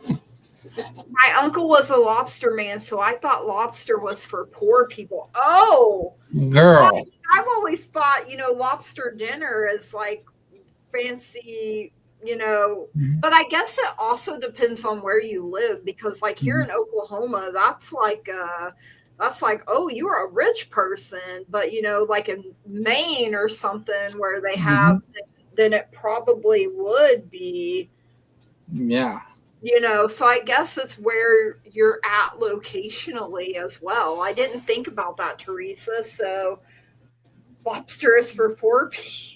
My uncle was a lobster man, so I thought lobster was for poor people. Oh, girl, I've always thought lobster dinner is like fancy. But I guess it also depends on where you live, because like here in Oklahoma, that's like oh, you're a rich person. But like in Maine or something where they have, then it probably would be, yeah. So I guess it's where you're at locationally as well. I didn't think about that, Teresa. So lobster is for poor people.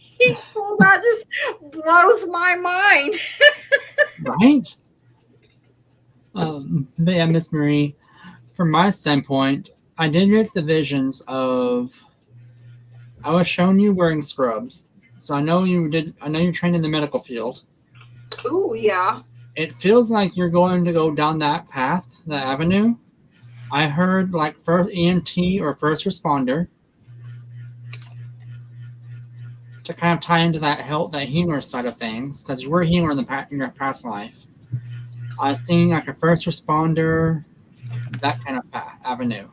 That just blows my mind. Right? But yeah, Miss Marie, from my standpoint, I did get the visions of, I was showing you wearing scrubs. So I know you're trained in the medical field. Ooh, yeah. It feels like you're going to go down that path, that avenue. I heard like first EMT or first responder, to kind of tie into that healer side of things, because you were a healer in your past life. I seen like a first responder, that kind of avenue.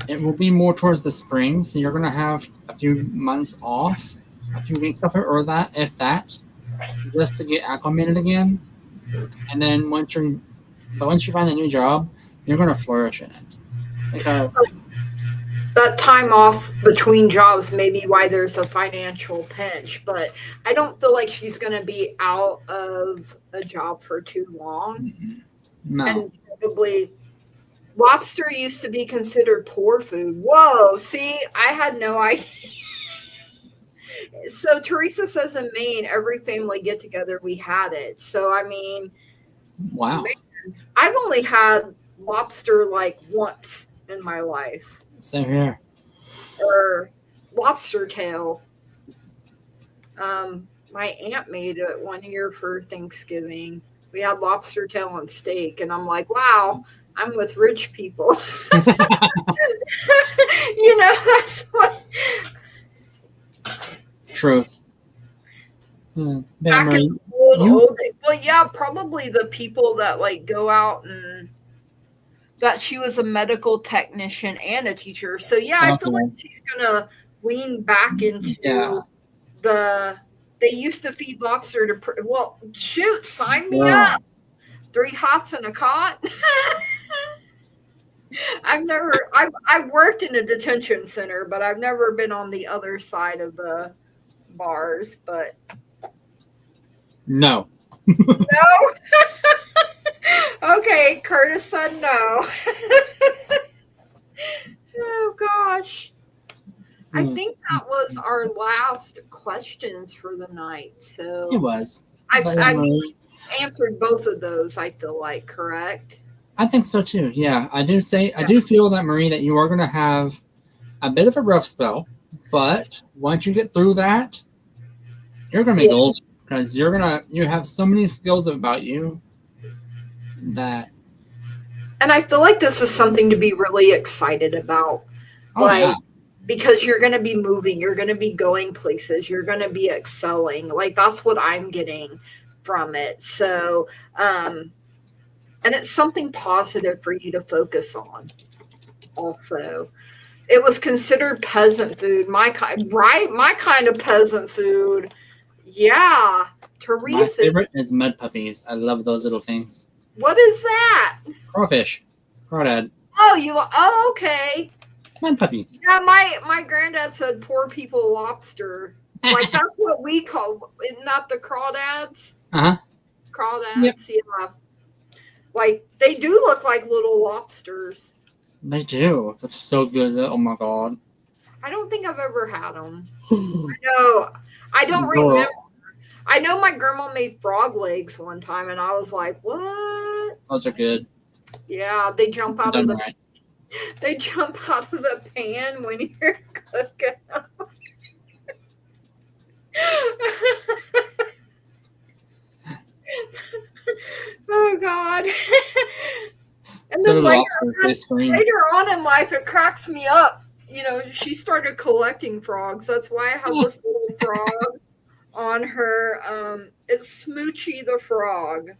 It will be more towards the spring, so you're gonna have a few months off, a few weeks off, or that, if that, just to get acclimated again. And then once you find a new job, you're gonna flourish in it. Because that time off between jobs may be why there's a financial pinch, but I don't feel like she's going to be out of a job for too long. No. And probably lobster used to be considered poor food. Whoa, see, I had no idea. So Teresa says in Maine, every family get together, we had it. So, I mean, wow. Man, I've only had lobster like once in my life. Same here. Or lobster tail. My aunt made it one year for Thanksgiving. We had lobster tail on steak, and I'm like, wow, I'm with rich people. That's what. Truth. Yeah, Back Marie, in the you- old days. Well, yeah, probably the people that like go out and that she was a medical technician and a teacher. So yeah, I feel Okay. like she's gonna lean back into Yeah. they used to feed lobster to well, shoot, sign me Yeah. up. 3 hots and a cot. I've worked in a detention center, but I've never been on the other side of the bars, but No. no. Okay, Curtis said no. Oh gosh. I think that was our last questions for the night. It So was. I've But, Marie, answered both of those, I feel like, correct? I think so too. Yeah, I do feel that, Marie, that you are going to have a bit of a rough spell, but once you get through that, you're going to be Yeah. golden because you have so many skills about you that. And I feel like this is something to be really excited about. Oh Like, yeah. because you're going to be moving, you're going to be going places, you're going to be excelling. Like, that's what I'm getting from it. So, and it's something positive for you to focus on also. It was considered peasant food, my kind, right? My kind of peasant food. Yeah. My Teresa, favorite is mud puppies. I love those little things. what is that? Crawfish. Crawdad. Oh, okay. Mud puppies. Yeah, my granddad said poor people lobster. Like, that's what we call, not the crawdads. Uh-huh. Crawdads, Yep. yeah. Like, they do look like little lobsters. They do. It's so good. Oh my god. I don't think I've ever had them. No, I don't Girl. remember. I know my grandma made frog legs one time, and I was like, "What?" Those are good. Yeah, they jump out of Done the right. they jump out of the pan when you're cooking them. Oh God! And So then do later lobsters. They scream. on in life, it cracks me up. She started collecting frogs. That's why I have this little frog on her. It's Smoochie the frog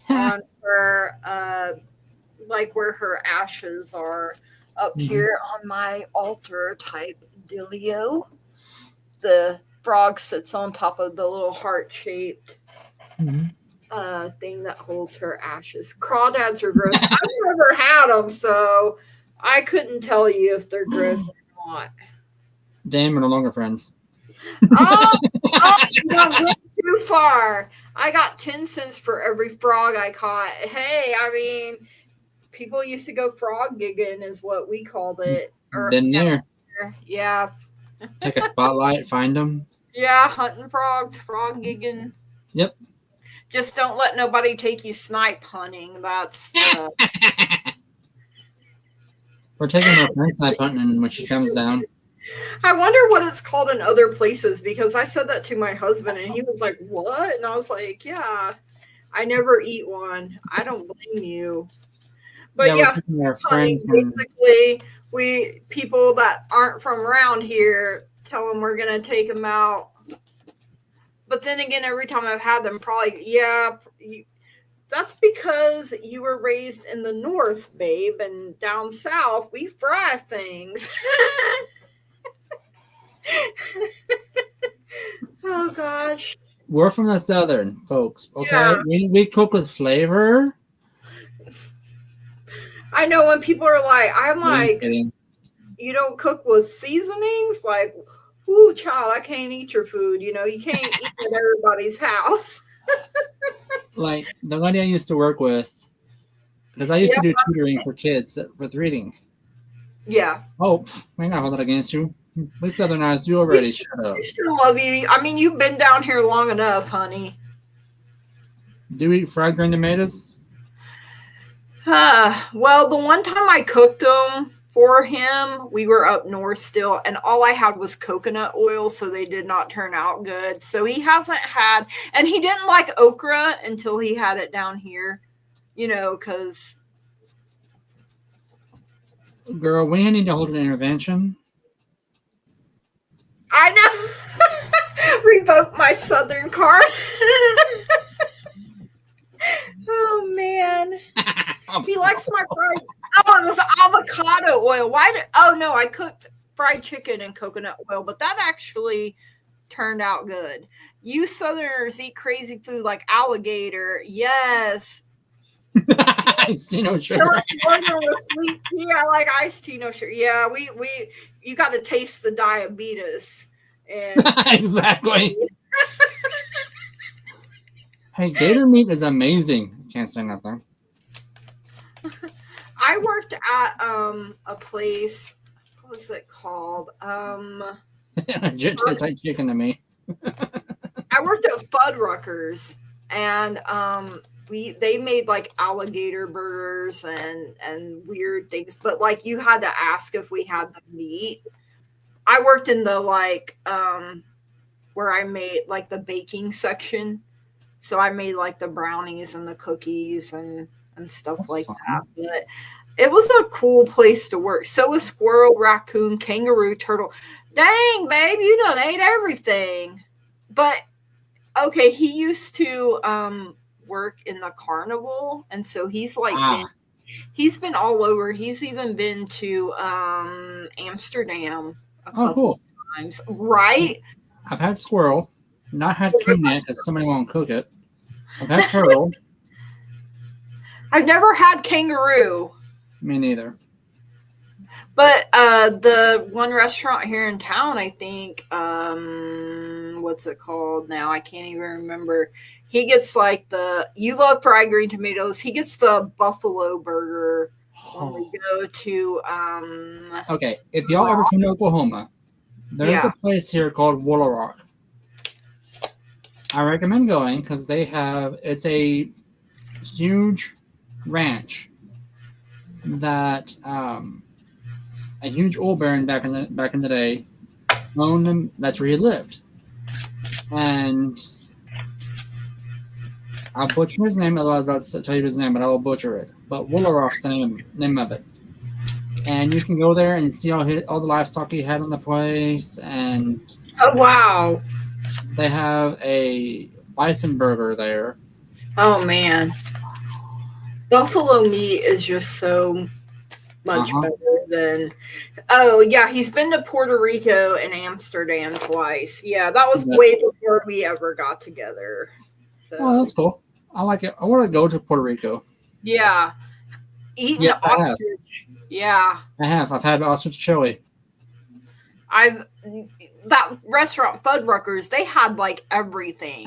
on her, like where her ashes are up Mhm. here on my altar type dealio. The frog sits on top of the little heart-shaped Mhm. thing that holds her ashes. Crawdads are gross. I've never had them, so I couldn't tell you if they're gross or not. Damn, we're no longer friends. Oh, went too far. I got 10 cents for every frog I caught. Hey, I mean, people used to go frog gigging, is what we called it. Or, Been there. yeah, Take a spotlight, find them. yeah, hunting frogs, frog gigging. Yep. Just don't let nobody take you snipe hunting. That's We're taking our friend snipe hunting when she comes down. I wonder what it's called in other places, because I said that to my husband and he was like, "What?" And I was like, "Yeah, I never eat one. I don't blame you." But Yeah, we're yes, taking our hunting, friend from basically, we people that aren't from around here tell them we're gonna take them out. But then again, every time I've had them, probably that's because you were raised in the north, babe, and down south we fry things. Oh gosh. We're from the southern, folks. Okay, Yeah. we cook with flavor. I know when people are like, I'm No, I'm like, kidding. you don't cook with seasonings? Like, ooh, child, I can't eat your food. You can't eat at everybody's house. Like the lady I used to work with, because I used to do tutoring for kids with reading. Yeah. Oh, I ain't gonna hold that against you. We southernized you already. Shut up. I still love you. I mean, you've been down here long enough, honey. Do you eat fried green tomatoes? Well, the one time I cooked them for him. We were up north still, and all I had was coconut oil, so they did not turn out good. So he hasn't had, and he didn't like okra until he had it down here, because Girl, we need to hold an intervention. I know. Revoke my Southern card. Oh man. He likes my fried. Oh, it was avocado oil. Oh no, I cooked fried chicken in coconut oil, but that actually turned out good. You Southerners eat crazy food like alligator. Yes. Iced tea, no sugar. With sweet tea. I like iced tea, no sugar. Yeah, you got to taste the diabetes. And exactly. Hey, gator meat is amazing. Can't say nothing. I worked at a place. What was it called? Legit tastes like chicken to me. I worked at Fuddruckers, and they made like alligator burgers and weird things, but like you had to ask if we had the meat. I worked in the where I made like the baking section, so I made like the brownies and the cookies and stuff. That's like fun. That. But it was a cool place to work. So was squirrel, raccoon, kangaroo, turtle. Dang, babe, you done ate everything. But okay, he used to work in the carnival, and so he's like he's been all over. He's even been to Amsterdam a couple times, right? I've had squirrel, not had coon yet because somebody won't cook it. I've had turtle. I've never had kangaroo. Me neither. But the one restaurant here in town, I think, what's it called now? I can't even remember. He gets like you love fried green tomatoes. He gets the buffalo burger when we go to. Okay, if y'all ever come to Oklahoma, there's a place here called Woolaroc. I recommend going because it's a huge ranch that a huge oil baron back in the day owned them. That's where he lived, and I'll butcher his name. Otherwise, I'll tell you his name, but I will butcher it. But Woolaroc's the name of it, and you can go there and see all the livestock he had in the place. And oh wow, they have a bison burger there. Oh man, buffalo meat is just so much better than. Oh yeah, he's been to Puerto Rico and Amsterdam twice. Yeah, that was way before we ever got together. So. Oh, that's cool. I like it. I want to go to Puerto Rico. Yeah, eating ostrich. Yeah, I have. I've had ostrich chili. That restaurant Fuddruckers, they had like everything.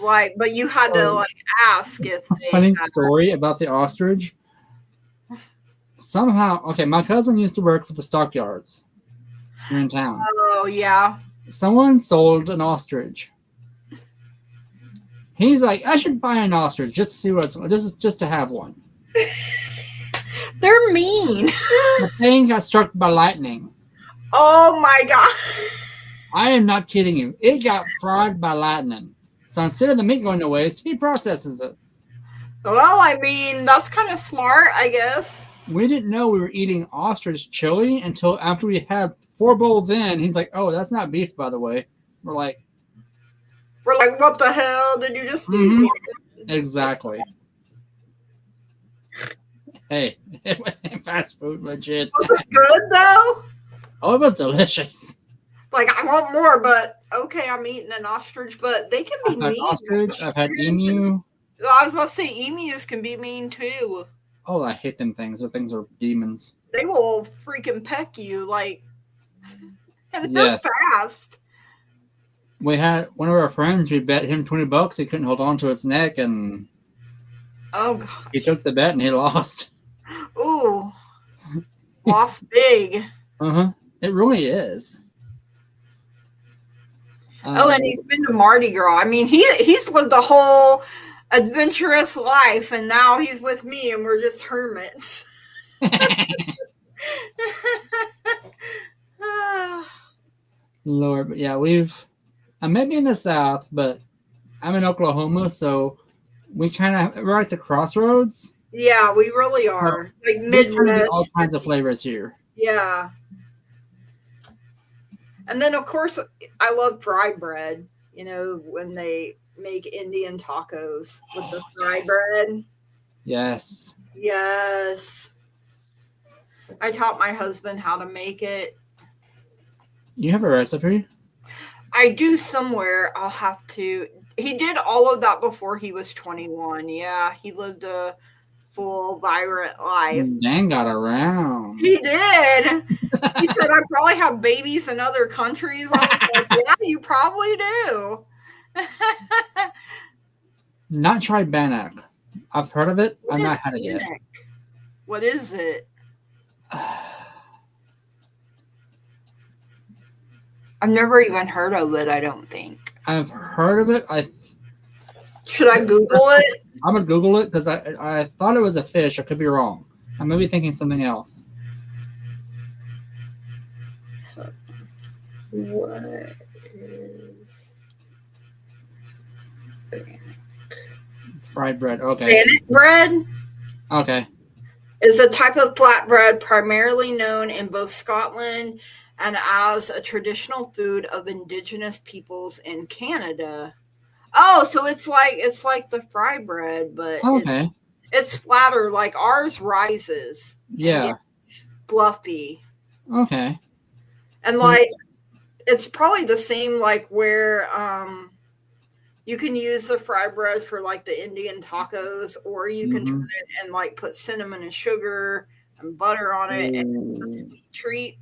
Like, but you had to like ask if they funny story about the ostrich. Somehow, okay, my cousin used to work for the stockyards here in town. Oh yeah. Someone sold an ostrich. He's like, I should buy an ostrich just to see what this is, just to have one. They're mean. The thing got struck by lightning. Oh my god. I am not kidding you. It got fried by lightning. So instead of the meat going to waste, he processes it. Well, I mean, that's kind of smart, I guess. We didn't know we were eating ostrich chili until after we had 4 bowls in. He's like, oh, that's not beef, by the way. We're like, what the hell did you just feed me? Exactly. Hey, fast food, legit. Was it good, though? Oh, it was delicious. Like, I want more, but okay, I'm eating an ostrich, but they can be mean. Ostrich, I've had emu. I was about to say, emus can be mean, too. Oh, I hate them things. Those things are demons. They will freaking peck you, like, and they're fast. We had one of our friends, we bet him $20. He couldn't hold on to its neck, and he took the bet and he lost. Ooh. Lost big. Uh-huh. It really is. And he's been to Mardi Gras. I mean, he's lived a whole adventurous life, and now he's with me, and we're just hermits. Lord, but yeah, I may be in the South, but I'm in Oklahoma, so we're at the crossroads. Yeah, we really are. Like We kind of get all Midwest. kinds of flavors here. Yeah. And then, of course, I love fry bread. You know, when they make Indian tacos with the fry Yes. bread. Yes. Yes. I taught my husband how to make it. You have a recipe? I do somewhere. I'll have to. He did all of that before he was 21. Yeah, he lived a full, vibrant life. Dan got around. He did. He said, I probably have babies in other countries. I was like, yeah, you probably do. Not tried Bannock. I've heard of it. What I've is not had it yet. Bannock? What is it? I've never even heard of it, I don't think. I've heard of it. Should I Google it? I'm gonna Google it because I thought it was a fish. I could be wrong. I may be thinking something else. What is Fried bread. Okay. Bannock bread? Okay. Is a type of flatbread primarily known in both Scotland and as a traditional food of Indigenous peoples in Canada. Oh, so it's like the fry bread, but Okay. it's flatter. Like ours rises. Yeah. It's fluffy. Okay. And So- like it's probably the same like where you can use the fry bread for like the Indian tacos, or you can turn it and like put cinnamon and sugar and butter on it, and it's a sweet treat.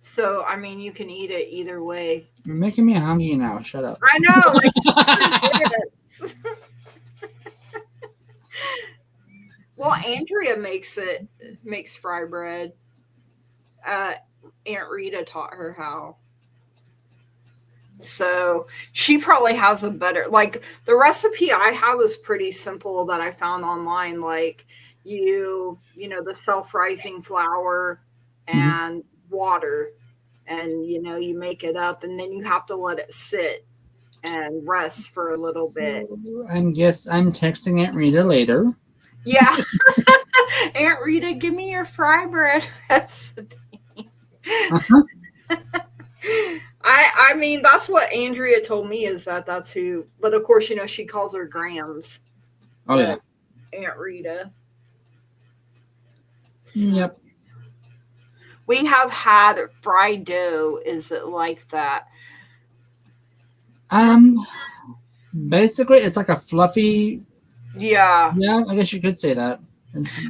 So I mean, you can eat it either way. You're making me hungry now. Shut up. I know, like yes. Well, Andrea makes fry bread. Aunt Rita taught her how. So she probably has a better, like the recipe I have is pretty simple that I found online. Like you know, the self-rising flour and water, and you make it up, and then you have to let it sit and rest for a little bit. I'm texting Aunt Rita later. Yeah. Aunt Rita, give me your fry bread recipe. Uh-huh. I mean, that's what Andrea told me, is that's who, but of course, she calls her Grams. Oh yeah. Aunt Rita. So Yep. we have had fried dough. Is it like that? Basically it's like a fluffy. Yeah. Yeah, I guess you could say that.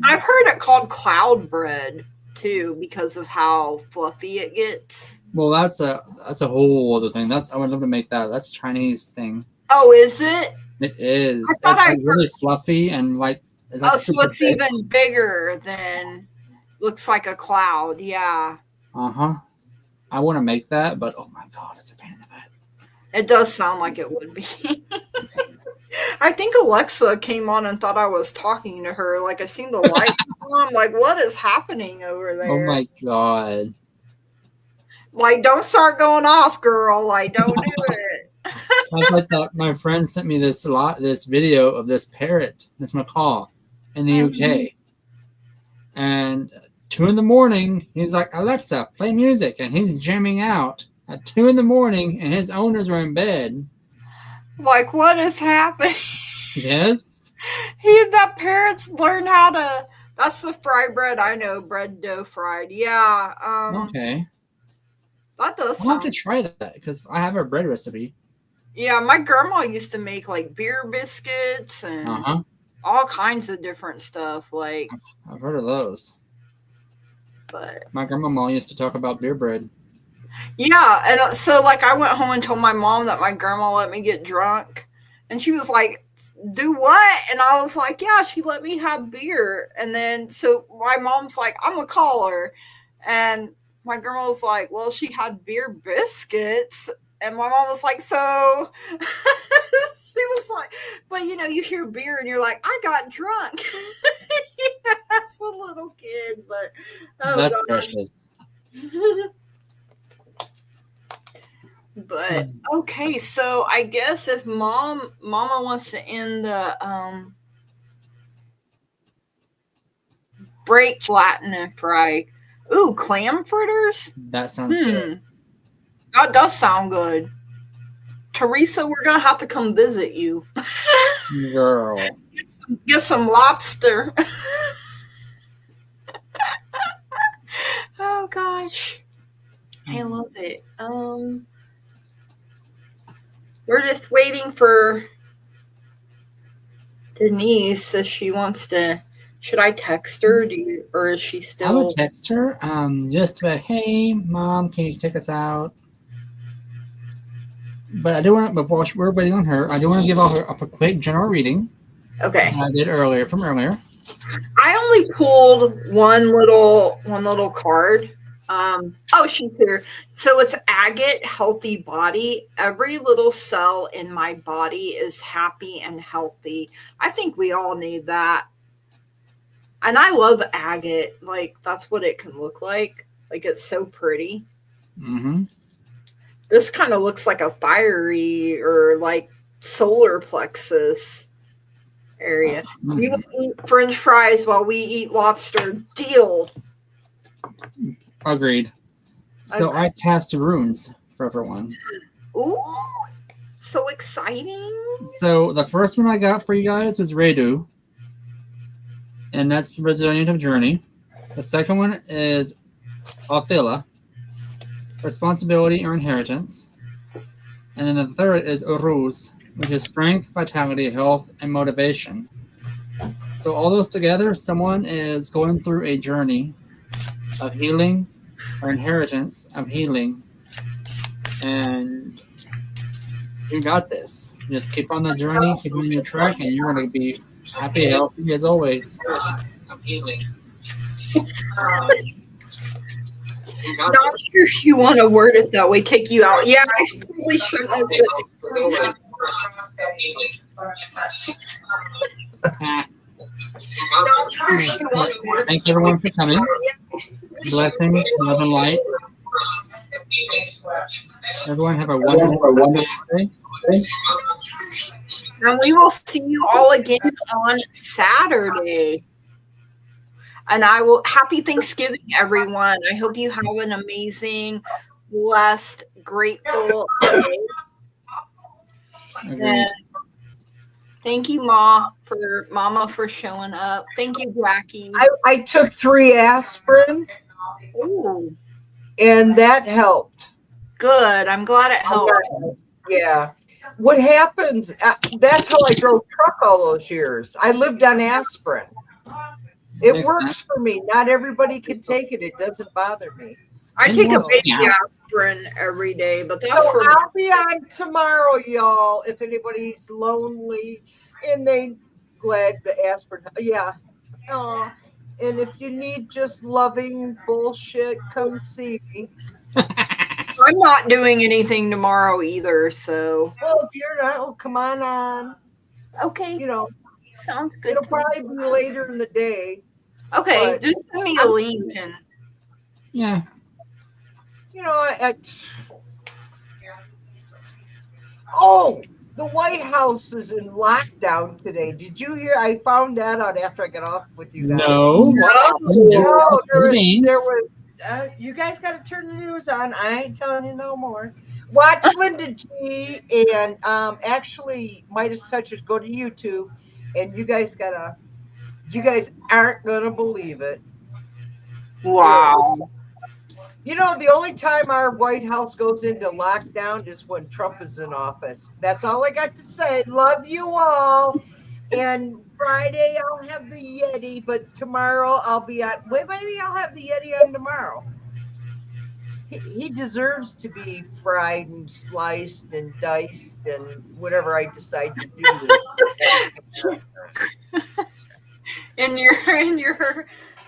I've heard it called cloud bread too, because of how fluffy it gets. Well, that's a whole other thing. I would love to make that. That's a Chinese thing. Oh, is it? It is. I thought it's like really fluffy and like. It's like Oh, so super it's thick. even bigger than looks like a cloud. Yeah. I want to make that, but oh my god, it's a pain in the butt. It does sound like it would be. I think Alexa came on and thought I was talking to her. Like I seen the light. I'm like, what is happening over there? Oh my god. Like, don't start going off, girl. Like, don't do it. I thought my friend sent me this video of this parrot, this macaw, in the UK, and 2 a.m. he's like, Alexa, play music, and he's jamming out at 2 a.m. and his owners are in bed. Like, what is happening? Yes. That parrots learn how to. That's the fry bread I know, bread dough fried. Yeah. Okay. That does I'll have to sound. try that because I have a bread recipe. Yeah, my grandma used to make like beer biscuits and all kinds of different stuff. Like, I've heard of those. but My grandmama used to talk about beer bread. yeah, and so like I went home and told my mom that my grandma let me get drunk, and she was like, "Do what?" And I was like, "Yeah, she let me have beer." And then so my mom's like, "I'm gonna call her," and my grandma was like, "Well, she had beer biscuits." And my mom was like, so she was like, but you hear beer and you're like, I got drunk. Yes. a little kid, but oh That's gosh. precious. But okay, so I guess if Mama wants to end the break flatten and fry. Ooh, clam fritters? That sounds good. That does sound good. Teresa, we're gonna have to come visit you. Girl. Get some lobster. Oh gosh. I love it. We're just waiting for Denise if she wants to. Should I text her? Or is she I still? would text her. Just like, hey, Mom, can you take us out? But I do want to, before we're waiting on her, I do want to give her a quick general reading. Okay. I did earlier. I only pulled one little card. Oh, she's here. So it's agate, healthy body. Every little cell in my body is happy and healthy. I think we all need that. And I love agate. Like, that's what it can look like. Like, it's so pretty. Mm-hmm. This kind of looks like a fiery or like solar plexus area. Mm-hmm. You eat French fries while we eat lobster. Deal. Agreed. So I cast runes for everyone. Ooh, so exciting. So the first one I got for you guys was Redu. And that's Resilient of Journey. The second one is Althila. Responsibility or Inheritance. And then the third is Uruz, which is Strength, Vitality, Health, and Motivation. So all those together, someone is going through a journey of healing or inheritance of healing. And you got this. Just keep on the journey, keep on your track, and you're going to be happy, healthy as always. Of healing. Not sure if you want to word it that way, kick you out. Yeah, I probably shouldn't have said it. Thanks everyone for coming. Blessings, love and light. Everyone have a wonderful day. And we will see you all again on Saturday. And happy Thanksgiving, everyone. I hope you have an amazing, blessed, grateful day. And thank you, Mama, for showing up. Thank you, Jackie. I took 3 aspirin. Ooh, and that helped. good. I'm glad it helped. Yeah. What happens? That's how I drove truck all those years. I lived on aspirin. It Makes works sense. for me. Not everybody can take it. It doesn't bother me. I take a baby Yeah. aspirin every day, but that's So for I'll be on tomorrow, y'all. If anybody's lonely and they glad the aspirin. Yeah. Oh. And if you need just loving bullshit, come see me. I'm not doing anything tomorrow either, so Well, if you're not, oh, come on. okay. You know, Sounds good. it'll probably be later in the day. Okay, but- just send me a link and Yeah. You know, oh, the White House is in lockdown today. Did you hear? I found that out after I got off with you guys. No. No, there Meetings. was you guys got to turn the news on. I ain't telling you no more. Watch Linda G and actually Midas Touchers. Go to YouTube, and you guys aren't gonna believe it. wow. You know, the only time our White House goes into lockdown is when Trump is in office. That's all I got to say. Love you all. And Friday I'll have the Yeti, but tomorrow I'll be on. Wait, maybe I'll have the Yeti on tomorrow. He deserves to be fried and sliced and diced and whatever I decide to do. In your His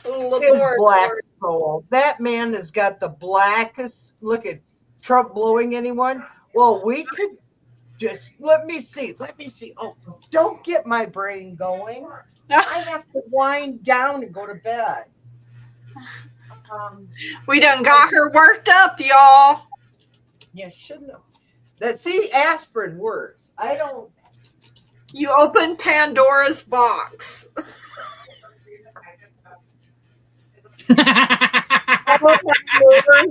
laboratory. black soul. That man has got the blackest. Look at Trump blowing anyone. Well, we could just let me see. Oh, don't get my brain going. I have to wind down and go to bed. We done got her worked up, y'all. You shouldn't have. Aspirin works. I don't. You opened Pandora's box. Oh my Lord.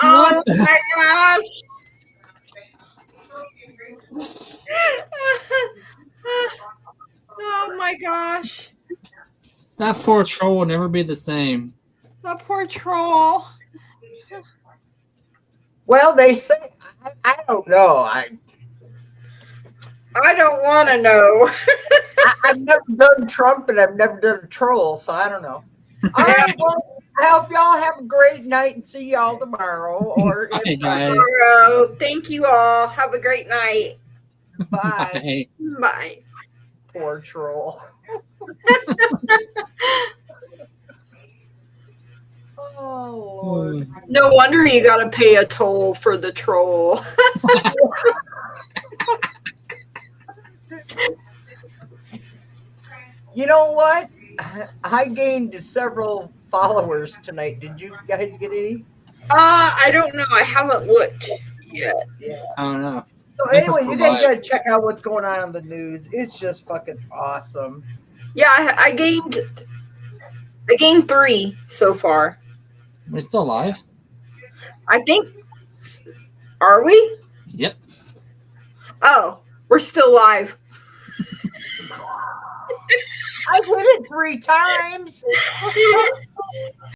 Oh my gosh. Oh my gosh. That poor troll will never be the same. That poor troll. Well, they say I don't know. I don't want to know. I've never done Trump and I've never done a troll, so I don't know. All right, well, I hope y'all have a great night and see y'all tomorrow. Or Bye, guys. Tomorrow. Thank you all. Have a great night. Bye. Bye. Bye. Poor troll. Oh Lord. No wonder you got to pay a toll for the troll. You know what? I gained several followers tonight. Did you guys get any? I don't know. I haven't looked yet. I don't know. So I think anyway, we're you still guys live. gotta check out what's going on in the news. It's just fucking awesome. Yeah, I gained 3 so far. We're still live? I think. Are we? Yep. Oh, we're still live. I hit it 3 times.